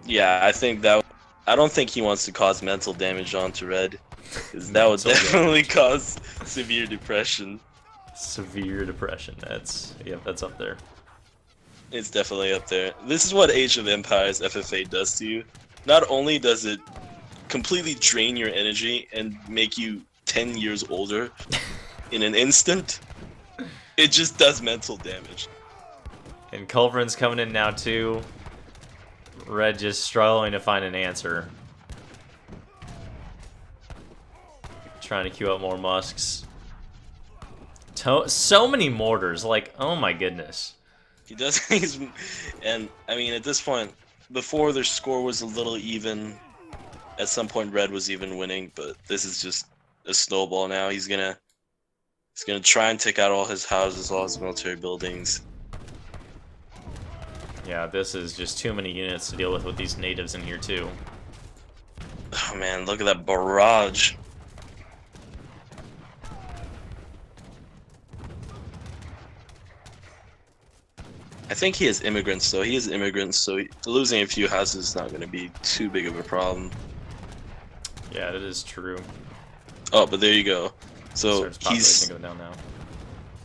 Yeah, I think that... I don't think he wants to cause mental damage onto Red, because that would definitely cause severe depression. Severe depression, that's up there. It's definitely up there. This is what Age of Empires FFA does to you. Not only does it completely drain your energy and make you 10 years older in an instant, it just does mental damage. And Culverin's coming in now too. Red just struggling to find an answer. Trying to queue up more Musks. So many mortars, like, oh my goodness. He does, and I mean, at this point, before their score was a little even, at some point Red was even winning, but this is just a snowball now. He's gonna try and take out all his houses, all his military buildings. Yeah, this is just too many units to deal with these natives in here too. Oh man, look at that barrage. I think he has immigrants, though. He has immigrants, so losing a few houses is not going to be too big of a problem. Yeah, that is true. Oh, but there you go. So he's going down now.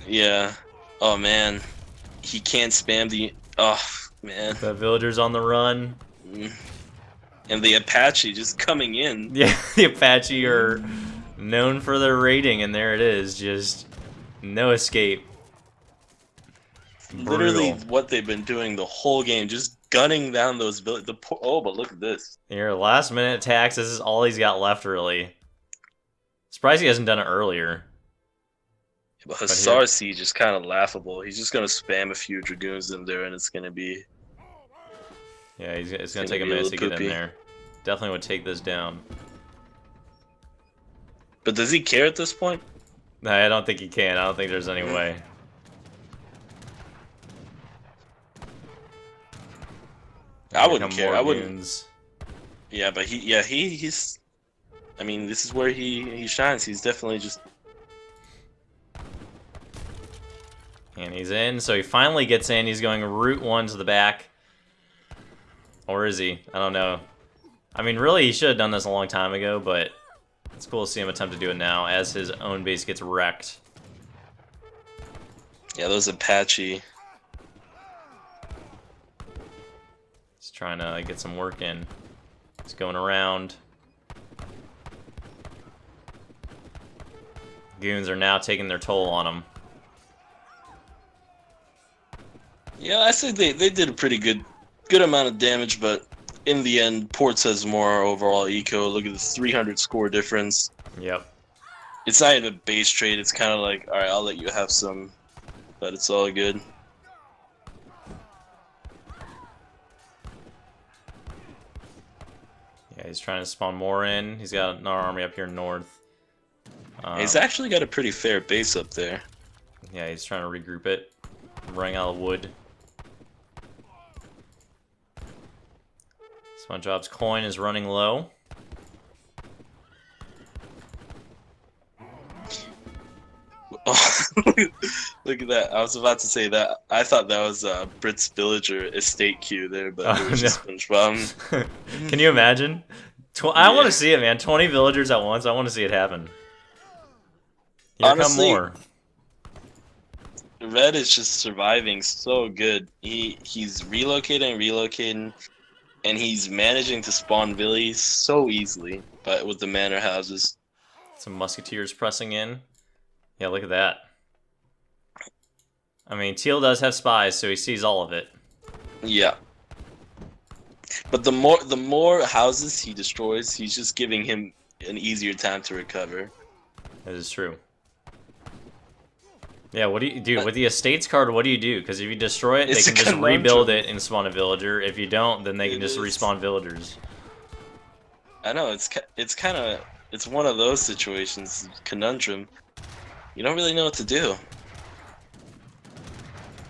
Yeah. Oh man, he can't spam the. Oh man. The villagers on the run. And the Apache just coming in. Yeah, the Apache are known for their raiding, and there it is, just no escape. Literally what they've been doing the whole game, just gunning down those villages. Oh, but look at this. Here, last minute attacks. This is all he's got left, really. Surprised he hasn't done it earlier. But Hussar Siege is kind of laughable. He's just going to spam a few Dragoons in there, and it's going to be... Yeah, it's going to take a minute to get in there. Definitely would take this down. But does he care at this point? No, I don't think he can. I don't think there's any way. I wouldn't care. I wouldn't. Yeah, but he's. I mean, this is where he shines. He's definitely just. And he's in, so he finally gets in. He's going Route 1 to the back. Or is he? I don't know. I mean, really, he should have done this a long time ago, but it's cool to see him attempt to do it now as his own base gets wrecked. Yeah, those Apache. He's trying to get some work in. He's going around. Goons are now taking their toll on him. Yeah, I say they did a pretty good amount of damage, but in the end, Ports has more overall eco. Look at the 300 score difference. Yep. It's not even a base trade. It's kind of like, all right, I'll let you have some, but it's all good. Yeah, he's trying to spawn more in. He's got another army up here north. He's actually got a pretty fair base up there. Yeah, he's trying to regroup it. Running out of wood. SpongeBob's coin is running low. Look at that. I was about to say that. I thought that was Brit's villager estate queue there, but it was just SpongeBob. Can you imagine? I want to see it, man. 20 villagers at once. I want to see it happen. Here Honestly, come more. Red is just surviving so good. He's relocating, and he's managing to spawn villies so easily, but with the manor houses. Some musketeers pressing in. Yeah, look at that. I mean, Teal does have spies, so he sees all of it. Yeah. But the more houses he destroys, he's just giving him an easier time to recover. That is true. Yeah, what do you do with the estates card? What do you do? Because if you destroy it, they It's can a just conundrum. rebuild it and spawn a villager. If you don't, then they can It just is. respawn villagers. I know it's one of those situations, conundrum. You don't really know what to do.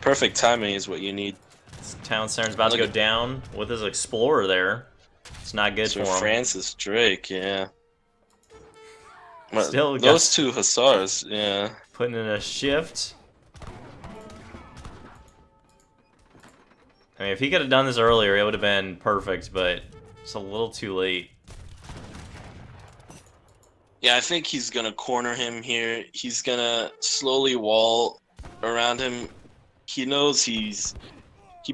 Perfect timing is what you need. This town center's about to go down with his explorer there. It's not good Sir for him. Francis Drake, yeah. Still those two hussars, yeah. Putting in a shift. I mean, if he could have done this earlier, it would have been perfect, but it's a little too late. Yeah, I think he's gonna corner him here. He's gonna slowly wall around him. He knows he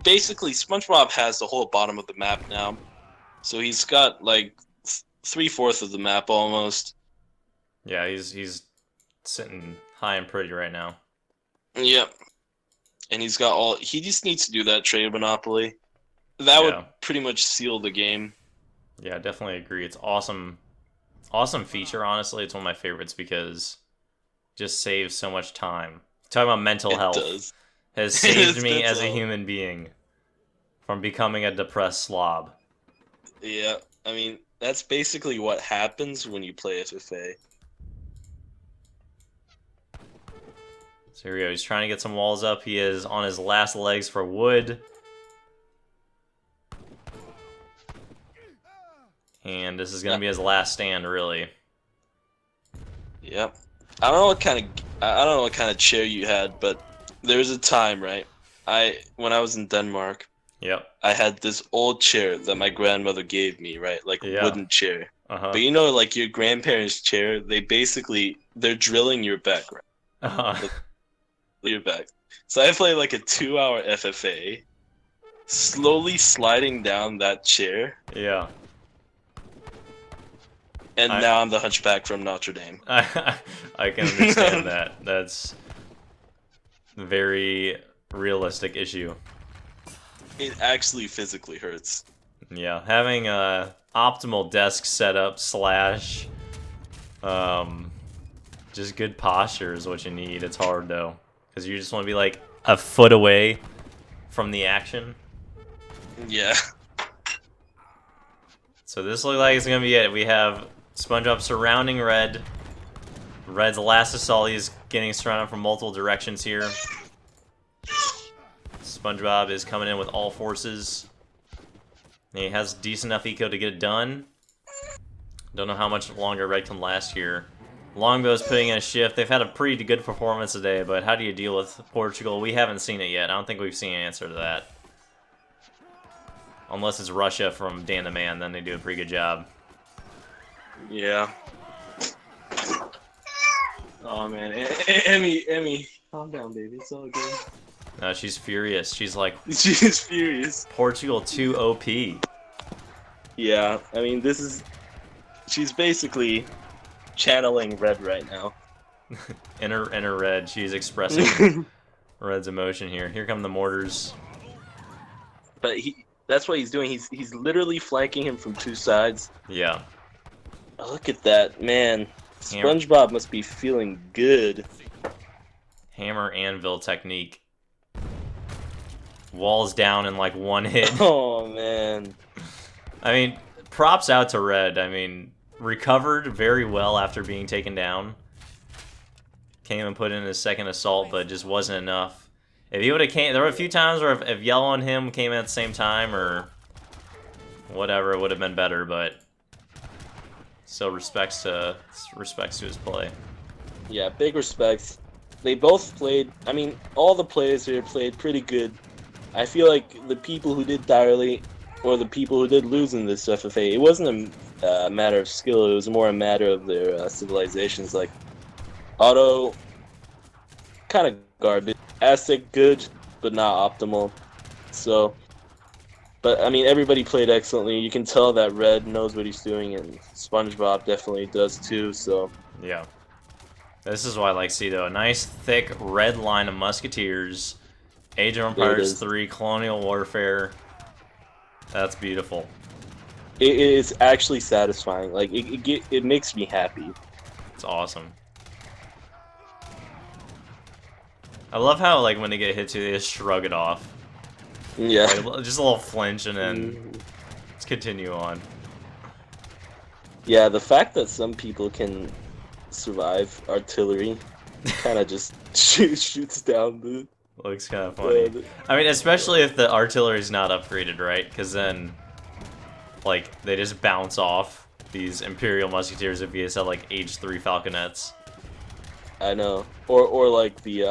basically, SpongeBob has the whole bottom of the map now. So he's got like 3/4 of the map almost. Yeah, he's sitting high and pretty right now. Yep. And he's got all, he just needs to do that trade monopoly. That would pretty much seal the game. Yeah, definitely agree. It's awesome. Awesome feature, honestly. It's one of my favorites because it just saves so much time. Talking about mental health has saved me as a human being from becoming a depressed slob. Yeah, I mean, that's basically what happens when you play FFA. So here we go. He's trying to get some walls up. He is on his last legs for wood. And this is going to be his last stand, really. Yep. I don't know what kind of chair you had, but there was a time, right? When I was in Denmark, yep, I had this old chair that my grandmother gave me, right? Like a wooden chair. But you know, like your grandparents' chair, they're drilling your back, right? Your back. So I played like a 2-hour FFA, slowly sliding down that chair. Yeah. And now I'm the Hunchback from Notre Dame. I can understand that. That's a very realistic issue. It actually physically hurts. Yeah, having a optimal desk setup / just good posture is what you need. It's hard though, because you just want to be like a foot away from the action. Yeah. So this looks like it's gonna be it. We have SpongeBob surrounding Red. Red's last assault. He's getting surrounded from multiple directions here. SpongeBob is coming in with all forces. He has decent enough eco to get it done. Don't know how much longer Red can last here. Longbow's putting in a shift. They've had a pretty good performance today, but how do you deal with Portugal? We haven't seen it yet. I don't think we've seen an answer to that. Unless it's Russia from Dan the Man, then they do a pretty good job. Yeah. Oh man, Emmy, calm down, baby. It's all good. No, she's furious. She's like, she's furious. Portugal 2 OP. Yeah, I mean, she's basically channeling Red right now. Inner Red. She's expressing Red's emotion here. Here come the mortars. But that's what he's doing. He's literally flanking him from two sides. Yeah. Oh, look at that, man. SpongeBob must be feeling good. Hammer anvil technique. Walls down in like one hit. Oh man. I mean, props out to Red. I mean, recovered very well after being taken down. Came and put in his second assault, but just wasn't enough. If he would have came, there were a few times where if Yellow and him came in at the same time or whatever, it would have been better. But still, respects to his play. Yeah, big respects. They both played. I mean, all the players here played pretty good. I feel like the people who did direly, or the people who did lose in this FFA, it wasn't a matter of skill. It was more a matter of their civilizations. Like Otto, kind of garbage. Aztec, good, but not optimal. So, but I mean, everybody played excellently. You can tell that Red knows what he's doing, and SpongeBob definitely does too. So yeah, this is what I like to see though. A nice thick red line of Musketeers. Age of Empires 3, Colonial Warfare. That's beautiful. It is actually satisfying. Like it makes me happy. It's awesome. I love how like when they get hit too, they just shrug it off. Yeah. Like, just a little flinch and then let's continue on. Yeah, the fact that some people can survive artillery kind of just shoots down the... Looks kind of funny. I mean, especially if the artillery's not upgraded, right? Because then, like, they just bounce off these Imperial Musketeers if you just have, like, H3 Falconets. I know. Or like the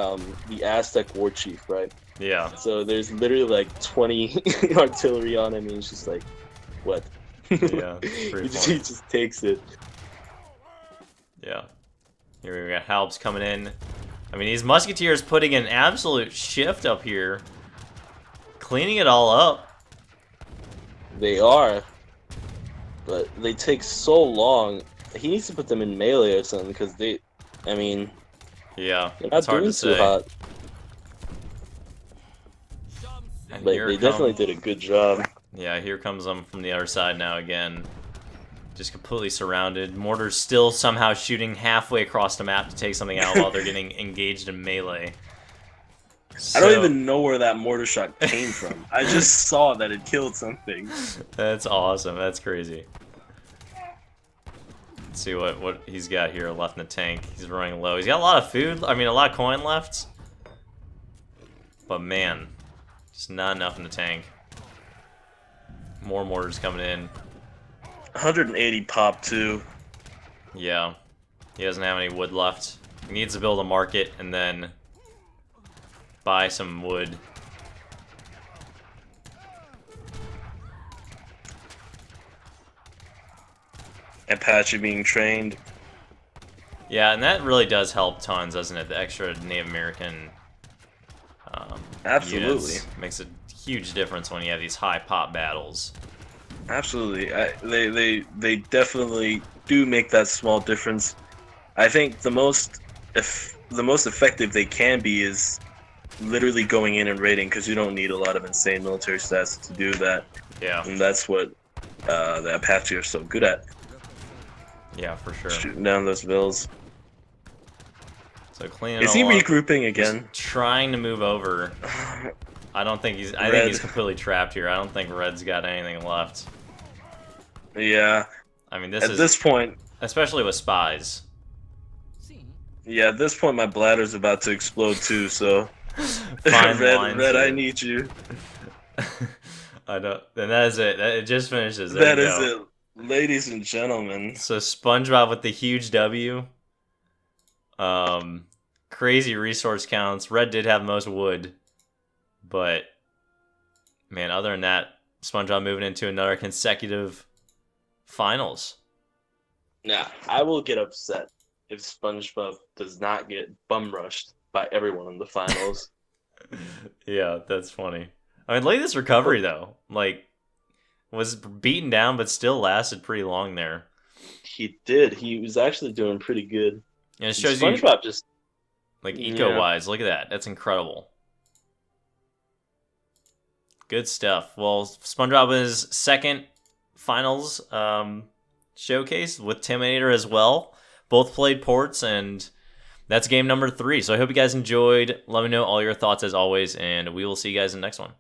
Aztec War Chief, right? Yeah. So there's literally like 20 artillery on him, and he's just like, what? Yeah, he just takes it. Yeah. Here we got Halbs coming in. I mean, these Musketeers putting an absolute shift up here. Cleaning it all up. They are. But they take so long. He needs to put them in melee or something, because they... I mean... Yeah, they're not doing too hot. And but they definitely did a good job. Yeah, here comes them from the other side now again. Just completely surrounded. Mortar's still somehow shooting halfway across the map to take something out while they're getting engaged in melee. So... I don't even know where that mortar shot came from. I just saw that it killed something. That's awesome. That's crazy. Let's see what he's got here left in the tank. He's running low. He's got a lot of food. I mean, a lot of coin left. But man, just not enough in the tank. More mortars coming in. 180 pop too. Yeah. He doesn't have any wood left. He needs to build a market and then buy some wood. Apache being trained. Yeah, and that really does help tons, doesn't it? The extra Native American Absolutely units makes a huge difference when you have these high pop battles. Absolutely, they definitely do make that small difference. I think the most effective they can be is literally going in and raiding, because you don't need a lot of insane military stats to do that. Yeah, and that's what the Apache are so good at. Yeah, for sure. Shooting down those vills. So cleaning. Is he regrouping again? He's trying to move over. I don't think he's. I think he's completely trapped here. I don't think Red's got anything left. Yeah. I mean, at this point, especially with spies. Yeah, at this point, my bladder's about to explode too. So, Red, I need you. I don't. And that is it. It just finishes. That is it, ladies and gentlemen. So SpongeBob with the huge W. Crazy resource counts. Red did have most wood, but man, other than that, SpongeBob moving into another consecutive finals. Nah, I will get upset if SpongeBob does not get bum rushed by everyone in the finals. Yeah, that's funny. I mean, look at this recovery though. Like, was beaten down, but still lasted pretty long there. He did. He was actually doing pretty good. And it shows SpongeBob just like eco-wise. Look at that. That's incredible. Good stuff. Well, SpongeBob is second finals showcase with Timinator as well. Both played ports, and that's game number 3. So I hope you guys enjoyed. Let me know all your thoughts as always, and we will see you guys in the next one.